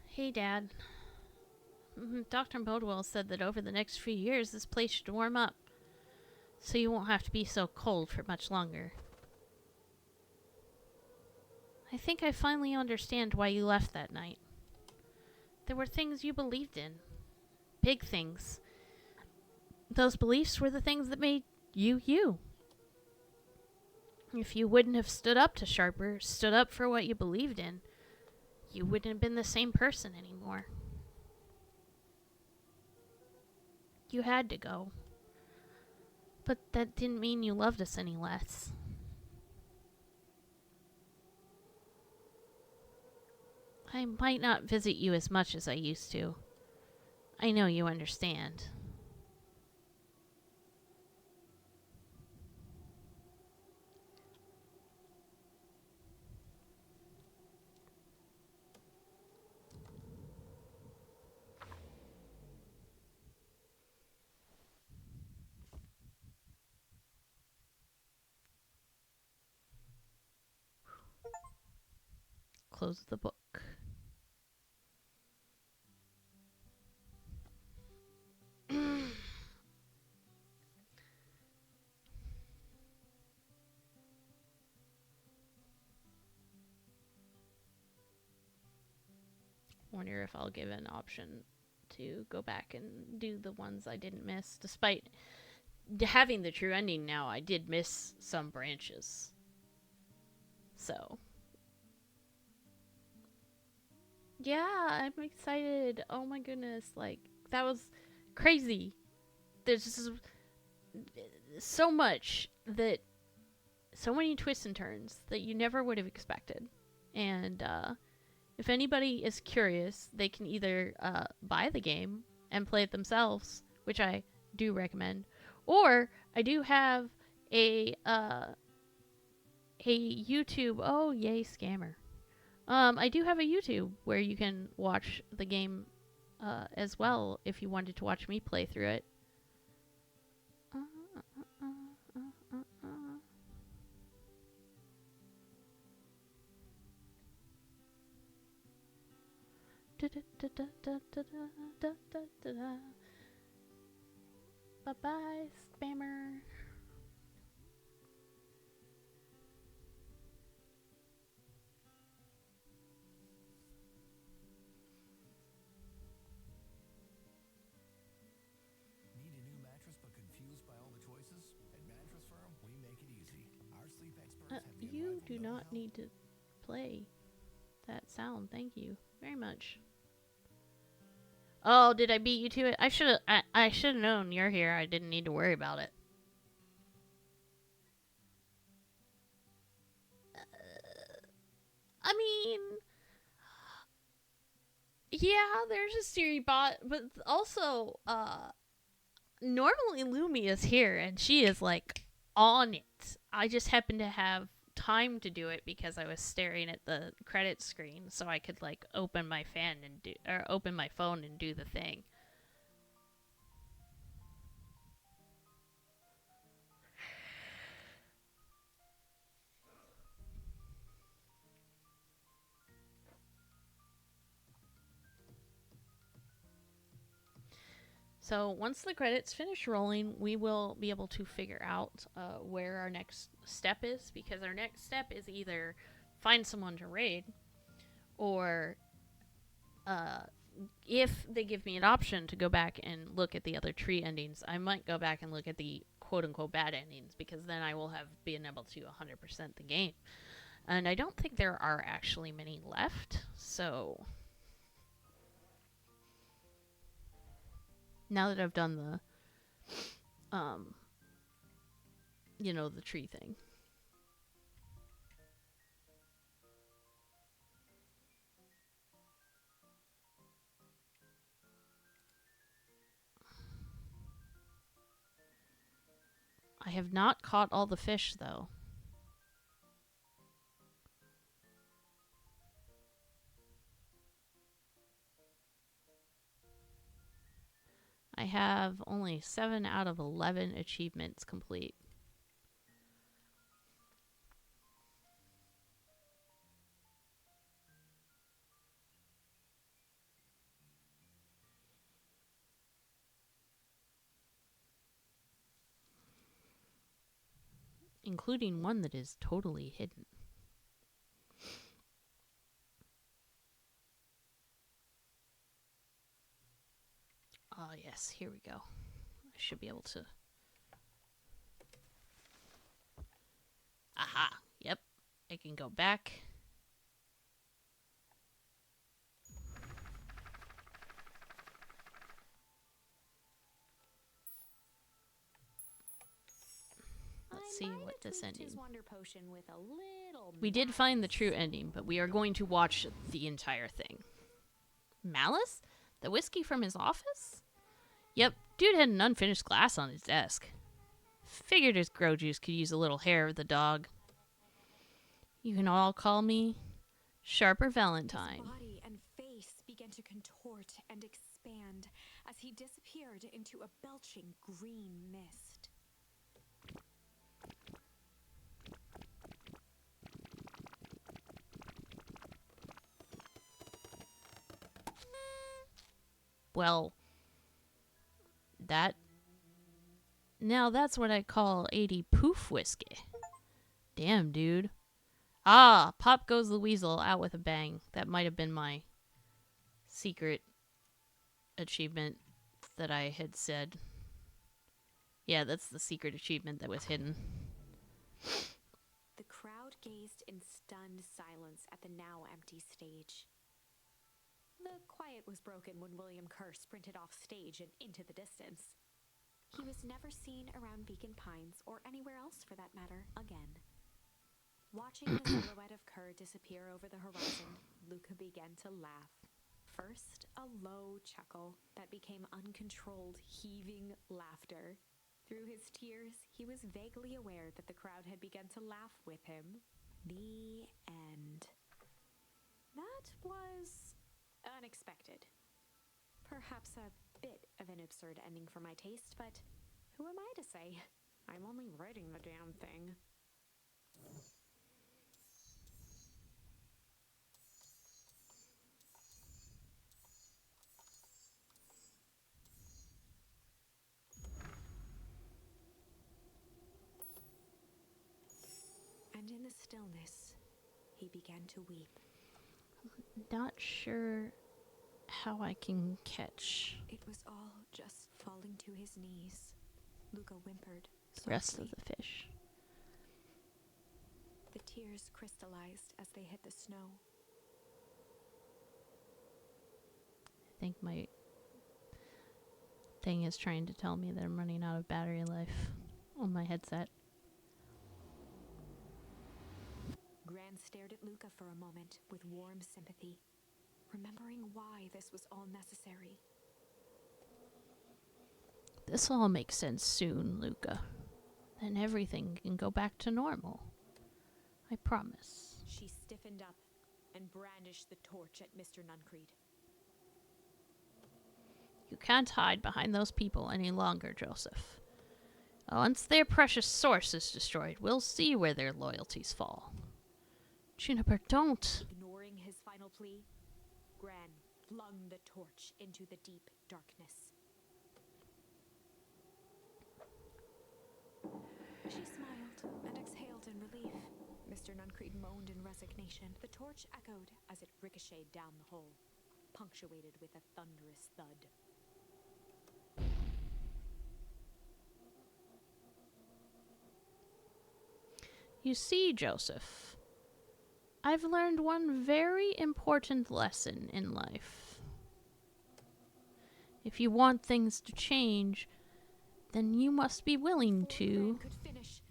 Hey, Dad. Dr. Bodwell said that over the next few years this place should warm up, so you won't have to be so cold for much longer. I think I finally understand why you left that night. There were things you believed in. Big things. Those beliefs were the things that made you you. If you wouldn't have stood up to Sharper, stood up for what you believed in, you wouldn't have been the same person anymore. You had to go. But that didn't mean you loved us any less. I might not visit you as much as I used to. I know you understand. Close the book. Wonder if I'll give an option to go back and do the ones I didn't miss. Despite having the true ending now, I did miss some branches. So, Yeah, I'm excited. Oh my goodness, like that was crazy. There's just so much that so many twists and turns that you never would have expected. And if anybody is curious, they can either buy the game and play it themselves, which I do recommend, or I do have a YouTube. Oh yay, scammer! I do have a YouTube where you can watch the game as well if you wanted to watch me play through it. Uh, uh, uh, uh, Bye bye, spammer. Need a new mattress but confused by all the choices? At Mattress Firm, we make it easy. Our sleep experts have the You unrivaled do not know-how. need to play that sound. Thank you very much. Oh, did I beat you to it? I should have. I should have known you're here. I didn't need to worry about it. I mean, yeah, there's a Siri bot, but also, normally Lumi is here and she is like on it. I just happened to have time to do it because I was staring at the credit screen, so I could like open my fan and do or open my phone and do the thing. So once the credits finish rolling, we will be able to figure out where our next step is, because our next step is either find someone to raid, or uh, if they give me an option to go back and look at the other tree endings, I might go back and look at the quote unquote bad endings, because then I will have been able to 100% the game. And I don't think there are actually many left, so now that I've done um, the tree thing. I have not caught all the fish, though. I have only 7 out of 11 achievements complete. Including one that is totally hidden. Oh, yes, here we go. I should be able to. Aha! Yep. I can go back. Let's see what this ending. Wonder potion with a little We did find the true ending, but we are going to watch the entire thing. Malice? The whiskey from his office? Yep, dude had an unfinished glass on his desk. Figured his grow juice could use a little hair of the dog. You can all call me Sharper Valentine. His body and face began to contort and expand as he disappeared into a belching green mist. Well, that. Now that's what I call 80 poof whiskey. Damn, dude. Ah, pop goes the weasel, out with a bang. That might have been my secret achievement that I had said. Yeah, that's the secret achievement that was hidden. The crowd gazed in stunned silence at the now empty stage. The quiet was broken when William Kerr sprinted off stage and into the distance. He was never seen around Beacon Pines, or anywhere else for that matter, again. Watching the silhouette of Kerr disappear over the horizon, Luca began to laugh. First, a low chuckle that became uncontrolled, heaving laughter. Through his tears, he was vaguely aware that the crowd had begun to laugh with him. The end. That was unexpected. Perhaps a bit of an absurd ending for my taste, but who am I to say? I'm only writing the damn thing. And in the stillness, he began to weep. Not sure how I can catch It was all just falling to his knees. Luca whimpered the rest softly. of the fish. The tears crystallized as they hit the snow. I think my thing is trying to tell me that I'm running out of battery life on my headset. Gran stared at Luca for a moment with warm sympathy, remembering why this was all necessary. This will all make sense soon, Luca. Then everything can go back to normal. I promise. She stiffened up and brandished the torch at Mr. Nuncreed. You can't hide behind those people any longer, Joseph. Once their precious source is destroyed, we'll see where their loyalties fall. Juniper, don't. Ignoring his final plea, Gran flung the torch into the deep darkness. She smiled and exhaled in relief. Mr. Nuncreed moaned in resignation. The torch echoed as it ricocheted down the hole, punctuated with a thunderous thud. You see, Joseph, I've learned one very important lesson in life. If you want things to change, then you must be willing Before Gran to. could finish,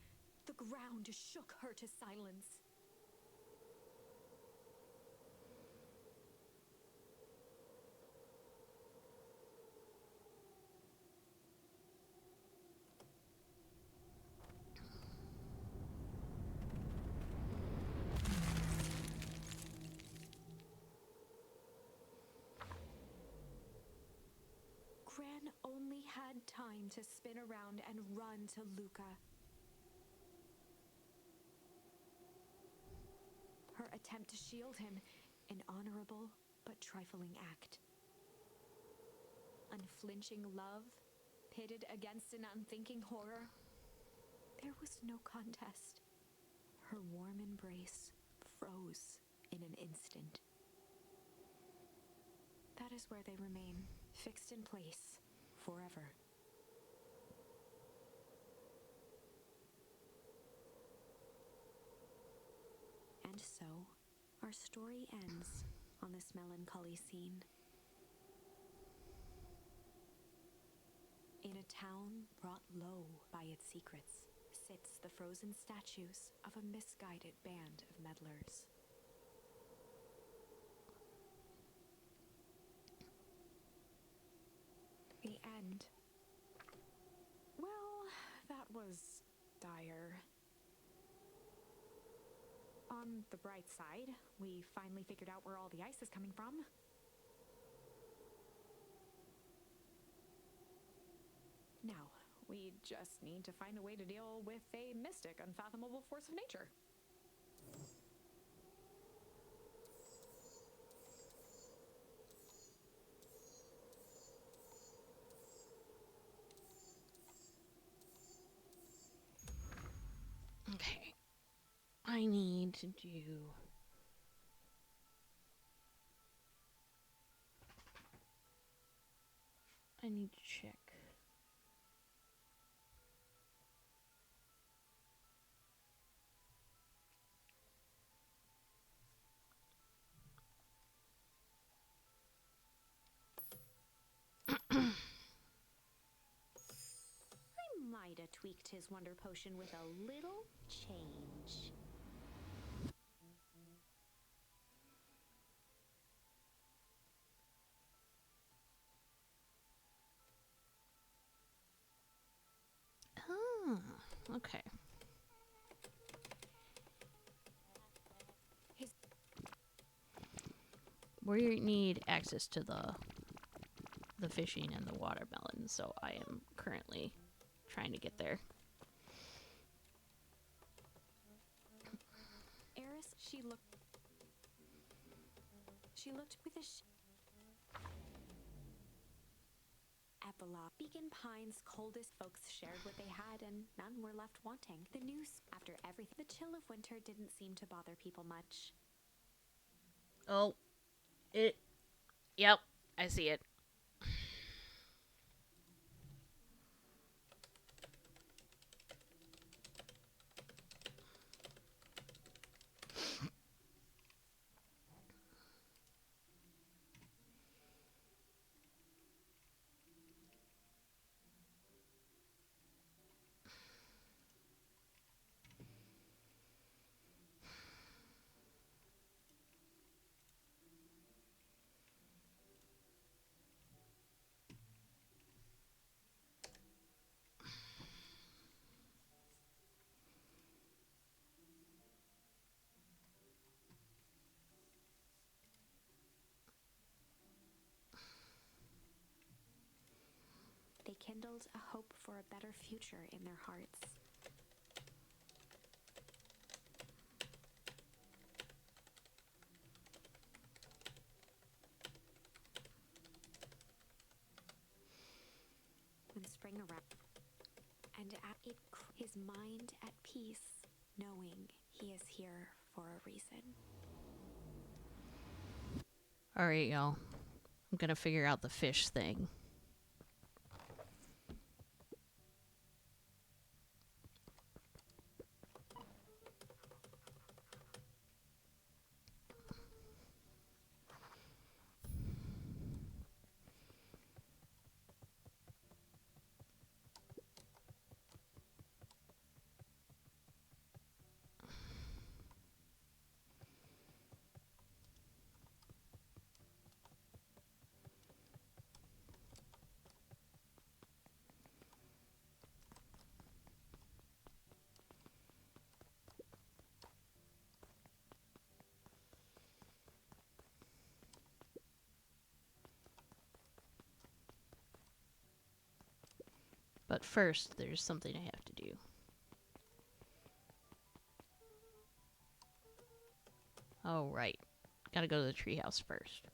the ground shook her to silence. Gran only had time to spin around and run to Luca. Her attempt to shield him, an honorable but trifling act. Unflinching love, pitted against an unthinking horror. There was no contest. Her warm embrace froze in an instant. That is where they remain, fixed in place, forever. And so, our story ends on this melancholy scene. In a town brought low by its secrets, sits the frozen statues of a misguided band of meddlers. The end. Well, that was dire. On the bright side, we finally figured out where all the ice is coming from. Now, we just need to find a way to deal with a mystic, unfathomable force of nature. Okay. I need to do. I need to check. tweaked his wonder potion with a little change. Oh, okay. We need access to the fishing and the watermelon, so I am currently trying to get there. Eris, she looked with a epilogue. Beacon Pines' coldest folks shared what they had, and none were left wanting. The news, after everything, the chill of winter didn't seem to bother people much. Oh, yep, I see it. They kindled a hope for a better future in their hearts. When spring arrived, and his mind at peace, knowing he is here for a reason. Alright, y'all. I'm gonna figure out the fish thing. But first, there's something I have to do. Oh, right. Gotta go to the treehouse first.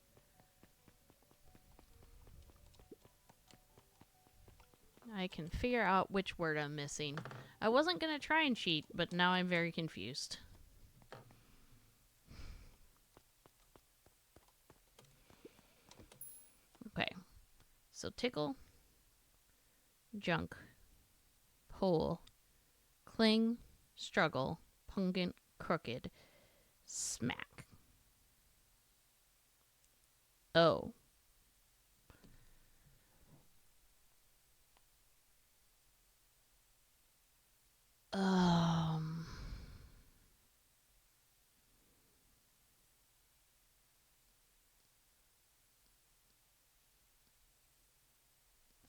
I can figure out which word I'm missing. I wasn't gonna try and cheat, but now I'm very confused. Okay. So tickle, junk, pull, cling, struggle, pungent, crooked, smack. Oh. Um.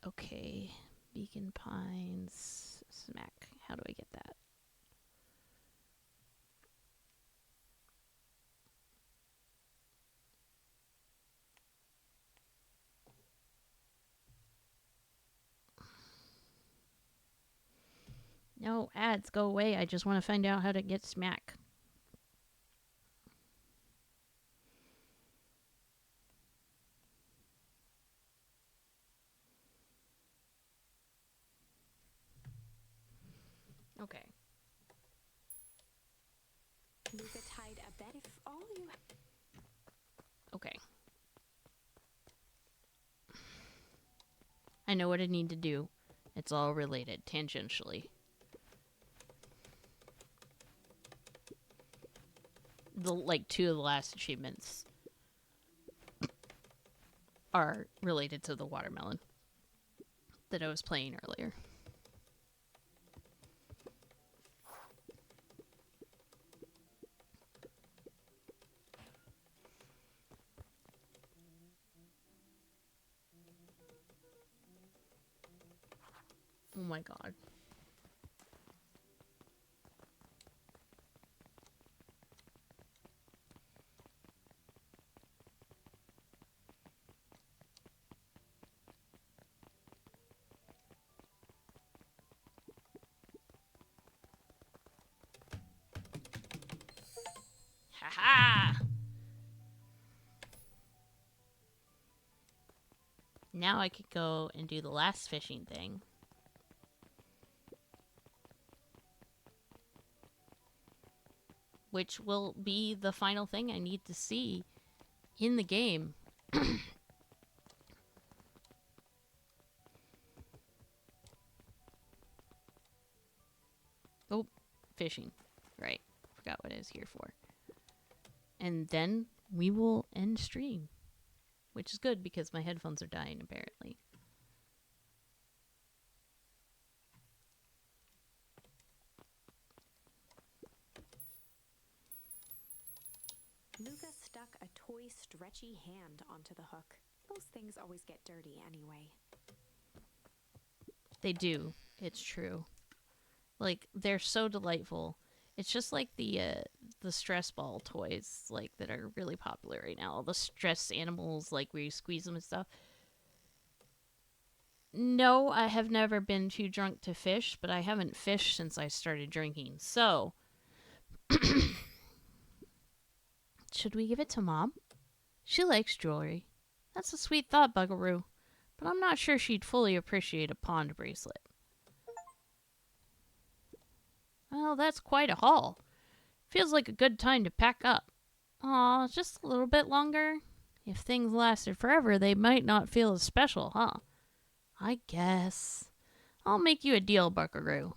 Okay. Beacon Pines, smack. How do I get that? No, ads, go away. I just want to find out how to get smack. Okay. Luca tied a bet if all you... Okay. I know what I need to do. It's all related, tangentially. Two of the last achievements are related to the watermelon that I was playing earlier. Oh my god. Ha-ha! Now I could go and do the last fishing thing. Which will be the final thing I need to see in the game. Oh, fishing. Right. Forgot what I was here for. And then we will end stream. Which is good because my headphones are dying apparently. Luca stuck a toy stretchy hand onto the hook. Those things always get dirty anyway. They do. It's true. Like, they're so delightful. It's just like the stress ball toys, like, that are really popular right now. All the stress animals, like, where you squeeze them and stuff. No, I have never been too drunk to fish, but I haven't fished since I started drinking. So, should we give it to Mom? She likes jewelry. That's a sweet thought, Bugaroo. But I'm not sure she'd fully appreciate a pond bracelet. Well, that's quite a haul. Feels like a good time to pack up. Aw, just a little bit longer? If things lasted forever, they might not feel as special, huh? I guess. I'll make you a deal, Buckaroo.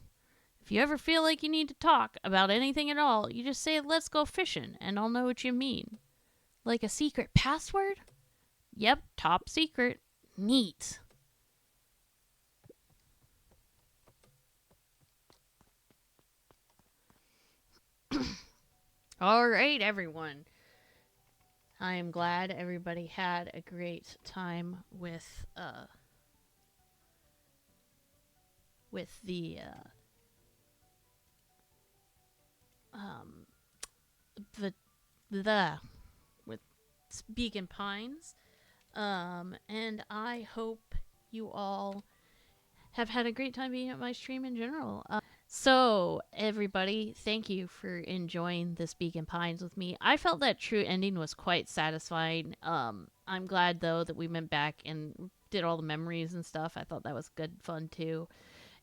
If you ever feel like you need to talk about anything at all, you just say, let's go fishing, and I'll know what you mean. Like a secret password? Yep, top secret. Neat. All right, everyone. I am glad everybody had a great time with the um the with Beacon Pines. And I hope you all have had a great time being at my stream in general. So, everybody, thank you for enjoying this Beacon Pines with me. I felt that true ending was quite satisfying. I'm glad, though, that we went back and did all the memories and stuff. I thought that was good fun, too.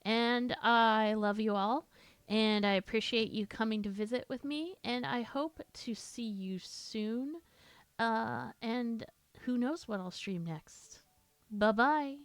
And I love you all. And I appreciate you coming to visit with me. And I hope to see you soon. And who knows what I'll stream next. Bye bye.